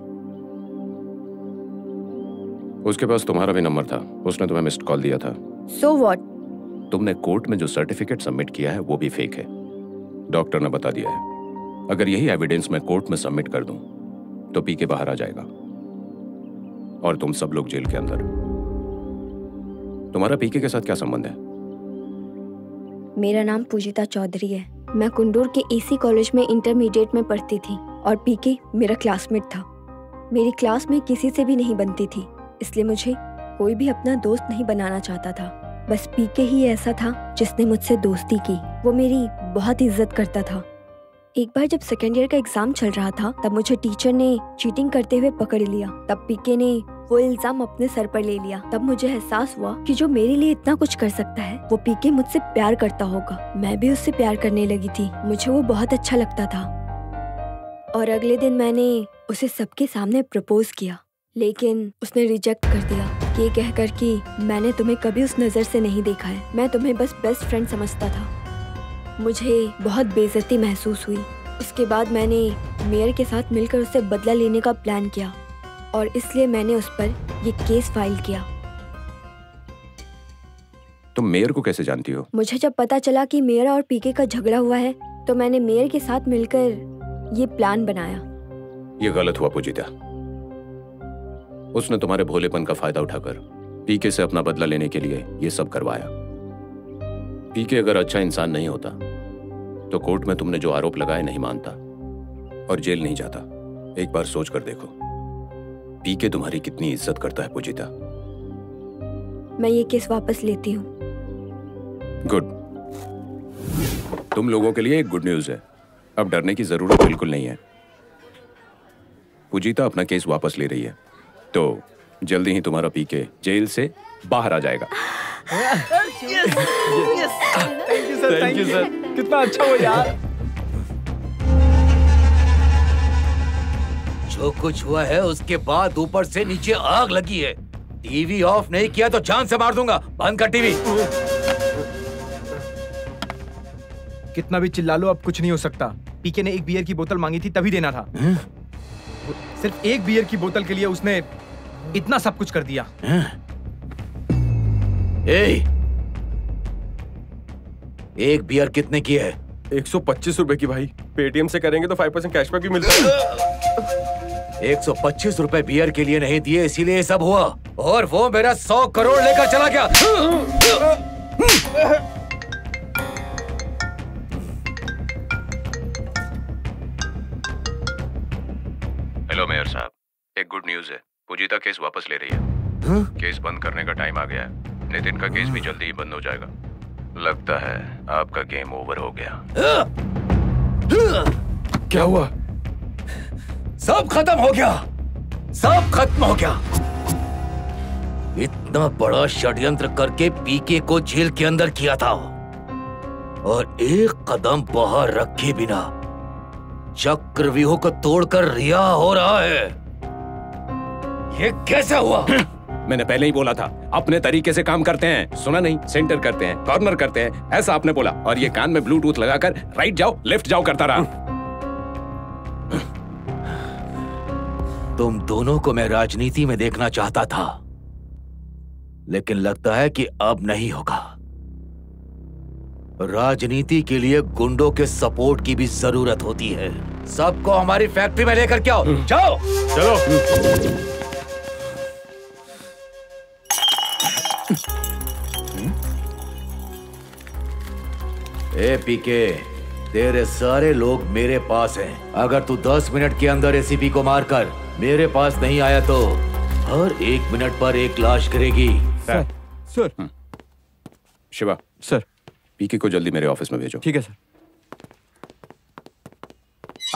उसके पास तुम्हारा भी नंबर था, उसने तुम्हें मिस्ड कॉल दिया था। So what? तुमने कोर्ट में जो सर्टिफिकेट सबमिट किया है वो भी फेक है, डॉक्टर ने बता दिया है। अगर यही एविडेंस मैं कोर्ट में सबमिट कर दूं तो पीके बाहर आ जाएगा और तुम सब लोग जेल के अंदर। तुम्हारा पीके के साथ क्या संबंध है? मेरा नाम पूजिता चौधरी है। मैं कुंडूर के एसी कॉलेज में इंटरमीडिएट में पढ़ती थी और पीके मेरा क्लासमेट था। मेरी क्लास में किसी से भी नहीं बनती थी, इसलिए मुझे कोई भी अपना दोस्त नहीं बनाना चाहता था। बस पीके ही ऐसा था जिसने मुझसे दोस्ती की। वो मेरी बहुत इज्जत करता था। एक बार जब सेकेंड ईयर का एग्जाम चल रहा था तब मुझे टीचर ने चीटिंग करते हुए पकड़ लिया। तब पीके ने वो इल्जाम अपने सर पर ले लिया। तब मुझे एहसास हुआ कि जो मेरे लिए इतना कुछ कर सकता है वो पीके मुझसे प्यार करता होगा। मैं भी उससे प्यार करने लगी थी। मुझे वो बहुत अच्छा लगता था और अगले दिन मैंने उसे सबके सामने प्रपोज किया, लेकिन उसने रिजेक्ट कर दिया, ये कहकर कि मैंने तुम्हें कभी उस नजर से नहीं देखा है, मैं तुम्हें बस बेस्ट फ्रेंड समझता था। मुझे बहुत बेइज्जती महसूस हुई। उसके बाद मैंने मेयर के साथ मिलकर उससे बदला लेने का प्लान किया और इसलिए मैंने उस पर ये केस फाइल किया। तुम मेयर को कैसे जानती हो? मुझे जब पता चला कि मेयर और पीके का झगड़ा हुआ है तो मैंने मेयर के साथ मिलकर ये प्लान बनाया। ये गलत हुआ पूजिता। उसने तुम्हारे भोलेपन का फायदा उठाकर पीके से अपना बदला लेने के लिए ये सब करवाया। पीके अगर अच्छा इंसान नहीं होता तो कोर्ट में तुमने जो आरोप लगाए नहीं मानता और जेल नहीं जाता। एक बार सोच कर देखो, पीके तुम्हारी कितनी इज्जत करता है पूजिता। मैं ये केस वापस लेती हूँ। गुड। तुम लोगों के लिए एक गुड न्यूज है, अब डरने की जरूरत बिल्कुल नहीं है। पूजिता अपना केस वापस ले रही है तो जल्दी ही तुम्हारा पीके जेल से बाहर आ जाएगा। Thank you sir. कितना अच्छा हो यार। जो कुछ हुआ है उसके बाद ऊपर से नीचे आग लगी है। टीवी ऑफ नहीं किया तो जान से मार दूंगा। बंद कर टीवी। कितना भी चिल्ला लो अब कुछ नहीं हो सकता। पीके ने एक बियर की बोतल मांगी थी तभी देना था। सिर्फ एक बियर की बोतल के लिए उसने इतना सब कुछ कर दिया। एक बियर कितने की है? 125 रुपए की भाई। पेटीएम से करेंगे तो 5% कैशबैक भी मिलता है। 125 रुपए बियर के लिए नहीं दिए, इसीलिए ये सब हुआ। और वो मेरा 100 करोड़ लेकर चला गया। हेलो मेयर साहब, एक गुड न्यूज है। पूजिता केस वापस ले रही है। केस बंद करने का टाइम आ गया है। नितिन का केस भी जल्दी ही बंद हो जाएगा। लगता है आपका गेम ओवर हो गया। क्या हुआ? सब खत्म हो गया। सब खत्म हो गया। इतना बड़ा षड्यंत्र करके पीके को जेल के अंदर किया था और एक कदम बाहर रखे बिना चक्रव्यूह को तोड़कर रिहा हो रहा है। ये कैसे हुआ? मैंने पहले ही बोला था, अपने तरीके से काम करते हैं। सुना नहीं? सेंटर करते हैं, कॉर्नर करते हैं, ऐसा आपने बोला। और ये कान में ब्लूटूथ लगाकर राइट जाओ लेफ्ट जाओ करता रहा। तुम दोनों को मैं राजनीति में देखना चाहता था, लेकिन लगता है कि अब नहीं होगा। राजनीति के लिए गुंडों के सपोर्ट की भी जरूरत होती है। सबको हमारी फैक्ट्री में लेकर क्या हो? जाओ। चलो। ए पीके, तेरे सारे लोग मेरे पास हैं। अगर तू 10 मिनट के अंदर एसीपी को मारकर मेरे पास नहीं आया तो हर 1 मिनट पर एक लाश गिरेगी। सर। शिवा सर, पीके को जल्दी मेरे ऑफिस में भेजो। ठीक है सर।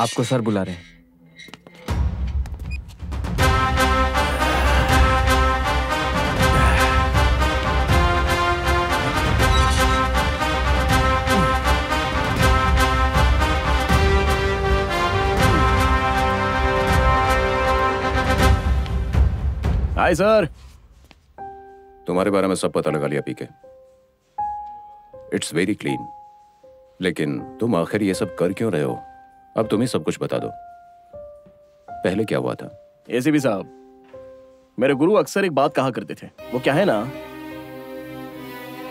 आपको सर बुला रहे हैं। Hi sir. तुम्हारे बारे में सब पता लगा लिया पीके। It's very clean. लेकिन तुम आखिर ये सब कर क्यों रहे हो? अब तुम ही सब कुछ बता दो। पहले क्या हुआ था? एसीपी साहब, मेरे गुरु अक्सर एक बात कहा करते थे। वो क्या है ना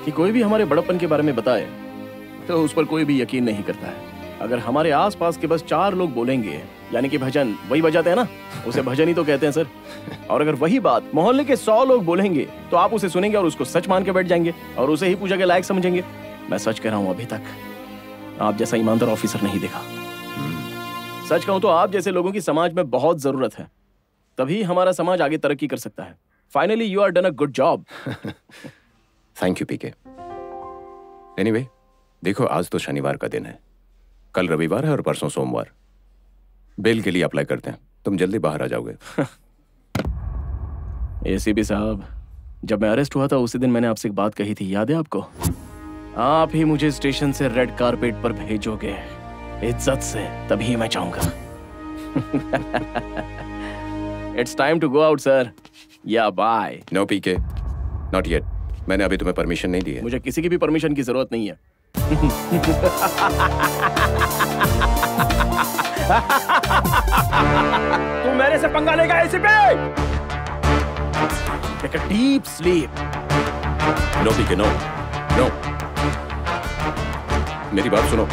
कि कोई भी हमारे बड़प्पन के बारे में बताए तो उस पर कोई भी यकीन नहीं करता है। अगर हमारे आसपास के बस 4 लोग बोलेंगे, यानी कि भजन वही बजाते हैं ना, उसे भजन ही तो कहते हैं सर। और अगर वही बात मोहल्ले के 100 लोग बोलेंगे तो आप उसे सुनेंगे और उसको सच मान के बैठ जाएंगे और उसे ही पूजा के लायक समझेंगे। मैं सच कह रहा हूं, अभी तक आप जैसा ईमानदार ऑफिसर नहीं देखा। सच कहूं तो आप जैसे लोगों की समाज में बहुत जरूरत है, तभी हमारा समाज आगे तरक्की कर सकता है। Finally you are done a good job. Thank you PK. Anyway, देखो आज तो शनिवार का दिन है, कल रविवार है और परसों सोमवार। बेल के लिए अप्लाई करते हैं। तुम जल्दी बाहर आ जाओगे। एसीपी साहब, जब मैं अरेस्ट हुआ था उसी दिन मैंने आपसे एक बात कही थी, याद है आपको? आप ही मुझे स्टेशन से रेड कारपेट पर भेजोगे इज्जत से, तभी मैं चाहूंगा। It's time to go out sir. या bye. No PK, not yet. मैंने अभी तुम्हें परमिशन नहीं दी है। मुझे किसी की भी परमिशन की जरूरत नहीं है। तू मेरे से पंगा लेगा ACP? Take a deep sleep. No PK, no no, मेरी बात सुनो।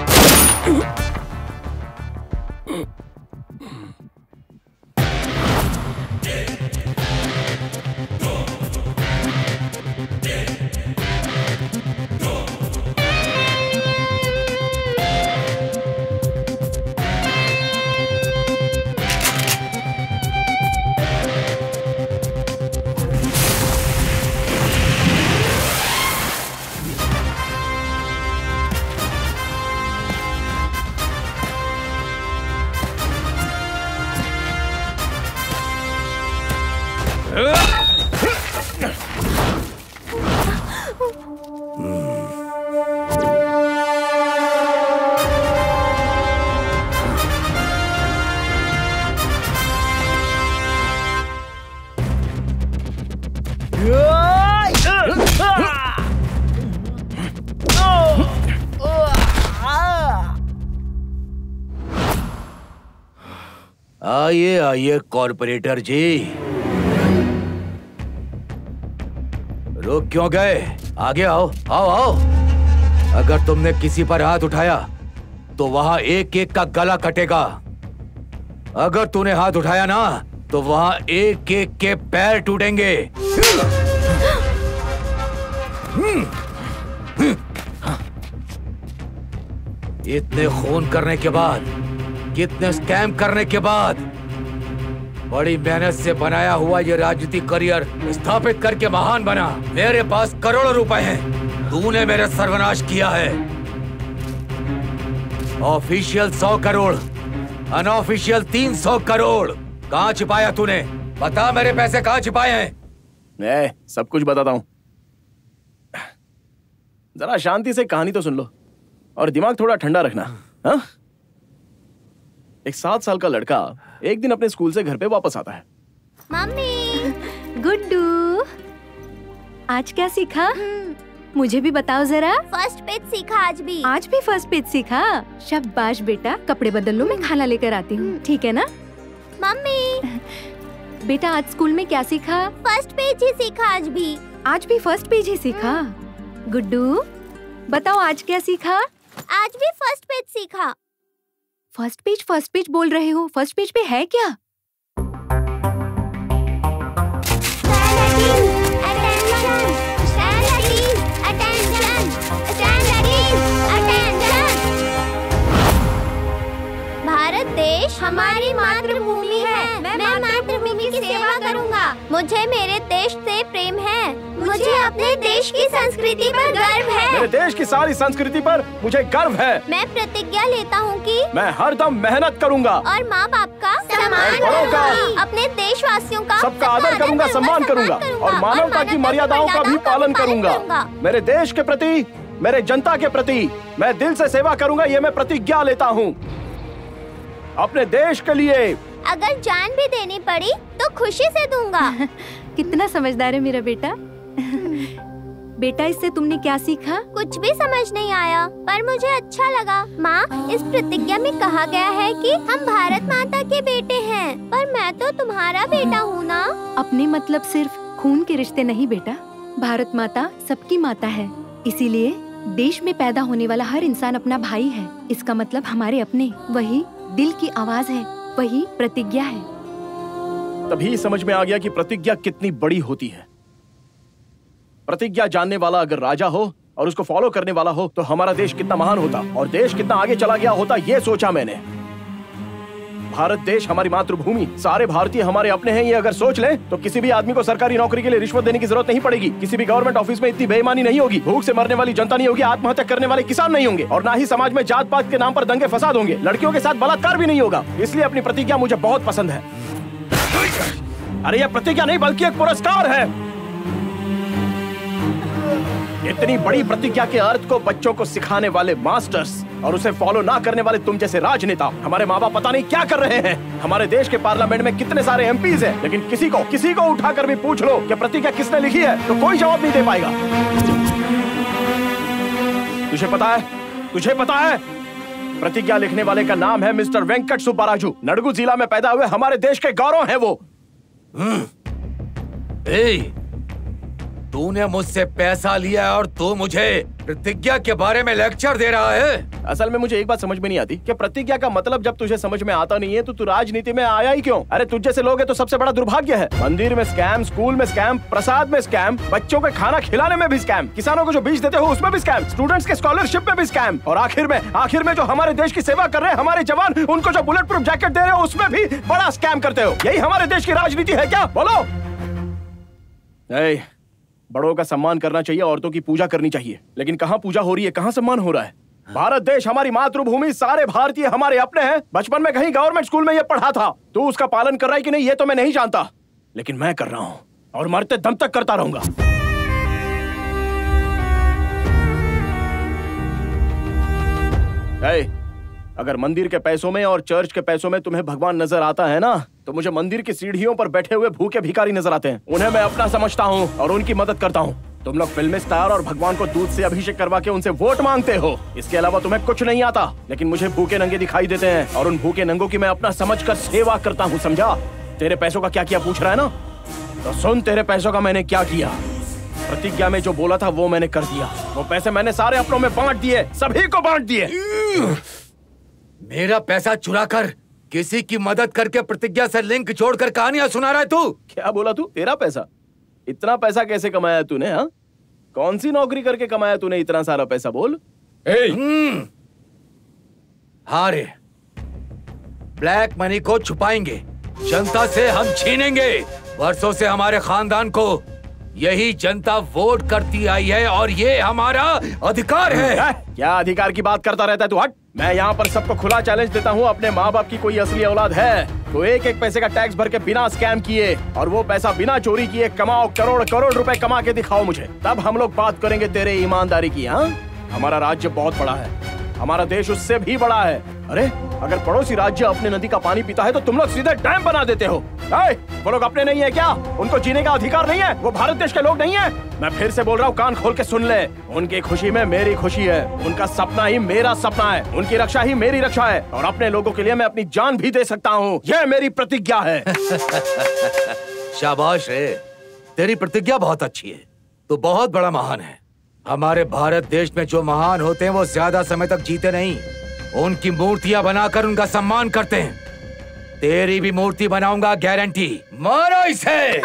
आइए आइए कॉर्पोरेटर जी। रुक क्यों गए? आगे आओ आओ आओ। अगर तुमने किसी पर हाथ उठाया तो वहां एक एक का गला कटेगा। अगर तूने हाथ उठाया ना तो वहां एक एक के पैर टूटेंगे। इतने खून करने के बाद, कितने स्कैम करने के बाद, बड़ी मेहनत से बनाया हुआ ये राजनीतिक करियर स्थापित करके महान बना। मेरे पास करोड़ों रुपए हैं। तूने मेरा सर्वनाश किया है। Official 100 crore, unofficial 300 crore. कहाँ छिपाया तूने? बता, मेरे पैसे कहाँ छिपाए हैं? मैं सब कुछ बताता हूँ। जरा शांति से कहानी तो सुन लो और दिमाग थोड़ा ठंडा रखना। हाँ? एक 7 साल का लड़का एक दिन अपने स्कूल से घर पे वापस आता है। मम्मी, गुड्डू, आज क्या सीखा? मुझे भी बताओ जरा। फर्स्ट पेज सीखा आज भी। आज भी फर्स्ट पेज सीखा? शाबाश बेटा, कपड़े बदल लो, मैं खाना लेकर आती हूँ, ठीक है ना? मम्मी, बेटा आज स्कूल में क्या सीखा? फर्स्ट पेज ही सीखा आज भी। आज भी फर्स्ट पेज ही सीखा? गुड्डू, बताओ आज क्या सीखा? आज भी फर्स्ट पेज सीखा। फर्स्ट पेज बोल रहे हो? फर्स्ट पेज पे है क्या? भारत देश हमारी मातृभूमि है। मैं मातृभूमि की सेवा करूंगा। मुझे मेरे देश से प्रेम है। मुझे अपने देश की संस्कृति पर गर्व है। मेरे देश की सारी संस्कृति पर मुझे गर्व है। मैं प्रतिज्ञा लेता हूँ कि मैं हरदम मेहनत करूंगा और माँ बाप का सम्मान करूंगा। अपने देशवासियों का सबका आदर करूंगा, सम्मान करूंगा और मानवता की मर्यादाओं का भी पालन करूंगा। मेरे देश के प्रति, मेरे जनता के प्रति मैं दिल से सेवा करूंगा, ये मैं प्रतिज्ञा लेता हूँ अपने देश के लिए। अगर जान भी देनी पड़ी तो खुशी से दूंगा। कितना समझदार है मेरा बेटा। बेटा, इससे तुमने क्या सीखा? कुछ भी समझ नहीं आया, पर मुझे अच्छा लगा। माँ, इस प्रतिज्ञा में कहा गया है कि हम भारत माता के बेटे हैं, पर मैं तो तुम्हारा बेटा हूँ ना। अपने मतलब सिर्फ खून के रिश्ते नहीं बेटा, भारत माता सबकी माता है। इसीलिए देश में पैदा होने वाला हर इंसान अपना भाई है। इसका मतलब हमारे अपने, वही दिल की आवाज है, वही प्रतिज्ञा है। तभी समझ में आ गया कि प्रतिज्ञा कितनी बड़ी होती है। प्रतिज्ञा जानने वाला अगर राजा हो और उसको फॉलो करने वाला हो तो हमारा देश कितना महान होता और देश कितना आगे चला गया होता, ये सोचा मैंने। भारत देश हमारी मातृभूमि, सारे भारतीय हमारे अपने हैं, ये अगर सोच लें तो किसी भी आदमी को सरकारी नौकरी के लिए रिश्वत देने की जरूरत नहीं पड़ेगी। किसी भी गवर्नमेंट ऑफिस में इतनी बेईमानी नहीं होगी। भूख से मरने वाली जनता नहीं होगी, आत्महत्या करने वाले किसान नहीं होंगे और ना ही समाज में जात पात के नाम पर दंगे फसाद होंगे। लड़कियों के साथ बलात्कार भी नहीं होगा। इसलिए अपनी प्रतिज्ञा मुझे बहुत पसंद है। अरे यह प्रतिज्ञा नहीं बल्कि एक पुरस्कार है। इतनी बड़ी प्रतिज्ञा के अर्थ को बच्चों को सिखाने वाले मास्टर्स और उसे फॉलो ना करने वाले तुम जैसे राजनेता, हमारे माँ बाप पता नहीं क्या कर रहे हैं। हमारे देश के पार्लियामेंट में कितने सारे एमपीज हैं, लेकिन किसी को उठाकर भी पूछ लो कि प्रतिज्ञा किसने लिखी है तो कोई जवाब नहीं दे पाएगा। तुझे पता है प्रतिज्ञा लिखने वाले का नाम है मिस्टर वेंकट सुब्बाराजू। नडगू जिला में पैदा हुए हमारे देश के गौरव है वो। तूने मुझसे पैसा लिया और तू मुझे प्रतिज्ञा के बारे में लेक्चर दे रहा है। असल में मुझे एक बात समझ में नहीं आती कि प्रतिज्ञा का मतलब जब तुझे समझ में आता नहीं है तो तू राजनीति में आया ही क्यों? अरे तुझ जैसे लोग हैं तो सबसे बड़ा दुर्भाग्य है। मंदिर में स्कैम, स्कूल में स्कैम, प्रसाद में स्कैम, बच्चों को खाना खिलाने में भी स्कैम, किसानों को जो बीज देते हो उसमें भी स्कैम, स्टूडेंट्स के स्कॉलरशिप में भी स्कैम और आखिर में जो हमारे देश की सेवा कर रहे हैं हमारे जवान, उनको जो बुलेट प्रूफ जैकेट दे रहे हो उसमें भी बड़ा स्कैम करते हो। यही हमारे देश की राजनीति है क्या? बोलो। बड़ों का सम्मान करना चाहिए, औरतों की पूजा करनी चाहिए, लेकिन कहाँ पूजा हो रही है, कहाँ सम्मान हो रहा है? भारत देश हमारी मातृभूमि, सारे भारतीय हमारे अपने हैं। बचपन में कहीं गवर्नमेंट स्कूल में ये पढ़ा था। तू उसका पालन कर रहा है कि नहीं ये तो मैं नहीं जानता, लेकिन मैं कर रहा हूं और मरते दम तक करता रहूंगा। अगर मंदिर के पैसों में और चर्च के पैसों में तुम्हें भगवान नजर आता है ना, तो मुझे मंदिर की सीढ़ियों पर बैठे हुए भूखे भिखारी नजर आते हैं। उन्हें मैं अपना समझता हूँ और उनकी मदद करता हूँ। तुम लोग फिल्म स्टार और भगवान को दूध से अभिषेक करवा के उनसे वोट मांगते हो। इसके अलावा तुम्हें कुछ नहीं आता। लेकिन मुझे भूखे नंगे दिखाई देते हैं और उन भूखे नंगों की मैं अपना समझकर सेवा करता हूँ, समझा? तेरे पैसों का क्या किया पूछ रहा है ना? तो सुन, तेरे पैसों का मैंने क्या किया। प्रतिज्ञा में जो बोला था वो मैंने कर दिया। वो पैसे मैंने सारे अपनों में बांट दिए, सभी को बांट दिए। मेरा पैसा चुरा कर किसी की मदद करके प्रतिज्ञा से लिंक जोड़कर कहानियां सुना रहा है तू? क्या बोला तू? तेरा पैसा? इतना पैसा कैसे कमाया तूने? हाँ, कौन सी नौकरी करके कमाया तूने इतना सारा पैसा? बोल। हाँ रे, ब्लैक मनी को छुपाएंगे, जनता से हम छीनेंगे। वर्षों से हमारे खानदान को यही जनता वोट करती आई है और ये हमारा अधिकार है। क्या अधिकार की बात करता रहता है तू? हट। मैं यहाँ पर सबको खुला चैलेंज देता हूँ, अपने माँ बाप की कोई असली औलाद है तो एक एक पैसे का टैक्स भर के बिना स्कैम किए और वो पैसा बिना चोरी किए कमाओ, करोड़ करोड़ रुपए कमा के दिखाओ मुझे, तब हम लोग बात करेंगे तेरे ईमानदारी की। हाँ, हमारा राज्य बहुत बड़ा है, हमारा देश उससे भी बड़ा है। अरे अगर पड़ोसी राज्य अपने नदी का पानी पीता है तो तुम लोग सीधे डैम बना देते हो। वो लोग अपने नहीं है क्या? उनको जीने का अधिकार नहीं है? वो भारत देश के लोग नहीं है? मैं फिर से बोल रहा हूँ, कान खोल के सुन ले। उनकी खुशी में मेरी खुशी है, उनका सपना ही मेरा सपना है, उनकी रक्षा ही मेरी रक्षा है और अपने लोगों के लिए मैं अपनी जान भी दे सकता हूँ। यह मेरी प्रतिज्ञा है। शाबाश रे, तेरी प्रतिज्ञा बहुत अच्छी है, तू बहुत बड़ा महान है। हमारे भारत देश में जो महान होते हैं वो ज्यादा समय तक जीते नहीं, उनकी मूर्तियां बनाकर उनका सम्मान करते हैं। तेरी भी मूर्ति बनाऊंगा, गारंटी। मारो इसे।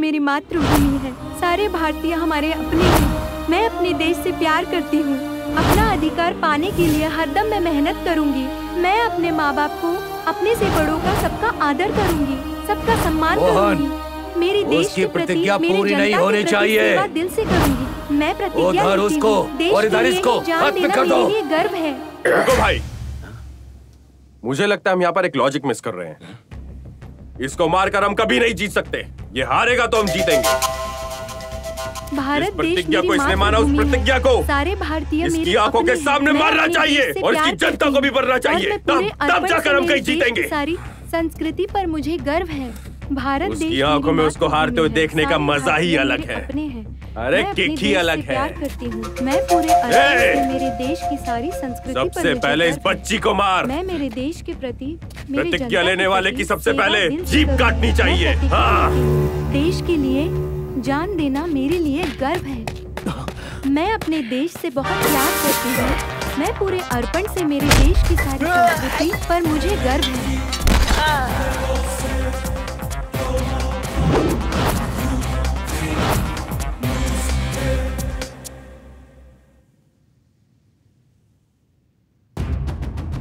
मेरी मातृभूमि है, सारे भारतीय हमारे अपने हैं। मैं अपने देश से प्यार करती हूँ। अपना अधिकार पाने के लिए हरदम मैं मेहनत करूँगी। मैं अपने माँ बाप को, अपने से बड़ों का सबका आदर करूँगी, सबका सम्मान करूँगी। मेरी देश की प्रतिज्ञा पूरी नहीं होनी चाहिए, दिल से करूँगी। मैं प्रतिज्ञा करती हूँ, देश के लिए जान देना मेरे लिए गर्व है। रुको भाई, मुझे लगता है हम यहाँ पर एक लॉजिक मिस कर रहे हैं। इसको मारकर हम कभी नहीं जीत सकते। ये हारेगा तो हम जीतेंगे। भारत देश प्रतिज्ञा को इसने माना, उस प्रतिज्ञा को सारे भारतीय इसकी आंखों के सामने मारना चाहिए और इसकी जनता को भी मरना चाहिए। तब जाकर हम कहीं जीतेंगे। सारी संस्कृति पर मुझे गर्व है। भारत देश की आंखों में उसको हारते हुए देखने का मजा ही अलग है। अरे किक ही अलग है। प्यार करती हूँ मैं पूरे अर्पण से मेरे देश की सारी संस्कृति पर। सबसे पहले इस बच्ची को मार। मैं मेरे देश के प्रति, प्रतिज्ञा लेने वाले की सबसे पहले जीभ काटनी चाहिए। हाँ। देश के लिए जान देना मेरे लिए गर्व है। मैं अपने देश से बहुत प्यार करती हूँ। मैं पूरे अर्पण से मेरे देश की सारी संस्कृति पर मुझे गर्व है।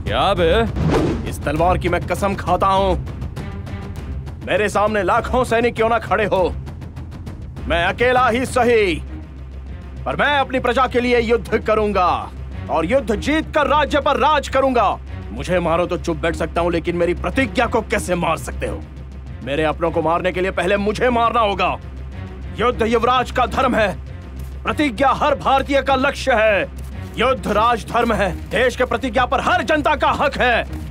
क्या बे? इस तलवार की मैं कसम खाता हूं। मेरे सामने लाखों सैनिक क्यों ना खड़े हो, मैं अकेला ही सही, पर मैं अपनी प्रजा के लिए युद्ध करूंगा और युद्ध जीत कर राज्य पर राज करूंगा। मुझे मारो तो चुप बैठ सकता हूं, लेकिन मेरी प्रतिज्ञा को कैसे मार सकते हो? मेरे अपनों को मारने के लिए पहले मुझे मारना होगा। युद्ध युवराज का धर्म है, प्रतिज्ञा हर भारतीय का लक्ष्य है। युद्ध राज धर्म है, देश के प्रतिज्ञा पर हर जनता का हक है।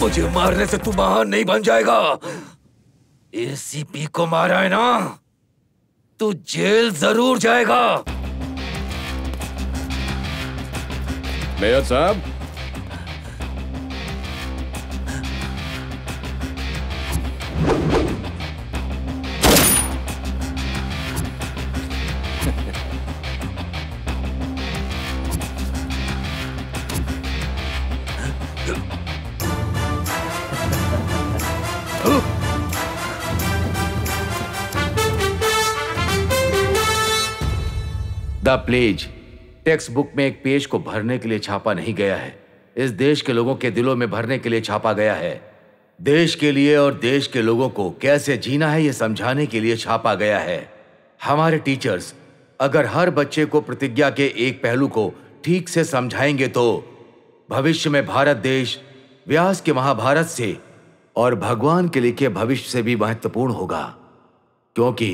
मुझे मारने से तू महान नहीं बन जाएगा। एसीपी को मारा है ना, तू जेल जरूर जाएगा। मेयर साहब, द प्लेज टेक्स्ट बुक में एक पेज को भरने के लिए छापा नहीं गया है, इस देश के लोगों के दिलों में भरने के लिए छापा गया है। देश के लिए और देश के लोगों को कैसे जीना है ये समझाने के लिए छापा गया है। हमारे टीचर्स अगर हर बच्चे को प्रतिज्ञा के एक पहलू को ठीक से समझाएंगे तो भविष्य में भारत देश व्यास के महाभारत से और भगवान के लिखे भविष्य से भी महत्वपूर्ण होगा। क्योंकि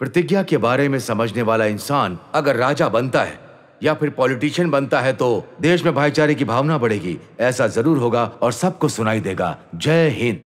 प्रतिज्ञा के बारे में समझने वाला इंसान अगर राजा बनता है या फिर पॉलिटिशियन बनता है तो देश में भाईचारे की भावना बढ़ेगी। ऐसा जरूर होगा और सबको सुनाई देगा। जय हिंद।